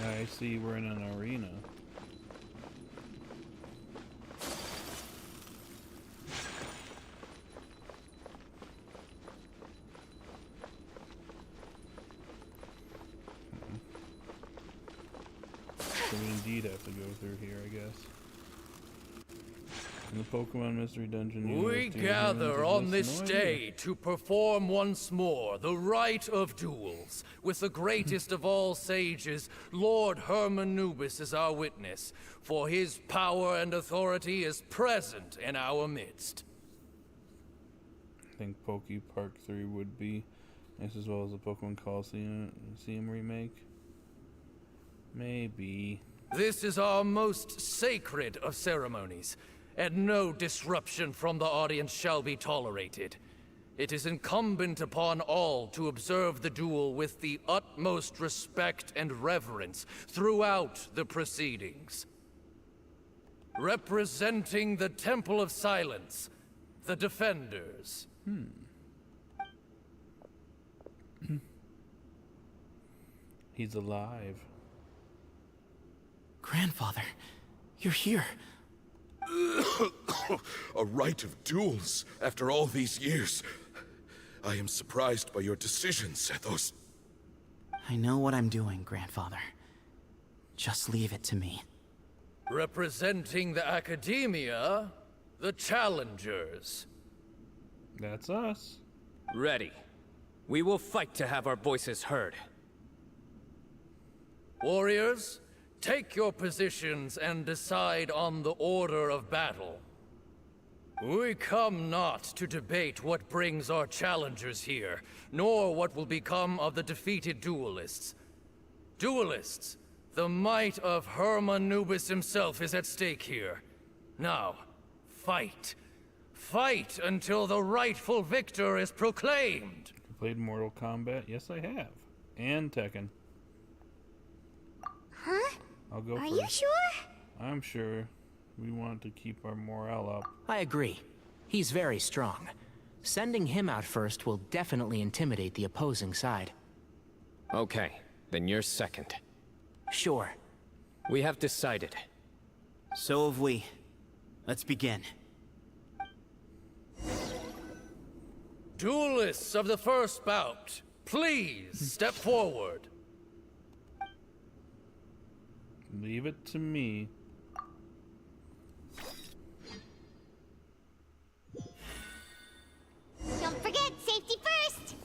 I see we're in an arena. So we indeed have to go through here, I guess. In the Pokemon Mystery Dungeon, we gather on this day to perform once more the rite of duels, with the greatest of all sages, Lord Hermanubis, as our witness, for his power and authority is present in our midst. I think Poke Park 3 would be nice, as well as the Pokemon Coliseum remake. Maybe. This is our most sacred of ceremonies, and no disruption from the audience shall be tolerated. It is incumbent upon all to observe the duel with the utmost respect and reverence throughout the proceedings. Representing the Temple of Silence, the Defenders. He's alive. Grandfather, you're here. A rite of duels after all these years. I am surprised by your decision, Sethos. I know what I'm doing, Grandfather. Just leave it to me. Representing the Academia, the Challengers. That's us. Ready. We will fight to have our voices heard. Warriors, take your positions and decide on the order of battle. We come not to debate what brings our challengers here, nor what will become of the defeated duelists. Duelists, the might of Hermanubis himself is at stake here. Now, fight. Fight until the rightful victor is proclaimed. You played Mortal Kombat? Yes, I have. And Tekken. Huh? I'll go Are first. you sure? I'm sure. We want to keep our morale up. I agree. He's very strong. Sending him out first will definitely intimidate the opposing side. Okay, then you're second. Sure. We have decided. So have we. Let's begin. Duelists of the first bout, please step forward. Leave it to me. Don't forget, safety first!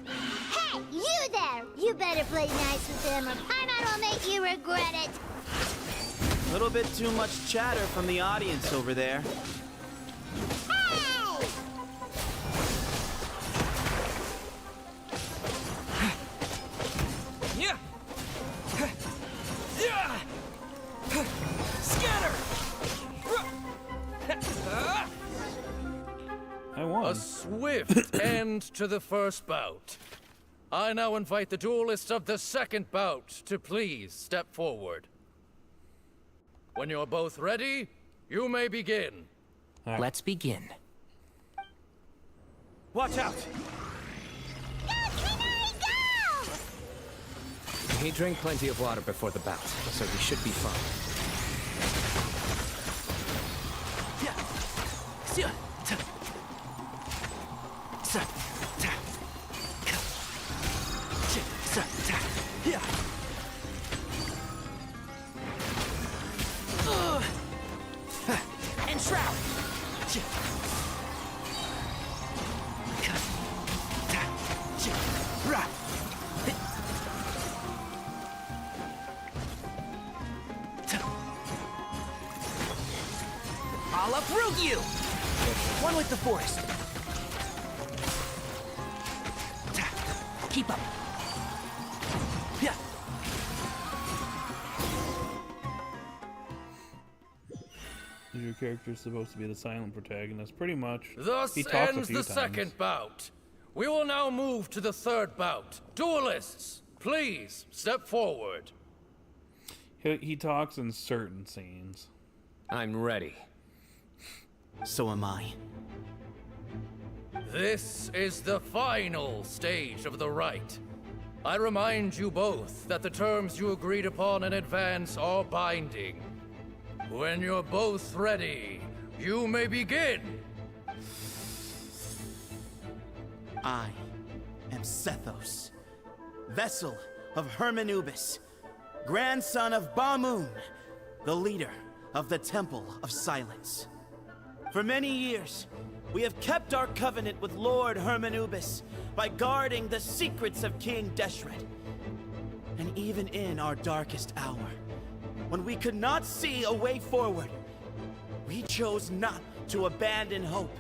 Hey, you there! You better play nice with him or Paimon will make you regret it! A little bit too much chatter from the audience over there. Hey! Yeah. Yeah. Scatter. I won. A swift end to the first bout. I now invite the duelists of the second bout to please step forward. When you're both ready, you may begin. Let's begin. Watch out! He drank plenty of water before the bout, so he should be fine. And shroud. I'll uproot you! One with the force. Keep up. Yeah. Is your character supposed to be the silent protagonist? Pretty much. Thus He talks a ends few the times. second bout. We will now move to the third bout. Duelists, please step forward. He talks in certain scenes. I'm ready. So am I. This is the final stage of the rite. I remind you both that the terms you agreed upon in advance are binding. When you're both ready, you may begin. I am Sethos, vessel of Hermanubis, grandson of Bamoon, the leader of the Temple of Silence. For many years, we have kept our covenant with Lord Hermanubis by guarding the secrets of King Deshret. And even in our darkest hour, when we could not see a way forward, we chose not to abandon hope,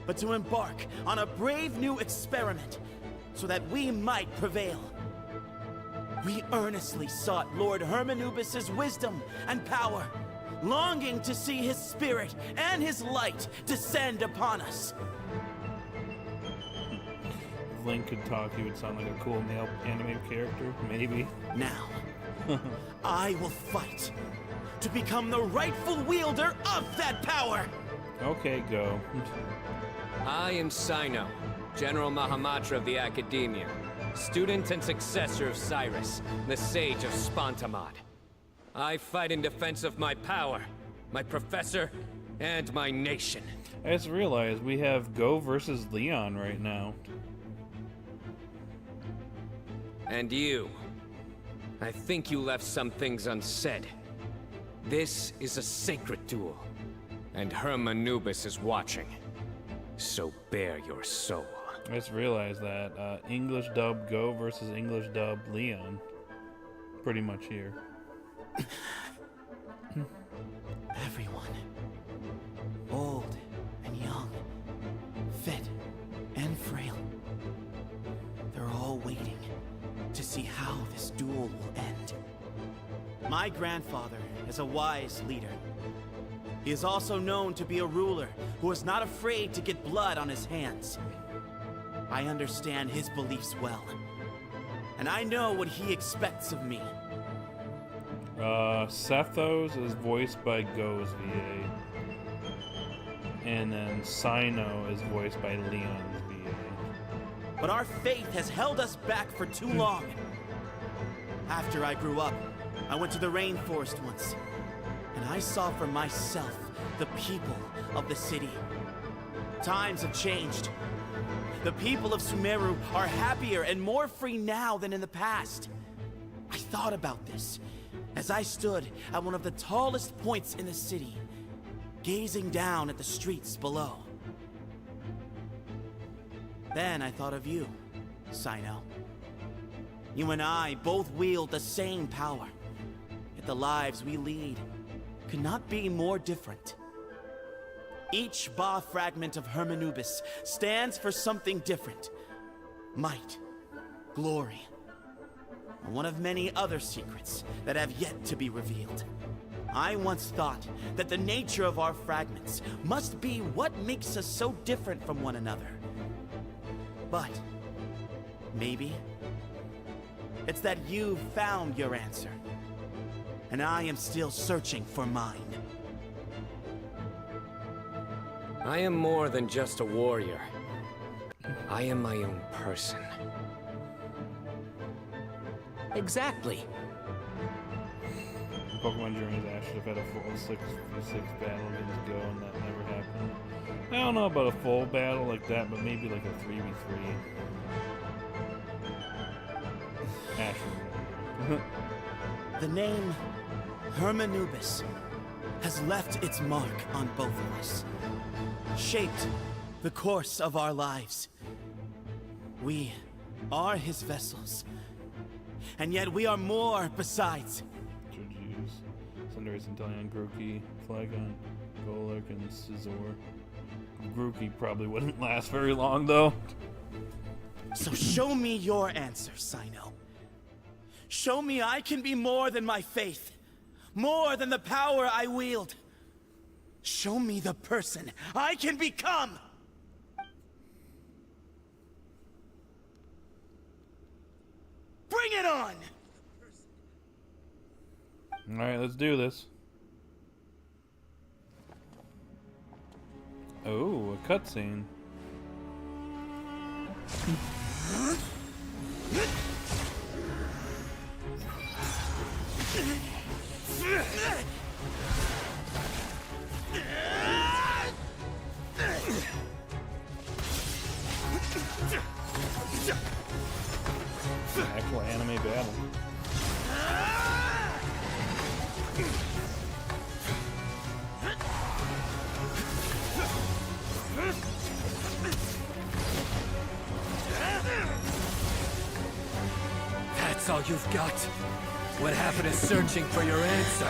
but to embark on a brave new experiment so that we might prevail. We earnestly sought Lord Hermanubis' wisdom and power, longing to see his spirit and his light descend upon us. If Link could talk, he would sound like a cool male animated character, maybe. Now, I will fight to become the rightful wielder of that power! Okay, go. I am Cyno, General Mahamatra of the Academia, student and successor of Cyrus, the Sage of Spantamad. I fight in defense of my power, my professor, and my nation. I just realized we have Go versus Leon right now. And you. I think you left some things unsaid. This is a sacred duel, and Herm Anubis is watching. So bare your soul. I just realized that English dub Go versus English dub Leon. Pretty much here. Everyone, old and young, fit and frail, they're all waiting to see how this duel will end. My grandfather is a wise leader. He is also known to be a ruler who is not afraid to get blood on his hands. I understand his beliefs well, and I know what he expects of me. Sethos is voiced by Go's VA. And then Cyno is voiced by Leon's VA. But our faith has held us back for too long. After I grew up, I went to the rainforest once, and I saw for myself the people of the city. Times have changed. The people of Sumeru are happier and more free now than in the past. I thought about this as I stood at one of the tallest points in the city, gazing down at the streets below. Then I thought of you, Cyno. You and I both wield the same power, yet the lives we lead could not be more different. Each Ba fragment of Herm Anubis stands for something different. Might, glory, and one of many other secrets that have yet to be revealed. I once thought that the nature of our fragments must be what makes us so different from one another. But maybe it's that you've found your answer, and I am still searching for mine. I am more than just a warrior. I am my own person. Exactly. Pokemon Journeys Ash should have had a full 6v6 battle against Go, and that never happened. I don't know about a full battle like that, but maybe like a 3v3. Ash. The name Herm Anubis has left its mark on both of us, shaped the course of our lives. We are his vessels, and yet we are more besides. Cinderace, Inteleon, Grookey, Flygon, Golurk, and Scizor. Grookey probably wouldn't last very long, though. So show me your answer, Cyno. Show me I can be more than my faith, more than the power I wield. Show me the person I can become! Bring it on! Alright, let's do this. Oh, a cutscene. Actual anime battle. That's all you've got? What happened is searching for your answer.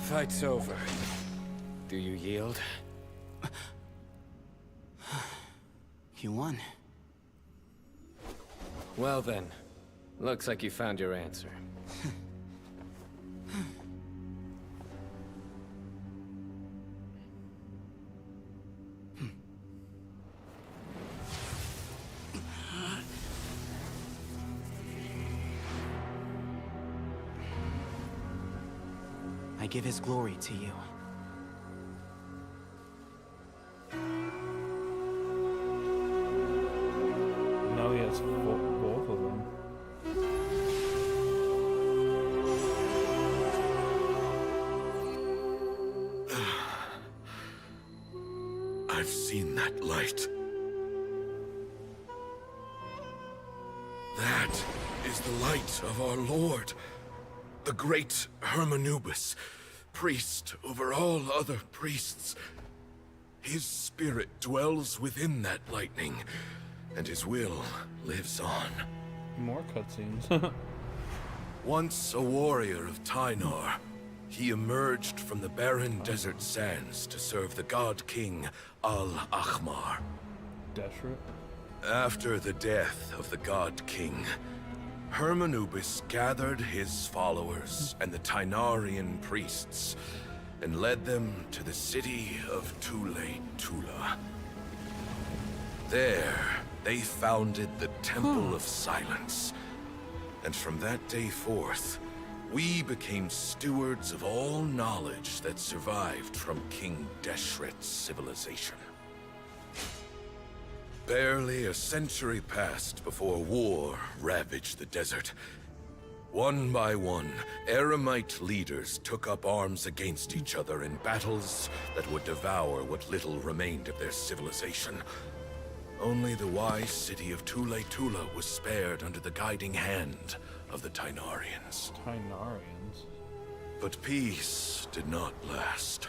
fight's over. Do you yield? You won. Well then, looks like you found your answer. I give his glory to you. Now he has both of them. I've seen that light. That is the light of our Lord, the great Hermanubis, priest over all other priests. His spirit dwells within that lightning, and his will lives on. More cutscenes. Once a warrior of Tynar, he emerged from the barren desert sands to serve the god king Al-Ahmar. Deshret? After the death of the god king, Hermanubis gathered his followers and the Tynarian priests and led them to the city of Tula. There, they founded the Temple of Silence. And from that day forth, we became stewards of all knowledge that survived from King Deshret's civilization. Barely a century passed before war ravaged the desert. One by one, Eremite leaders took up arms against each other in battles that would devour what little remained of their civilization. Only the wise city of Tula was spared under the guiding hand of the Tynarians. Tynarians? But peace did not last.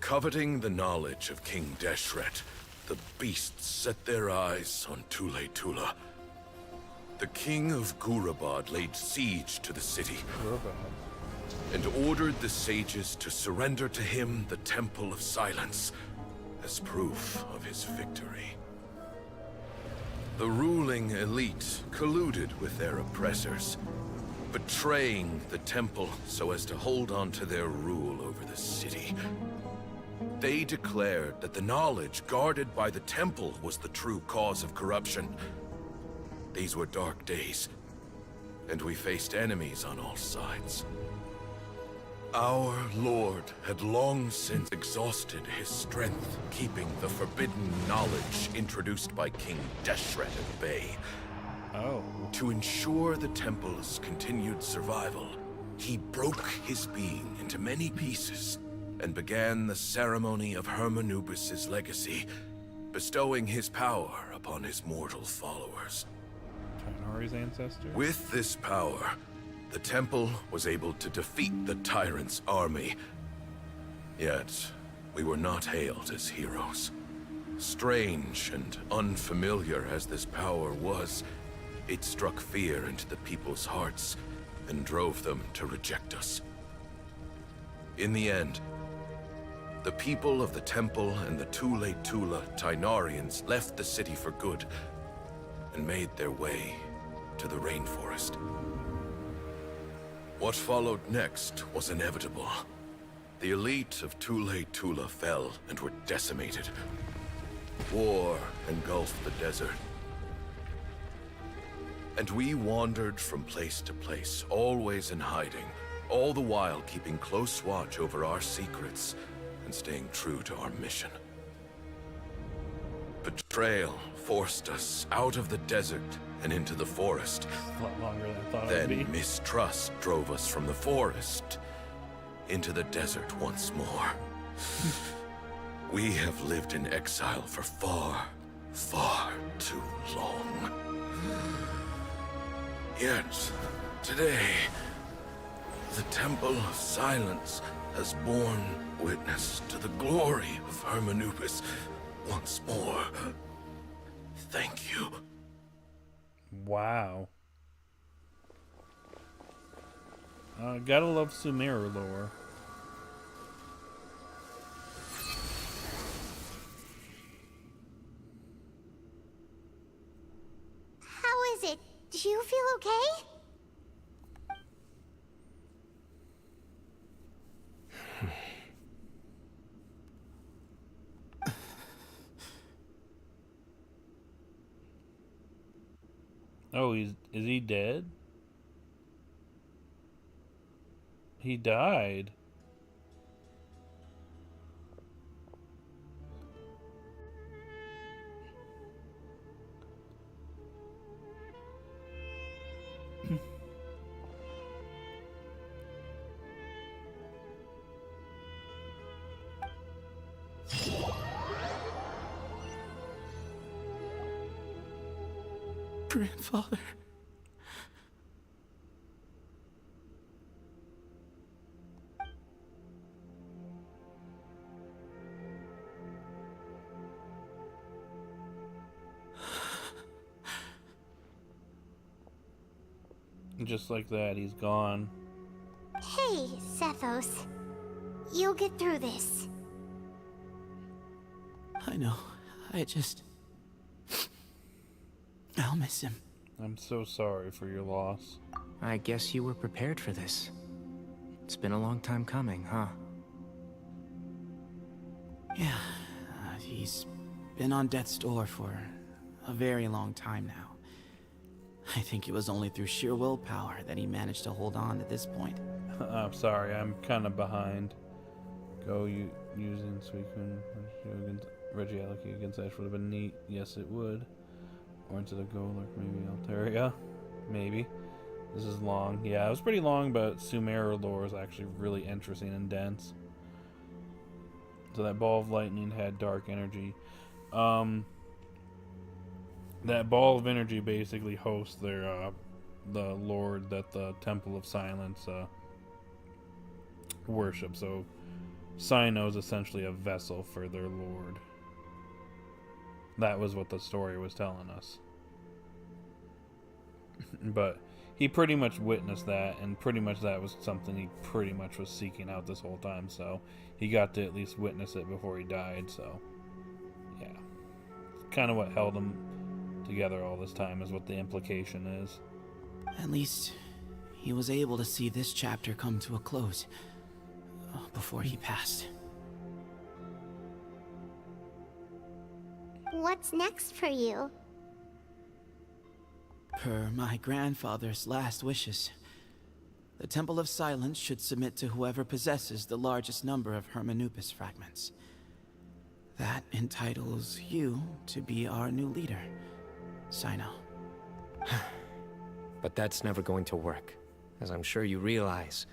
Coveting the knowledge of King Deshret, the beasts set their eyes on Tula. The king of Gurabad laid siege to the city and ordered the sages to surrender to him the Temple of Silence as proof of his victory. The ruling elite colluded with their oppressors, betraying the temple so as to hold on to their rule over the city. They declared that the knowledge guarded by the temple was the true cause of corruption. These were dark days, and we faced enemies on all sides. Our Lord had long since exhausted his strength, keeping the forbidden knowledge introduced by King Deshret at bay. To ensure the temple's continued survival, he broke his being into many pieces and began the ceremony of Hermanubis' legacy, bestowing his power upon his mortal followers. Tynari's ancestor? With this power, the temple was able to defeat the tyrant's army. Yet, we were not hailed as heroes. Strange and unfamiliar as this power was, it struck fear into the people's hearts and drove them to reject us. In the end, the people of the temple and the Tula Tynarians left the city for good and made their way to the rainforest. What followed next was inevitable. The elite of Tula fell and were decimated. War engulfed the desert. And we wandered from place to place, always in hiding, all the while keeping close watch over our secrets and staying true to our mission. Betrayal forced us out of the desert and into the forest. A lot longer than I thought it would be. Then mistrust drove us from the forest into the desert once more. We have lived in exile for far, far too long. Yet, today, the Temple of Silence has borne witness to the glory of Hermanubis once more. Thank you. Wow. Gotta love Sumeru lore. okay? Oh, is he dead? He died. Grandfather. Just like that, he's gone. Hey, Sethos. You'll get through this. I know. I'll miss him. I'm so sorry for your loss. I guess you were prepared for this. It's been a long time coming, huh? Yeah, he's been on death's door for a very long time now. I think it was only through sheer willpower that he managed to hold on at this point. I'm sorry, I'm kind of behind. Go using Suicune against Regieleki against Ash would have been neat. Yes, it would. Or into the Golurk, maybe Altaria. Maybe. This is long. Yeah, it was pretty long, but Sumeru lore is actually really interesting and dense. So that ball of lightning had dark energy. That ball of energy basically hosts their the lord that the Temple of Silence worship. So Cyno is essentially a vessel for their lord. That was what the story was telling us. But he pretty much witnessed that, and pretty much that was something he pretty much was seeking out this whole time, so he got to at least witness it before he died, so yeah. It's kind of what held him together all this time is what the implication is. At least he was able to see this chapter come to a close before he passed. What's next for you? Per my grandfather's last wishes, the Temple of Silence should submit to whoever possesses the largest number of Hermanupis fragments. That entitles you to be our new leader, Cyno. But that's never going to work, as I'm sure you realize.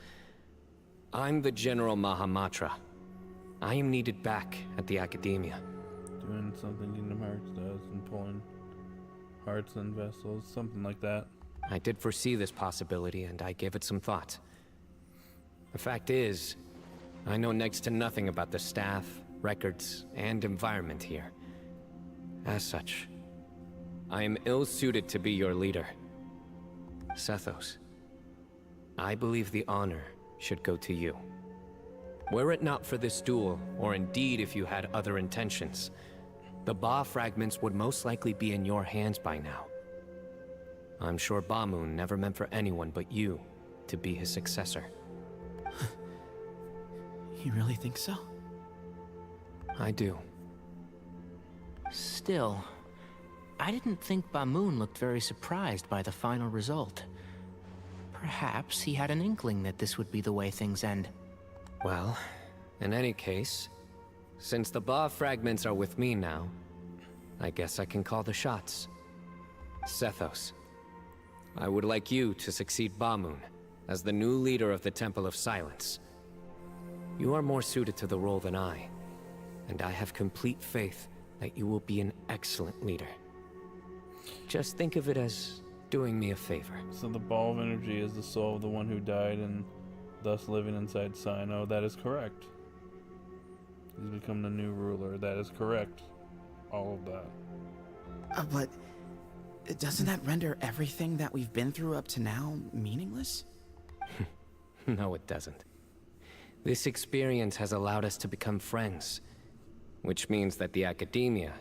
I'm the General Mahamatra. I am needed back at the Academia. Doing something Kingdom Hearts does and pulling hearts and vessels, something like that. I did foresee this possibility, and I gave it some thought. The fact is, I know next to nothing about the staff, records, and environment here. As such, I am ill-suited to be your leader. Sethos, I believe the honor should go to you. Were it not for this duel, or indeed if you had other intentions, the Ba fragments would most likely be in your hands by now. I'm sure Bamoon never meant for anyone but you to be his successor. You really think so? I do. Still, I didn't think Bamoon looked very surprised by the final result. Perhaps he had an inkling that this would be the way things end. Well, in any case, since the Ba fragments are with me now, I guess I can call the shots. Sethos, I would like you to succeed Bamoon as the new leader of the Temple of Silence. You are more suited to the role than I, and I have complete faith that you will be an excellent leader. Just think of it as doing me a favor. So the ball of energy is the soul of the one who died and thus living inside Cyno. That is correct. He's become the new ruler. That is correct. All of that. But doesn't that render everything that we've been through up to now meaningless? No, it doesn't. This experience has allowed us to become friends, which means that the Academia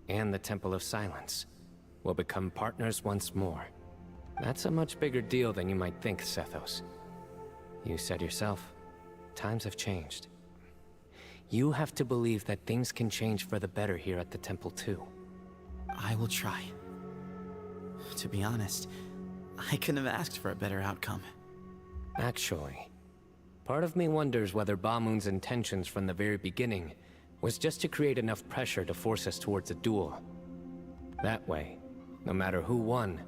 and the Temple of Silence will become partners once more. That's a much bigger deal than you might think, Sethos. You said yourself, times have changed. You have to believe that things can change for the better here at the temple too. I will try. To be honest, I couldn't have asked for a better outcome. Actually, part of me wonders whether Bamun's intentions from the very beginning was just to create enough pressure to force us towards a duel. That way, no matter who won,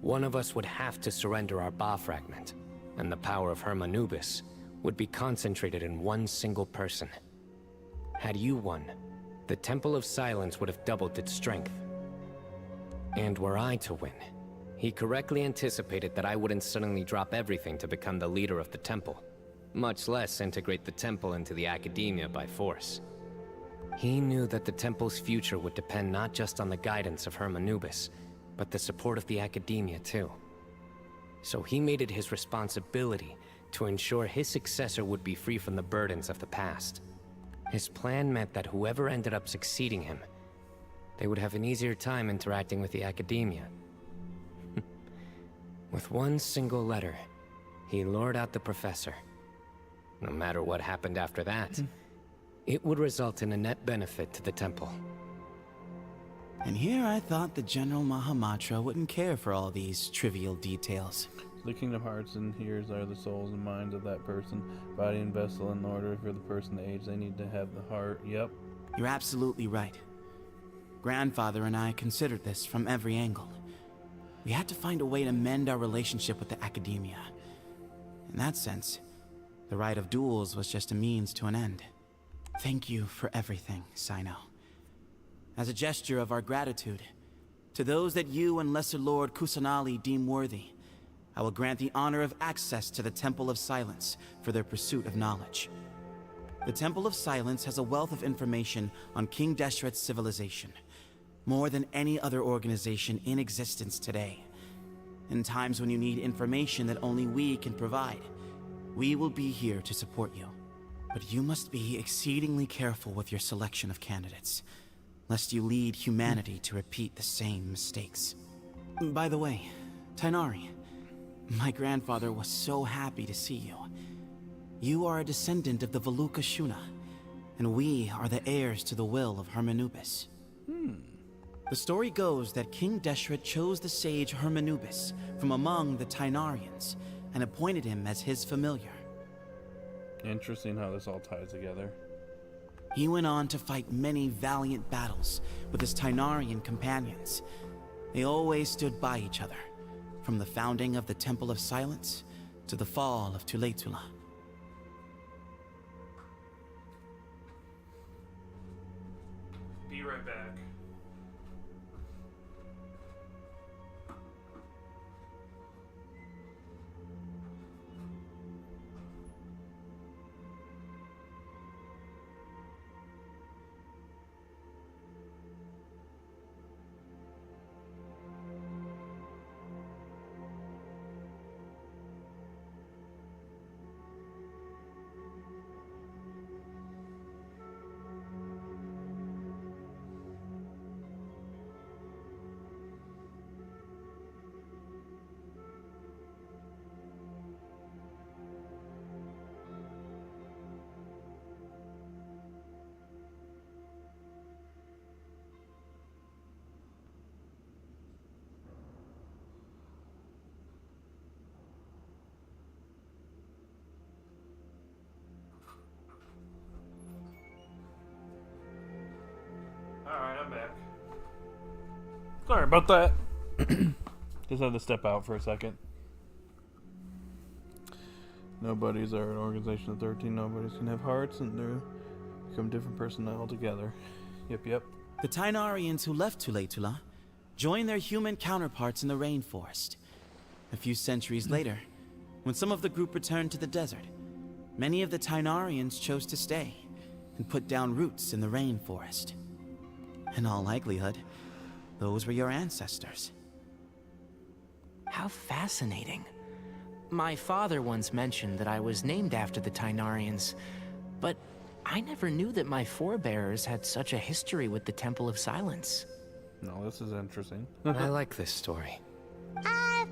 one of us would have to surrender our Ba fragment, and the power of Hermanubis would be concentrated in one single person. Had you won, the Temple of Silence would have doubled its strength. And were I to win, he correctly anticipated that I wouldn't suddenly drop everything to become the leader of the temple, much less integrate the temple into the academia by force. He knew that the temple's future would depend not just on the guidance of Hermanubis, but the support of the academia too. So he made it his responsibility to ensure his successor would be free from the burdens of the past. His plan meant that whoever ended up succeeding him, they would have an easier time interacting with the academia. With one single letter, he lured out the professor. No matter what happened after that, it would result in a net benefit to the temple. And here I thought the General Mahamatra wouldn't care for all these trivial details. The Kingdom Hearts and Hears are the souls and minds of that person. Body and vessel in order for the person to age, they need to have the heart. Yep. You're absolutely right. Grandfather and I considered this from every angle. We had to find a way to mend our relationship with the academia. In that sense, the right of duels was just a means to an end. Thank you for everything, Cyno. As a gesture of our gratitude, to those that you and Lesser Lord Kusanali deem worthy, I will grant the honor of access to the Temple of Silence for their pursuit of knowledge. The Temple of Silence has a wealth of information on King Deshret's civilization, more than any other organization in existence today. In times when you need information that only we can provide, we will be here to support you. But you must be exceedingly careful with your selection of candidates, lest you lead humanity to repeat the same mistakes. By the way, Tainari, my grandfather was so happy to see you. You are a descendant of the Veluca Shuna, and we are the heirs to the will of Hermanubis. The story goes that King Deshret chose the sage Hermanubis from among the Tainarians and appointed him as his familiar. Interesting how this all ties together. He went on to fight many valiant battles with his Tainarian companions. They always stood by each other, from the founding of the Temple of Silence to the fall of Tuletula. Be right back. Alright, I'm back. Sorry about that. Just had to step out for a second. Nobodies are an organization of 13 nobodies can have hearts, and they become different personnel altogether. Yep. The Tainarians who left Tuletula joined their human counterparts in the rainforest. A few centuries later, when some of the group returned to the desert, many of the Tainarians chose to stay and put down roots in the rainforest. In all likelihood, those were your ancestors. How fascinating. My father once mentioned that I was named after the Tainarians, but I never knew that my forebears had such a history with the Temple of Silence. No, this is interesting. I like this story. By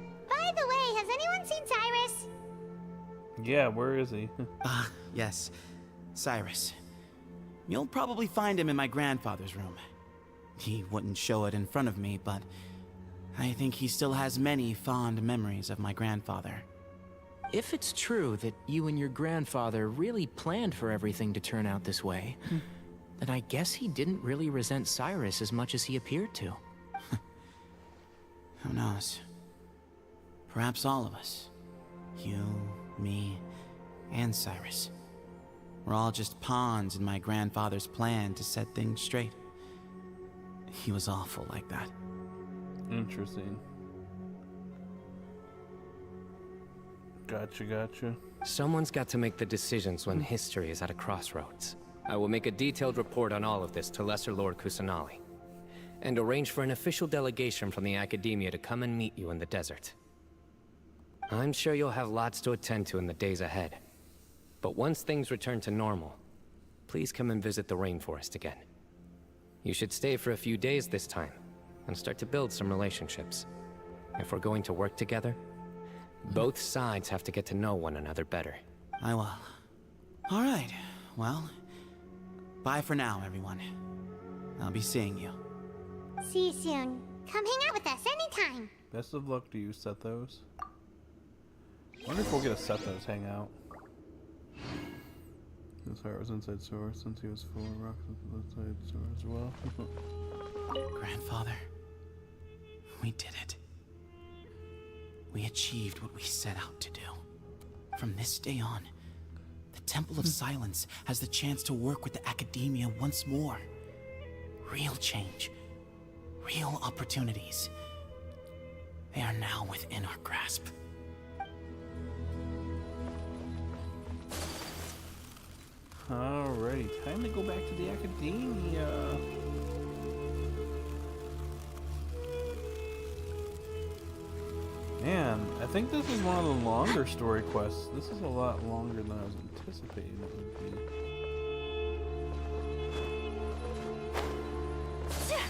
Yeah, where is he? Yes. Cyrus. You'll probably find him in my grandfather's room. He wouldn't show it in front of me, but I think he still has many fond memories of my grandfather. If it's true that you and your grandfather really planned for everything to turn out this way, then I guess he didn't really resent Cyrus as much as he appeared to. Who knows? Perhaps all of us. You, me, and Cyrus. We're all just pawns in my grandfather's plan to set things straight. He was awful like that. Interesting. Gotcha. Someone's got to make the decisions when history is at a crossroads. I will make a detailed report on all of this to Lesser Lord Kusanali, and arrange for an official delegation from the Academia to come and meet you in the desert. I'm sure you'll have lots to attend to in the days ahead. But once things return to normal, please come and visit the rainforest again. You should stay for a few days this time, and start to build some relationships. If we're going to work together, both sides have to get to know one another better. I will. All right. Well, bye for now, everyone. I'll be seeing you. See you soon. Come hang out with us anytime. Best of luck to you, Sethos. Wonder if we'll get a Sethos hangout. His heart was inside Sora since he was full of rocks inside Sora as well. Grandfather, we did it. We achieved what we set out to do. From this day on, the Temple of Silence has the chance to work with the Academia once more. Real change. Real opportunities. They are now within our grasp. Alrighty, time to go back to the Academia. Man, I think this is one of the longer story quests. This is a lot longer than I was anticipating it would be.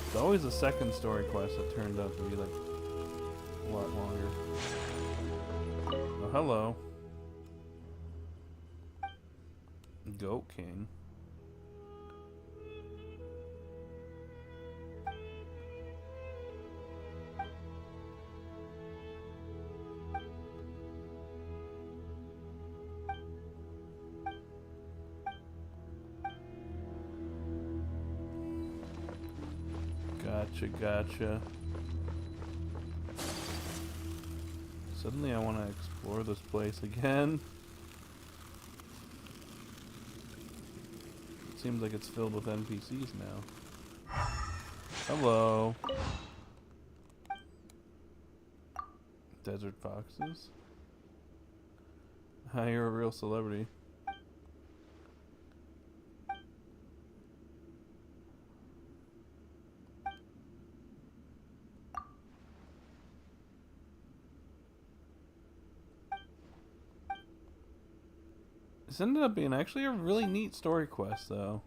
It's always the second story quest that turned out to be like a lot longer. Oh, hello. Goat King. Gotcha. Suddenly I want to explore this place again. It seems like it's filled with NPCs now. Hello. Desert foxes? Hi, you're a real celebrity. This ended up being actually a really neat story quest, though.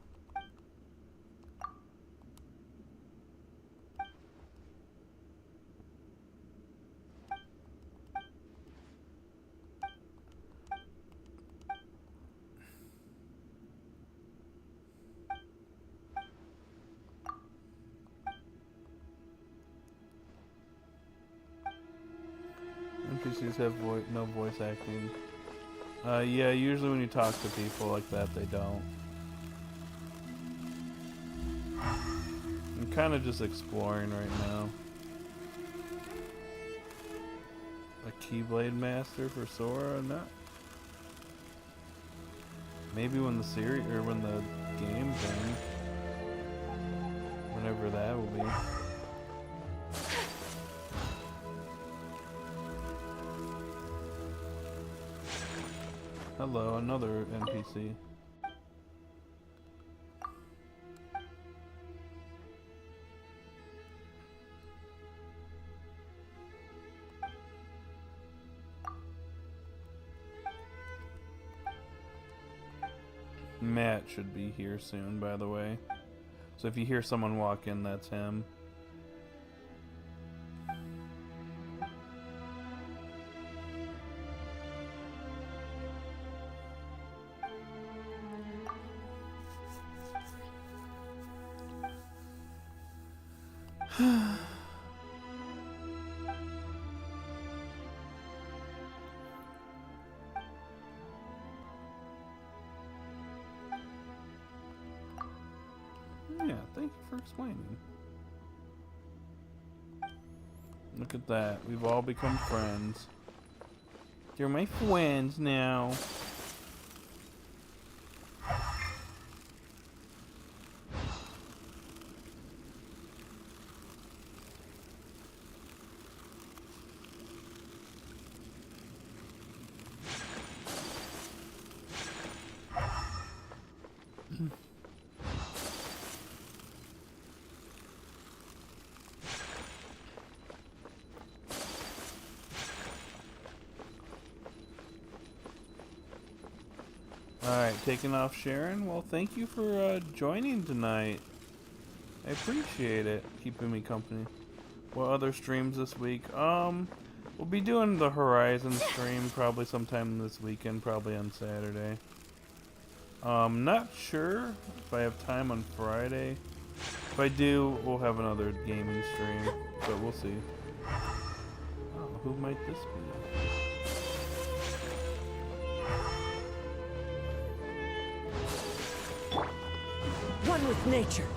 NPCs have no voice acting. Yeah, usually when you talk to people like that, they don't. I'm kind of just exploring right now. A Keyblade Master for Sora? Not. Maybe when the series or when the game thing, whenever that will be. Hello, another NPC. Matt should be here soon, by the way. So if you hear someone walk in, that's him. Yeah, thank you for explaining. Look at that. We've all become friends. You're my friends now. Alright, taking off Sharon. Well, thank you for joining tonight. I appreciate it, keeping me company. What other streams this week? We'll be doing the Horizon stream probably sometime this weekend, probably on Saturday. Not sure if I have time on Friday. If I do, we'll have another gaming stream, but we'll see. Oh, who might this be? One with nature.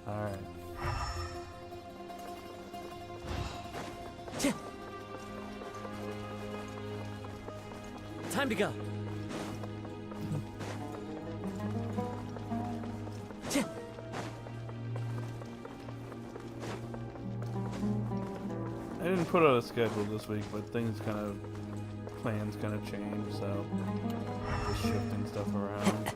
All right. Time to go. I didn't put out a schedule this week, but plans kind of changed, so just shifting stuff around.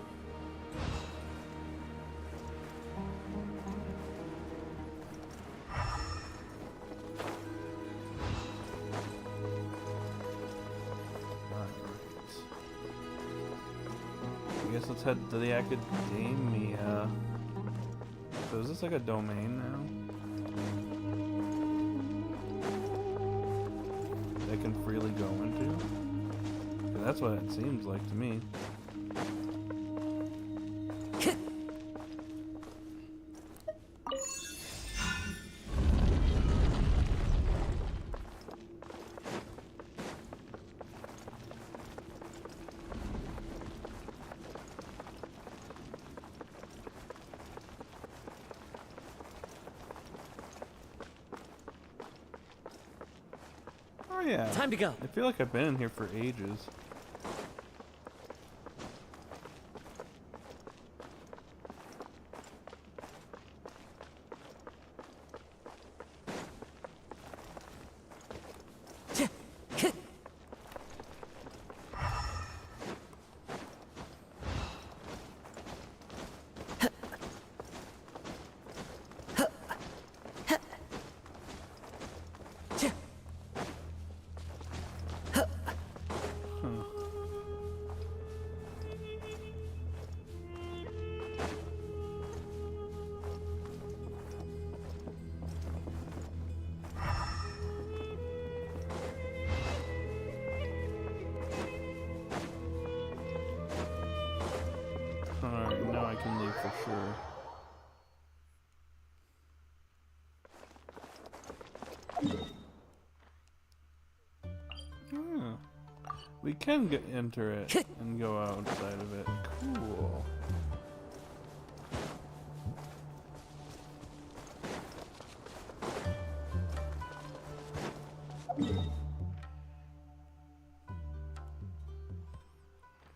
I guess let's head to the Academia. So is this like a domain now? I can freely go into? Yeah, that's what it seems like to me. Yeah. Time to go. I feel like I've been in here for ages. Alright, now I can leave for sure. We can enter it and go outside of it. Cool.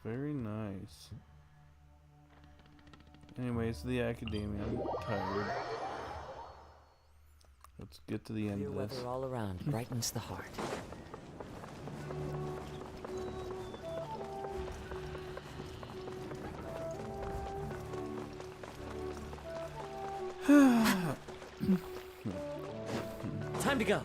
Very nice. Anyways, the Academia. I'm tired. Let's get to the end of this. Weather all around brightens the heart. Time to go.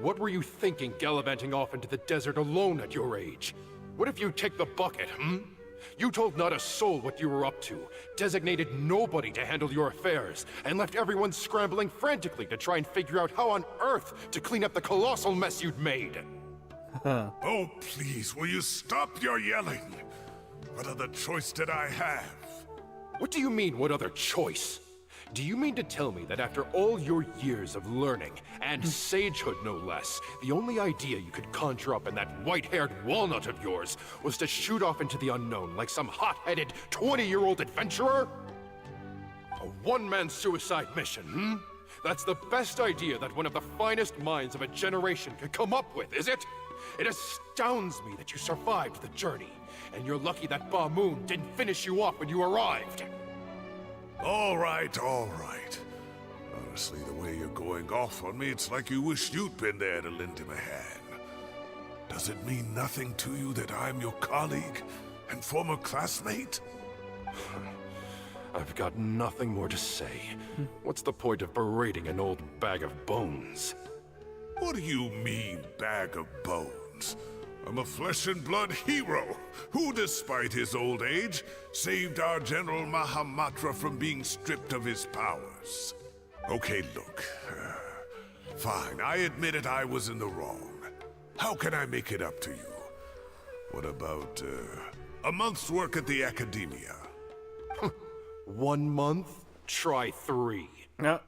What were you thinking gallivanting off into the desert alone at your age? What if you take the bucket, hmm? You told not a soul what you were up to, designated nobody to handle your affairs, and left everyone scrambling frantically to try and figure out how on earth to clean up the colossal mess you'd made. Oh, please, will you stop your yelling? What other choice did I have? What do you mean, what other choice? Do you mean to tell me that after all your years of learning, and sagehood no less, the only idea you could conjure up in that white-haired walnut of yours was to shoot off into the unknown like some hot-headed 20-year-old adventurer? A one-man suicide mission, hmm? That's the best idea that one of the finest minds of a generation could come up with, is it? It astounds me that you survived the journey, and you're lucky that Ba Moon didn't finish you off when you arrived. All right, all right. Honestly, the way you're going off on me, it's like you wish you'd been there to lend him a hand. Does it mean nothing to you that I'm your colleague and former classmate? I've got nothing more to say. What's the point of berating an old bag of bones? What do you mean, bag of bones? I'm a flesh-and-blood hero who, despite his old age, saved our General Mahamatra from being stripped of his powers. Okay, look. Fine, I admit it, I was in the wrong. How can I make it up to you? What about, a month's work at the Academia? 1 month? Try 3. No.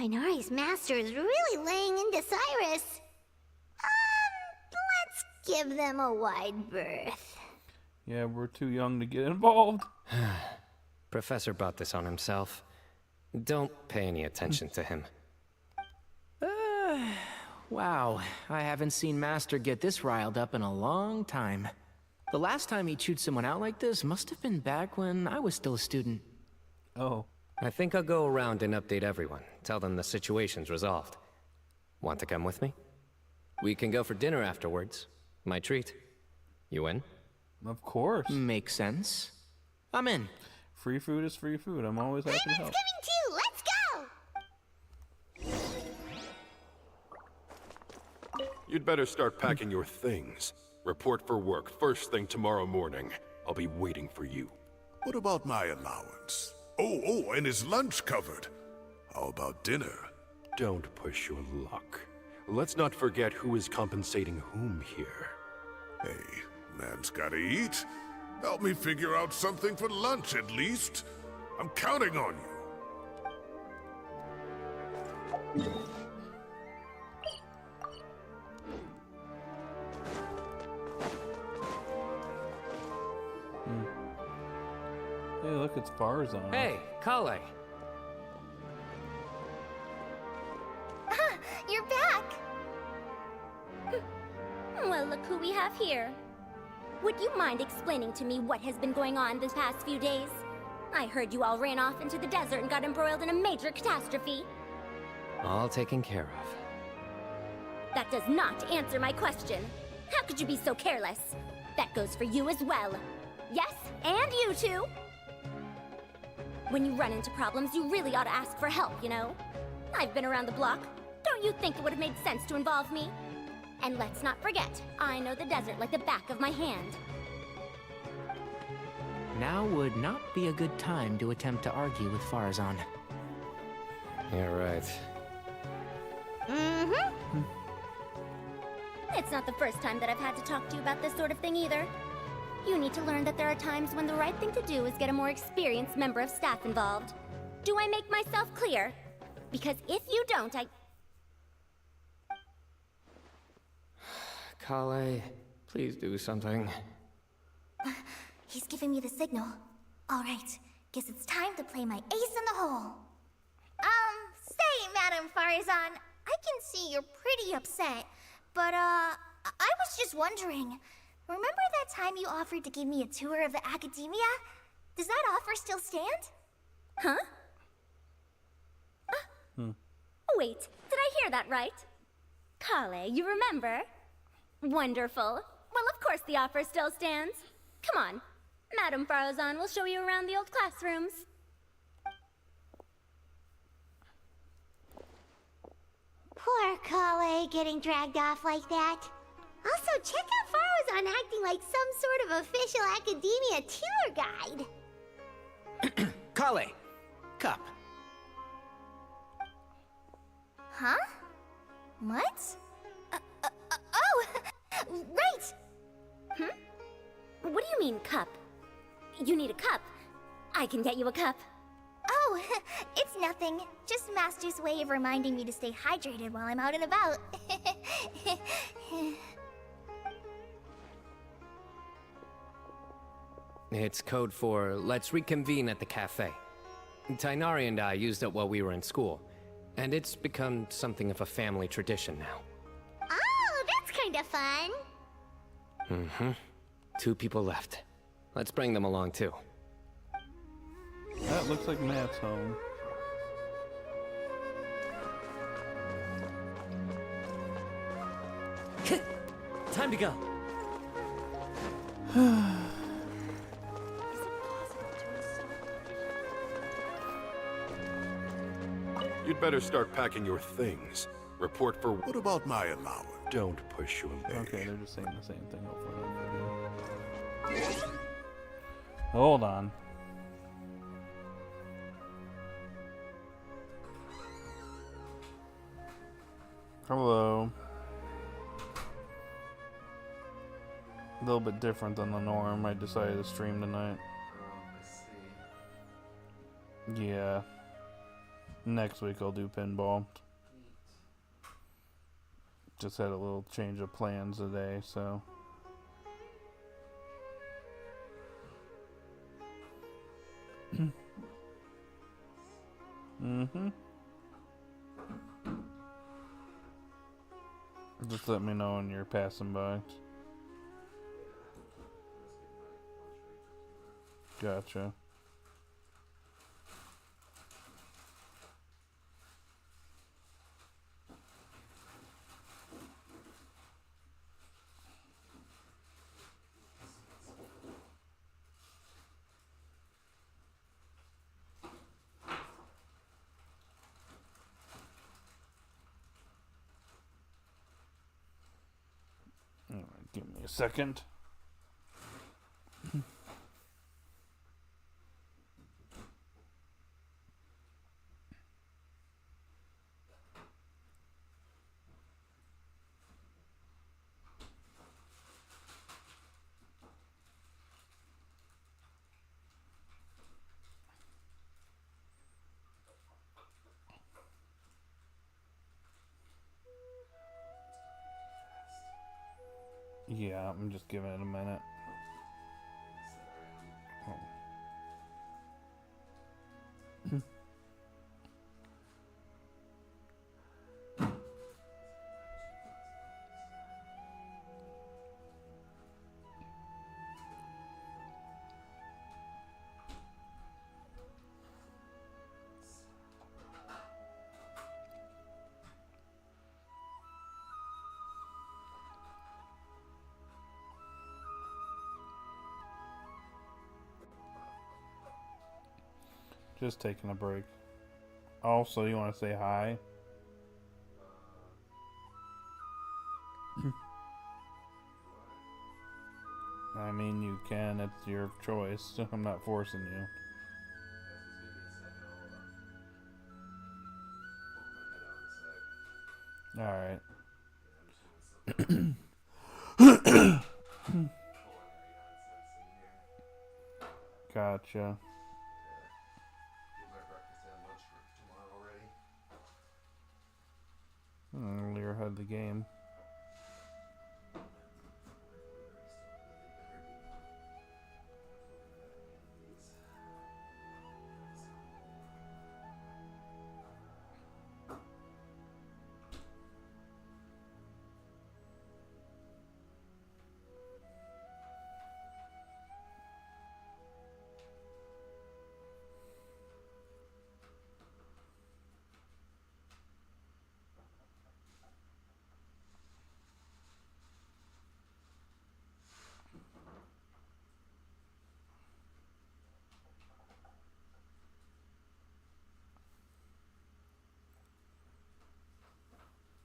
Inari's master is really laying into Cyrus. Let's give them a wide berth. Yeah, we're too young to get involved. Professor brought this on himself. Don't pay any attention to him. Wow, I haven't seen Master get this riled up in a long time. The last time he chewed someone out like this must have been back when I was still a student. Oh. I think I'll go around and update everyone. Tell them the situation's resolved. Want to come with me? We can go for dinner afterwards. My treat. You in? Of course. Makes sense. I'm in. Free food is free food. I'm always happy to help. Coming too. Let's go. You'd better start packing your things. Report for work first thing tomorrow morning. I'll be waiting for you. What about my allowance? Oh, and is lunch covered? How about dinner? Don't push your luck. Let's not forget who is compensating whom here. Hey, man's gotta eat. Help me figure out something for lunch at least. I'm counting on you. Hey, look, it's Farzan. Hey, KAVEH. You're back. Well, look who we have here. Would you mind explaining to me what has been going on this past few days? I heard you all ran off into the desert and got embroiled in a major catastrophe. All taken care of. That does not answer my question. How could you be so careless? That goes for you as well. Yes, and you too. When you run into problems, you really ought to ask for help, you know? I've been around the block. Don't you think it would have made sense to involve me? And let's not forget, I know the desert like the back of my hand. Now would not be a good time to attempt to argue with Farzan. You're right. Mm-hmm. It's not the first time that I've had to talk to you about this sort of thing either. You need to learn that there are times when the right thing to do is get a more experienced member of staff involved. Do I make myself clear? Because if you don't, KAVEH, please do something. He's giving me the signal. All right, guess it's time to play my ace in the hole. Say, Madam Farzan, I can see you're pretty upset, but I was just wondering, remember that time you offered to give me a tour of the Academia? Does that offer still stand? Huh? Wait, did I hear that right? KAVEH, you remember? Wonderful. Well, of course the offer still stands. Come on, Madam Farzan will show you around the old classrooms. Poor KAVEH getting dragged off like that. Also, check out Faro's on acting like some sort of official academia tour guide. Kale, cup. Huh? What? Oh! Right! What do you mean, cup? You need a cup. I can get you a cup. Oh, it's nothing. Just Master's way of reminding me to stay hydrated while I'm out and about. It's code for let's reconvene at the cafe. Tainari and I used it while we were in school, and it's become something of a family tradition now. Oh, that's kind of fun. Mm-hmm. 2 people left. Let's bring them along too. That looks like Matt's home. Time to go. You'd better start packing your things. Report for... What about my allowance? Don't push your leg. Okay, they're just saying the same thing over and over again. Hold on. Hello. A little bit different than the norm. I decided to stream tonight. Yeah. Next week I'll do pinball. Just had a little change of plans today, so. Mm-hmm. Just let me know when you're passing by. Gotcha. Alright, give me a second. Yeah, I'm just giving it a minute. Just taking a break. Also, you want to say hi? I mean, you can. It's your choice. I'm not forcing you. Alright. Gotcha. Earlier had the game.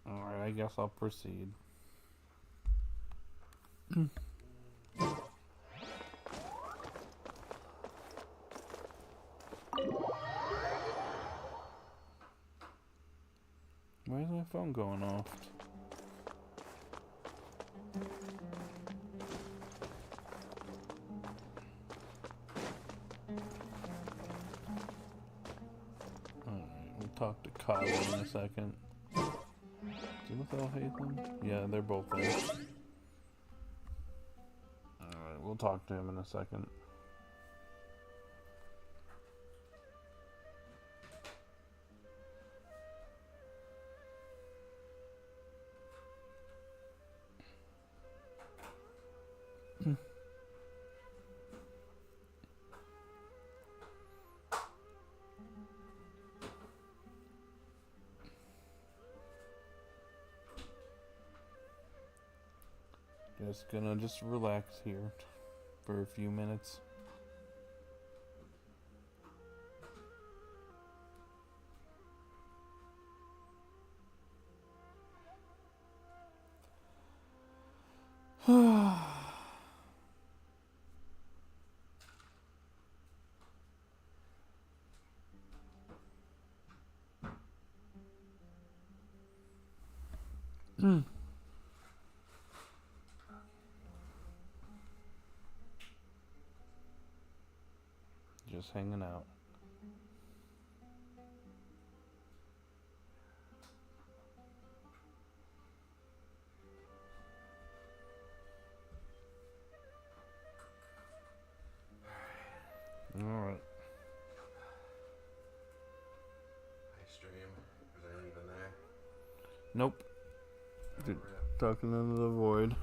Alright, I guess I'll proceed. Why is my phone going off? Alright, we'll talk to KAVEH in a second. Is he with Hatham? Yeah, they're both there. Alright, we'll talk to him in a second. Just gonna relax here for a few minutes. Just hanging out. All right. Livestream, is there anything there? Nope. Talking into the void.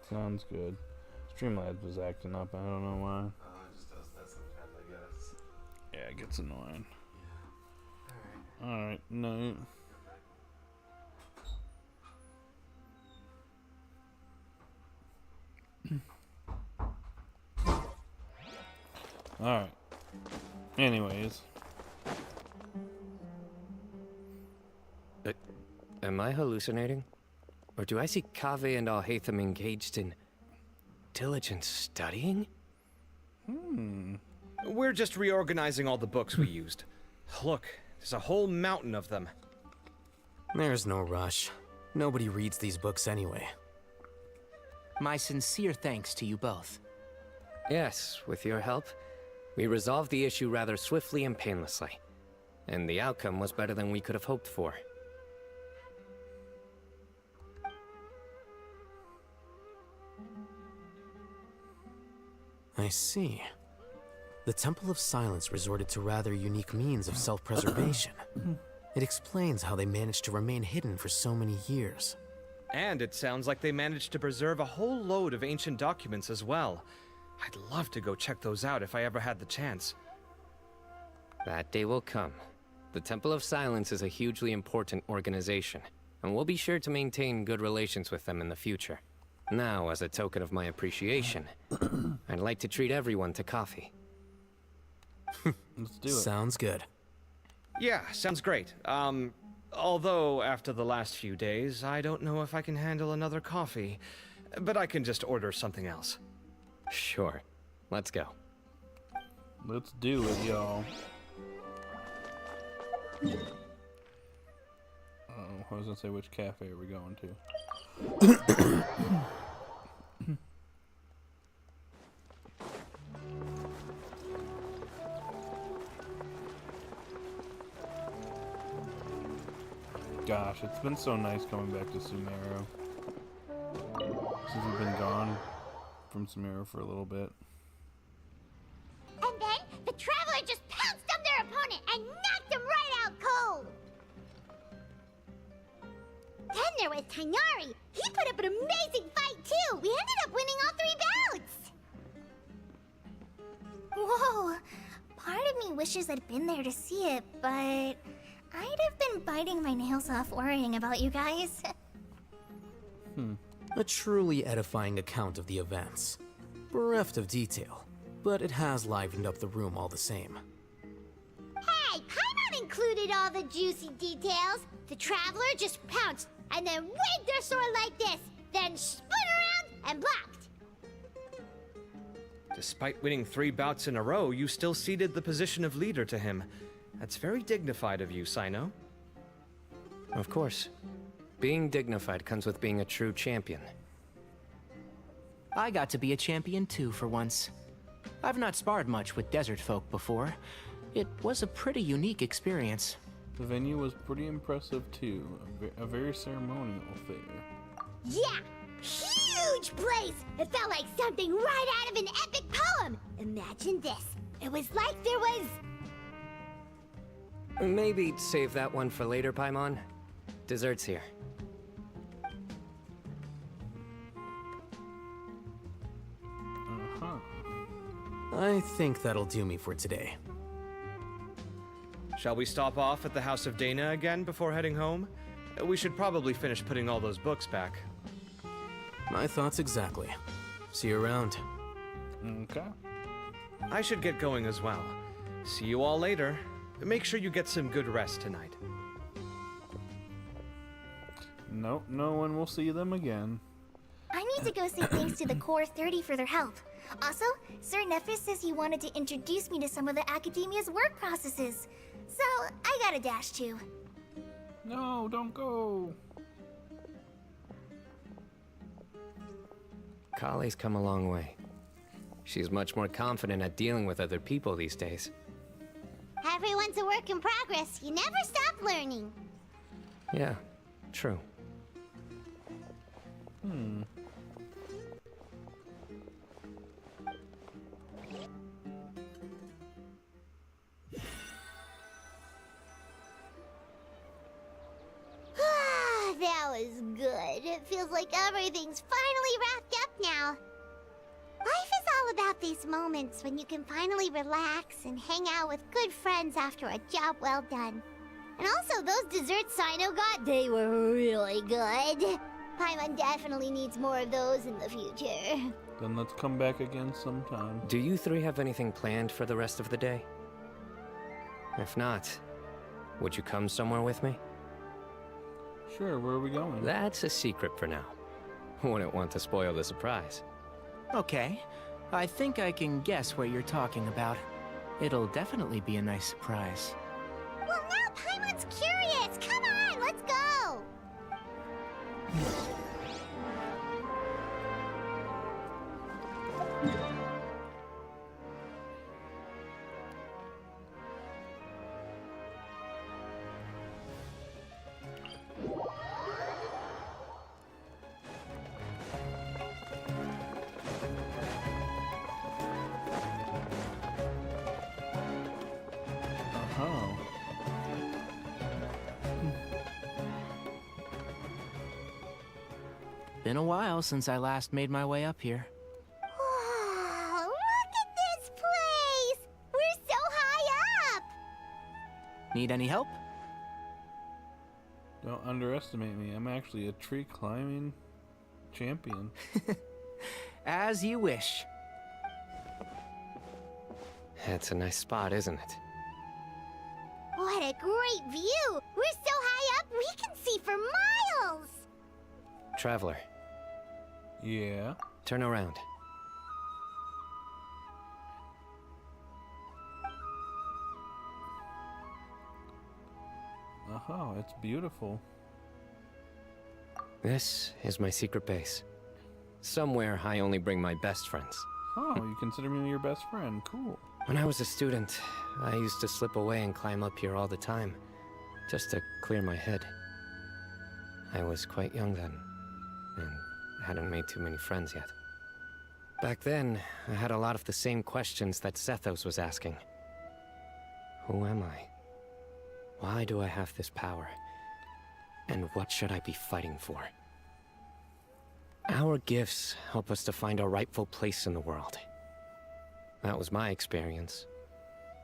Sounds good. Streamlabs was acting up. I don't know why. It just does that sometimes, I guess. Yeah, it gets annoying. Yeah. Alright, no. Alright. Anyways. Am I hallucinating? Or do I see KAVEH and Hatham engaged in diligent studying? We're just reorganizing all the books we used. Look, there's a whole mountain of them. There's no rush. Nobody reads these books anyway. My sincere thanks to you both. Yes, with your help, we resolved the issue rather swiftly and painlessly. And the outcome was better than we could have hoped for. I see. The Temple of Silence resorted to rather unique means of self-preservation. It explains how they managed to remain hidden for so many years. And it sounds like they managed to preserve a whole load of ancient documents as well. I'd love to go check those out if I ever had the chance. That day will come. The Temple of Silence is a hugely important organization, and we'll be sure to maintain good relations with them in the future. Now, as a token of my appreciation, I'd like to treat everyone to coffee. Let's do it. Sounds good. Yeah, sounds great. Although after the last few days, I don't know if I can handle another coffee. But I can just order something else. Sure. Let's go. Let's do it, y'all. I was gonna say, which cafe are we going to? Gosh, it's been so nice coming back to Sumeru. Since we've been gone from Sumeru for a little bit. And then the Traveler just pounced on their opponent and knocked him right out cold. Then there was Tighnari. He put up an amazing fight too. We ended up winning all 3 bouts. Whoa. Part of me wishes I'd been there to see it, but I'd have been biting my nails off worrying about you guys. A truly edifying account of the events. Bereft of detail, but it has livened up the room all the same. Hey, Paimon included all the juicy details. The Traveler just pounced and then waved their sword like this, then spun around and blocked. Despite winning 3 bouts in a row, you still ceded the position of leader to him. That's very dignified of you, Cyno. Of course. Being dignified comes with being a true champion. I got to be a champion too for once. I've not sparred much with desert folk before. It was a pretty unique experience. The venue was pretty impressive too. A very ceremonial affair. Yeah! Huge place! It felt like something right out of an epic poem! Imagine this. It was like there was... Maybe save that one for later, Paimon. Dessert's here. I think that'll do me for today. Shall we stop off at the House of Dana again before heading home? We should probably finish putting all those books back. My thoughts exactly. See you around. Okay. I should get going as well. See you all later. Make sure you get some good rest tonight. Nope, no one will see them again. I need to go say thanks to the Core 30 for their help. Also, Sir Nephis says he wanted to introduce me to some of the Academia's work processes. So, I gotta dash too. No, don't go. Kali's come a long way. She's much more confident at dealing with other people these days. Everyone's a work in progress. You never stop learning. Yeah, true. That was good. It feels like everything's finally wrapped up now. Life is all about these moments when you can finally relax and hang out with good friends after a job well done. And also, those desserts Cyno got, they were really good. Paimon definitely needs more of those in the future. Then let's come back again sometime. Do you 3 have anything planned for the rest of the day? If not, would you come somewhere with me? Sure, where are we going? That's a secret for now. Wouldn't want to spoil the surprise. Okay. I think I can guess what you're talking about. It'll definitely be a nice surprise. Well, now Paimon's curious. Come on, let's go. Been a while since I last made my way up here. Wow, look at this place! We're so high up! Need any help? Don't underestimate me. I'm actually a tree climbing champion. As you wish. That's a nice spot, isn't it? What a great view! We're so high up, we can see for miles! Traveler. Yeah? Turn around. Oh, it's beautiful. This is my secret base. Somewhere I only bring my best friends. Oh, you consider me your best friend. Cool. When I was a student, I used to slip away and climb up here all the time, just to clear my head. I was quite young then, and hadn't made too many friends yet. Back then, I had a lot of the same questions that Zethos was asking. Who am I? Why do I have this power? And what should I be fighting for? Our gifts help us to find our rightful place in the world. That was my experience.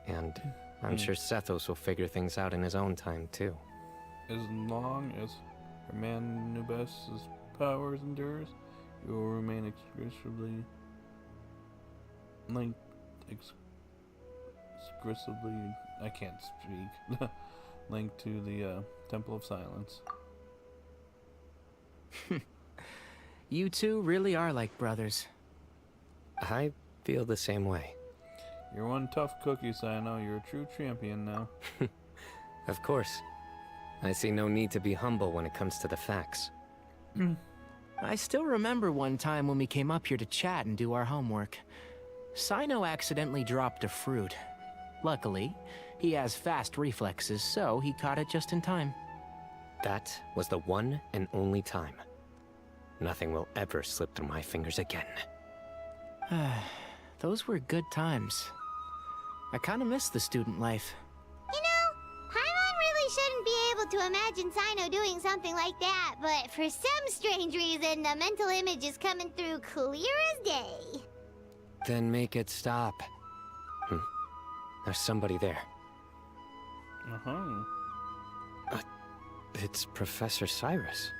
And I'm sure Zethos will figure things out in his own time, too. As long as Manubis' powers endures, you will remain exclusively linked exclusively, I can't speak, linked to the Temple of Silence. You two really are like brothers. I feel the same way. You're one tough cookie, Cyno. You're a true champion now. Of course. I see no need to be humble when it comes to the facts. I still remember one time when we came up here to chat and do our homework. Cyno accidentally dropped a fruit. Luckily, he has fast reflexes, so he caught it just in time. That was the one and only time. Nothing will ever slip through my fingers again. Those were good times. I kinda miss the student life. You know, Paimon really shouldn't be able to imagine Cyno doing something like that, but for some strange reason, the mental image is coming through clear as day. Then make it stop. There's somebody there. It's Professor Cyrus.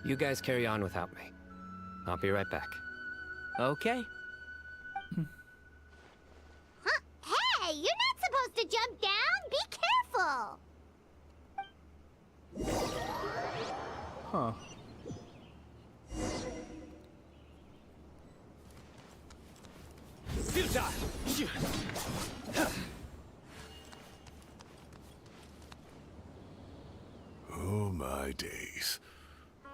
You guys carry on without me. I'll be right back. Okay. Huh? Hey, you're not supposed to jump down! Be careful! Huh. Oh my days.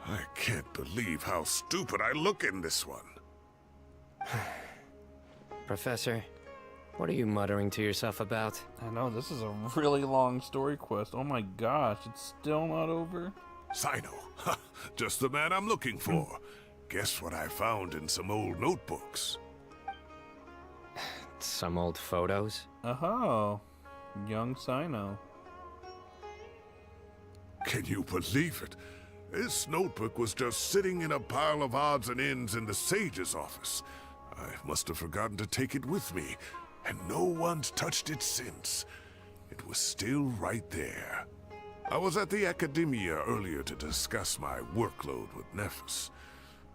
I can't believe how stupid I look in this one. Professor, what are you muttering to yourself about? I know, this is a really long story quest. Oh my gosh, it's still not over? Cyno, just the man I'm looking for. Guess what I found in some old notebooks? Some old photos? Oh, young Cyno. Can you believe it? This notebook was just sitting in a pile of odds and ends in the sage's office. I must have forgotten to take it with me, and no one's touched it since. It was still right there. I was at the Academia earlier to discuss my workload with Nephis.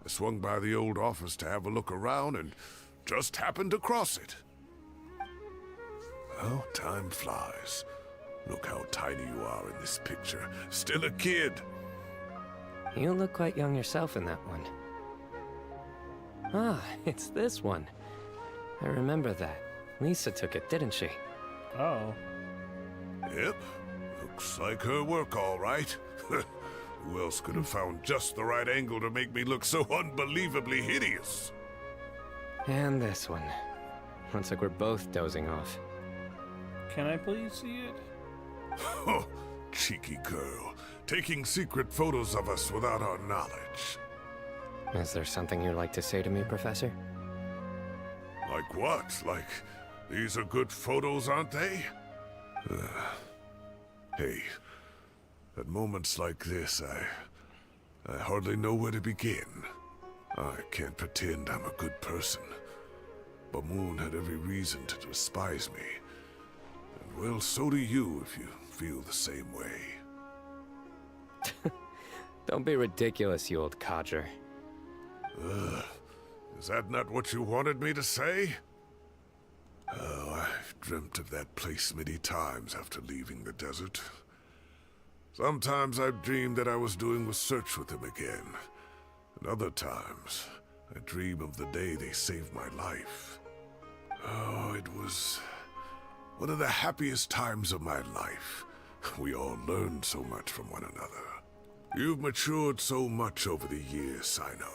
I swung by the old office to have a look around and just happened to cross it. Well, time flies. Look how tiny you are in this picture. Still a kid. You look quite young yourself in that one. Ah, it's this one. I remember that. Lisa took it, didn't she? Oh. Yep. Looks like her work, all right. Who else could have found just the right angle to make me look so unbelievably hideous? And this one. Looks like we're both dozing off. Can I please see it? Oh, cheeky girl. Taking secret photos of us without our knowledge. Is there something you'd like to say to me, Professor? Like what? Like, these are good photos, aren't they? Hey, at moments like this, I hardly know where to begin. I can't pretend I'm a good person. But Moon had every reason to despise me. And well, so do you if you feel the same way. Don't be ridiculous, you old codger. Is that not what you wanted me to say? Oh, I've dreamt of that place many times after leaving the desert. Sometimes I've dreamed that I was doing research with them again. And other times, I dream of the day they saved my life. Oh, it was one of the happiest times of my life. We all learned so much from one another. You've matured so much over the years, Cyno.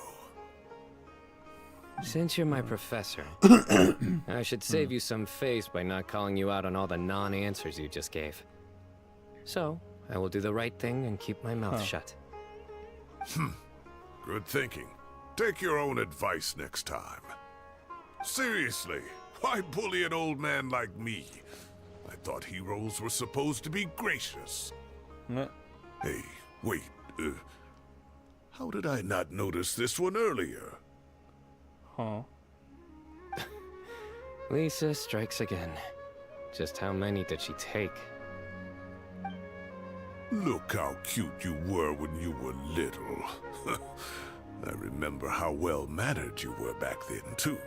Since you're my professor, I should save you some face by not calling you out on all the non-answers you just gave. So, I will do the right thing and keep my mouth shut. Good thinking. Take your own advice next time. Seriously, why bully an old man like me? I thought heroes were supposed to be gracious. Hey, wait, how did I not notice this one earlier? Huh. Lisa strikes again. Just how many did she take? Look how cute you were when you were little. I remember how well-mannered you were back then, too.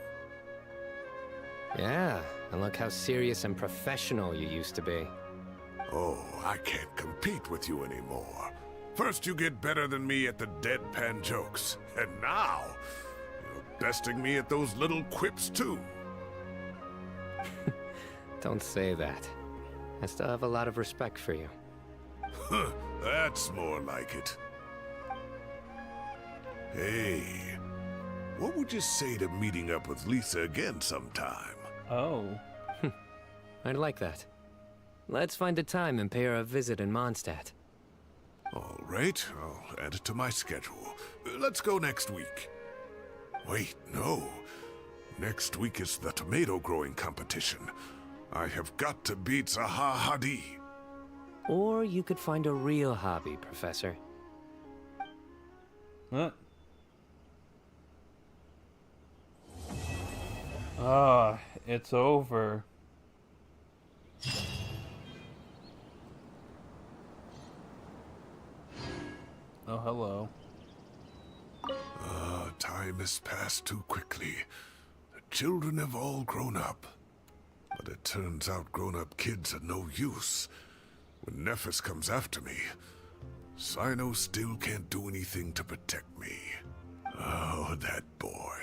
Yeah, and look how serious and professional you used to be. Oh, I can't compete with you anymore. First you get better than me at the deadpan jokes, and now you're besting me at those little quips too. Don't say that. I still have a lot of respect for you. Huh, that's more like it. Hey, what would you say to meeting up with Lisa again sometime? Oh. I'd like that. Let's find a time and pay her a visit in Mondstadt. All right, I'll add it to my schedule. Let's go next week. Wait, no. Next week is the tomato growing competition. I have got to beat Zaha Hadid. Or you could find a real hobby, Professor. What? Ah, it's over. Oh, hello. Time has passed too quickly. The children have all grown up. But it turns out grown-up kids are no use. When Nephis comes after me, Cyno still can't do anything to protect me. Oh, that boy.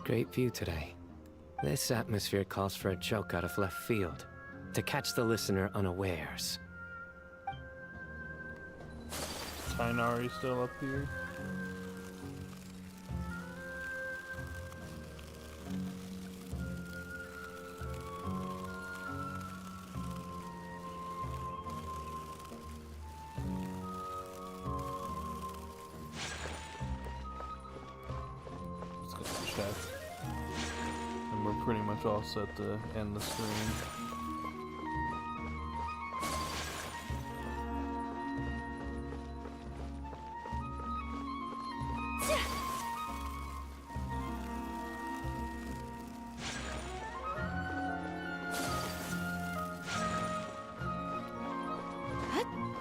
Great view today. This atmosphere calls for a joke out of left field, to catch the listener unawares. Tainari still up here? Let's go to chat. And we're pretty much all set to end the stream.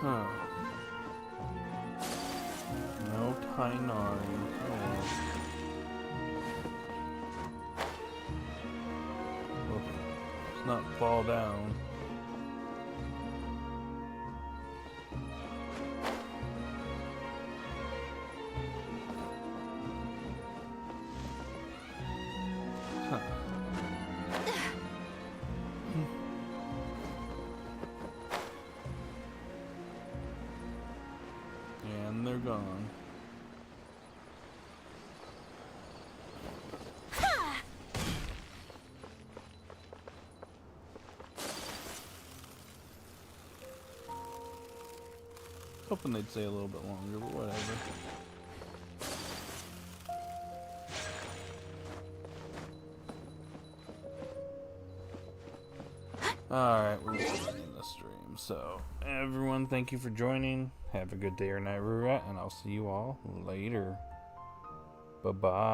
Huh. No Tainari. Oh. Well, let's not fall down. Huh. And they're gone. Hoping they'd stay a little bit longer, but whatever. Alright, we're ending the stream. So, everyone, thank you for joining. Have a good day or night, Rurat, and I'll see you all later. Bye-bye.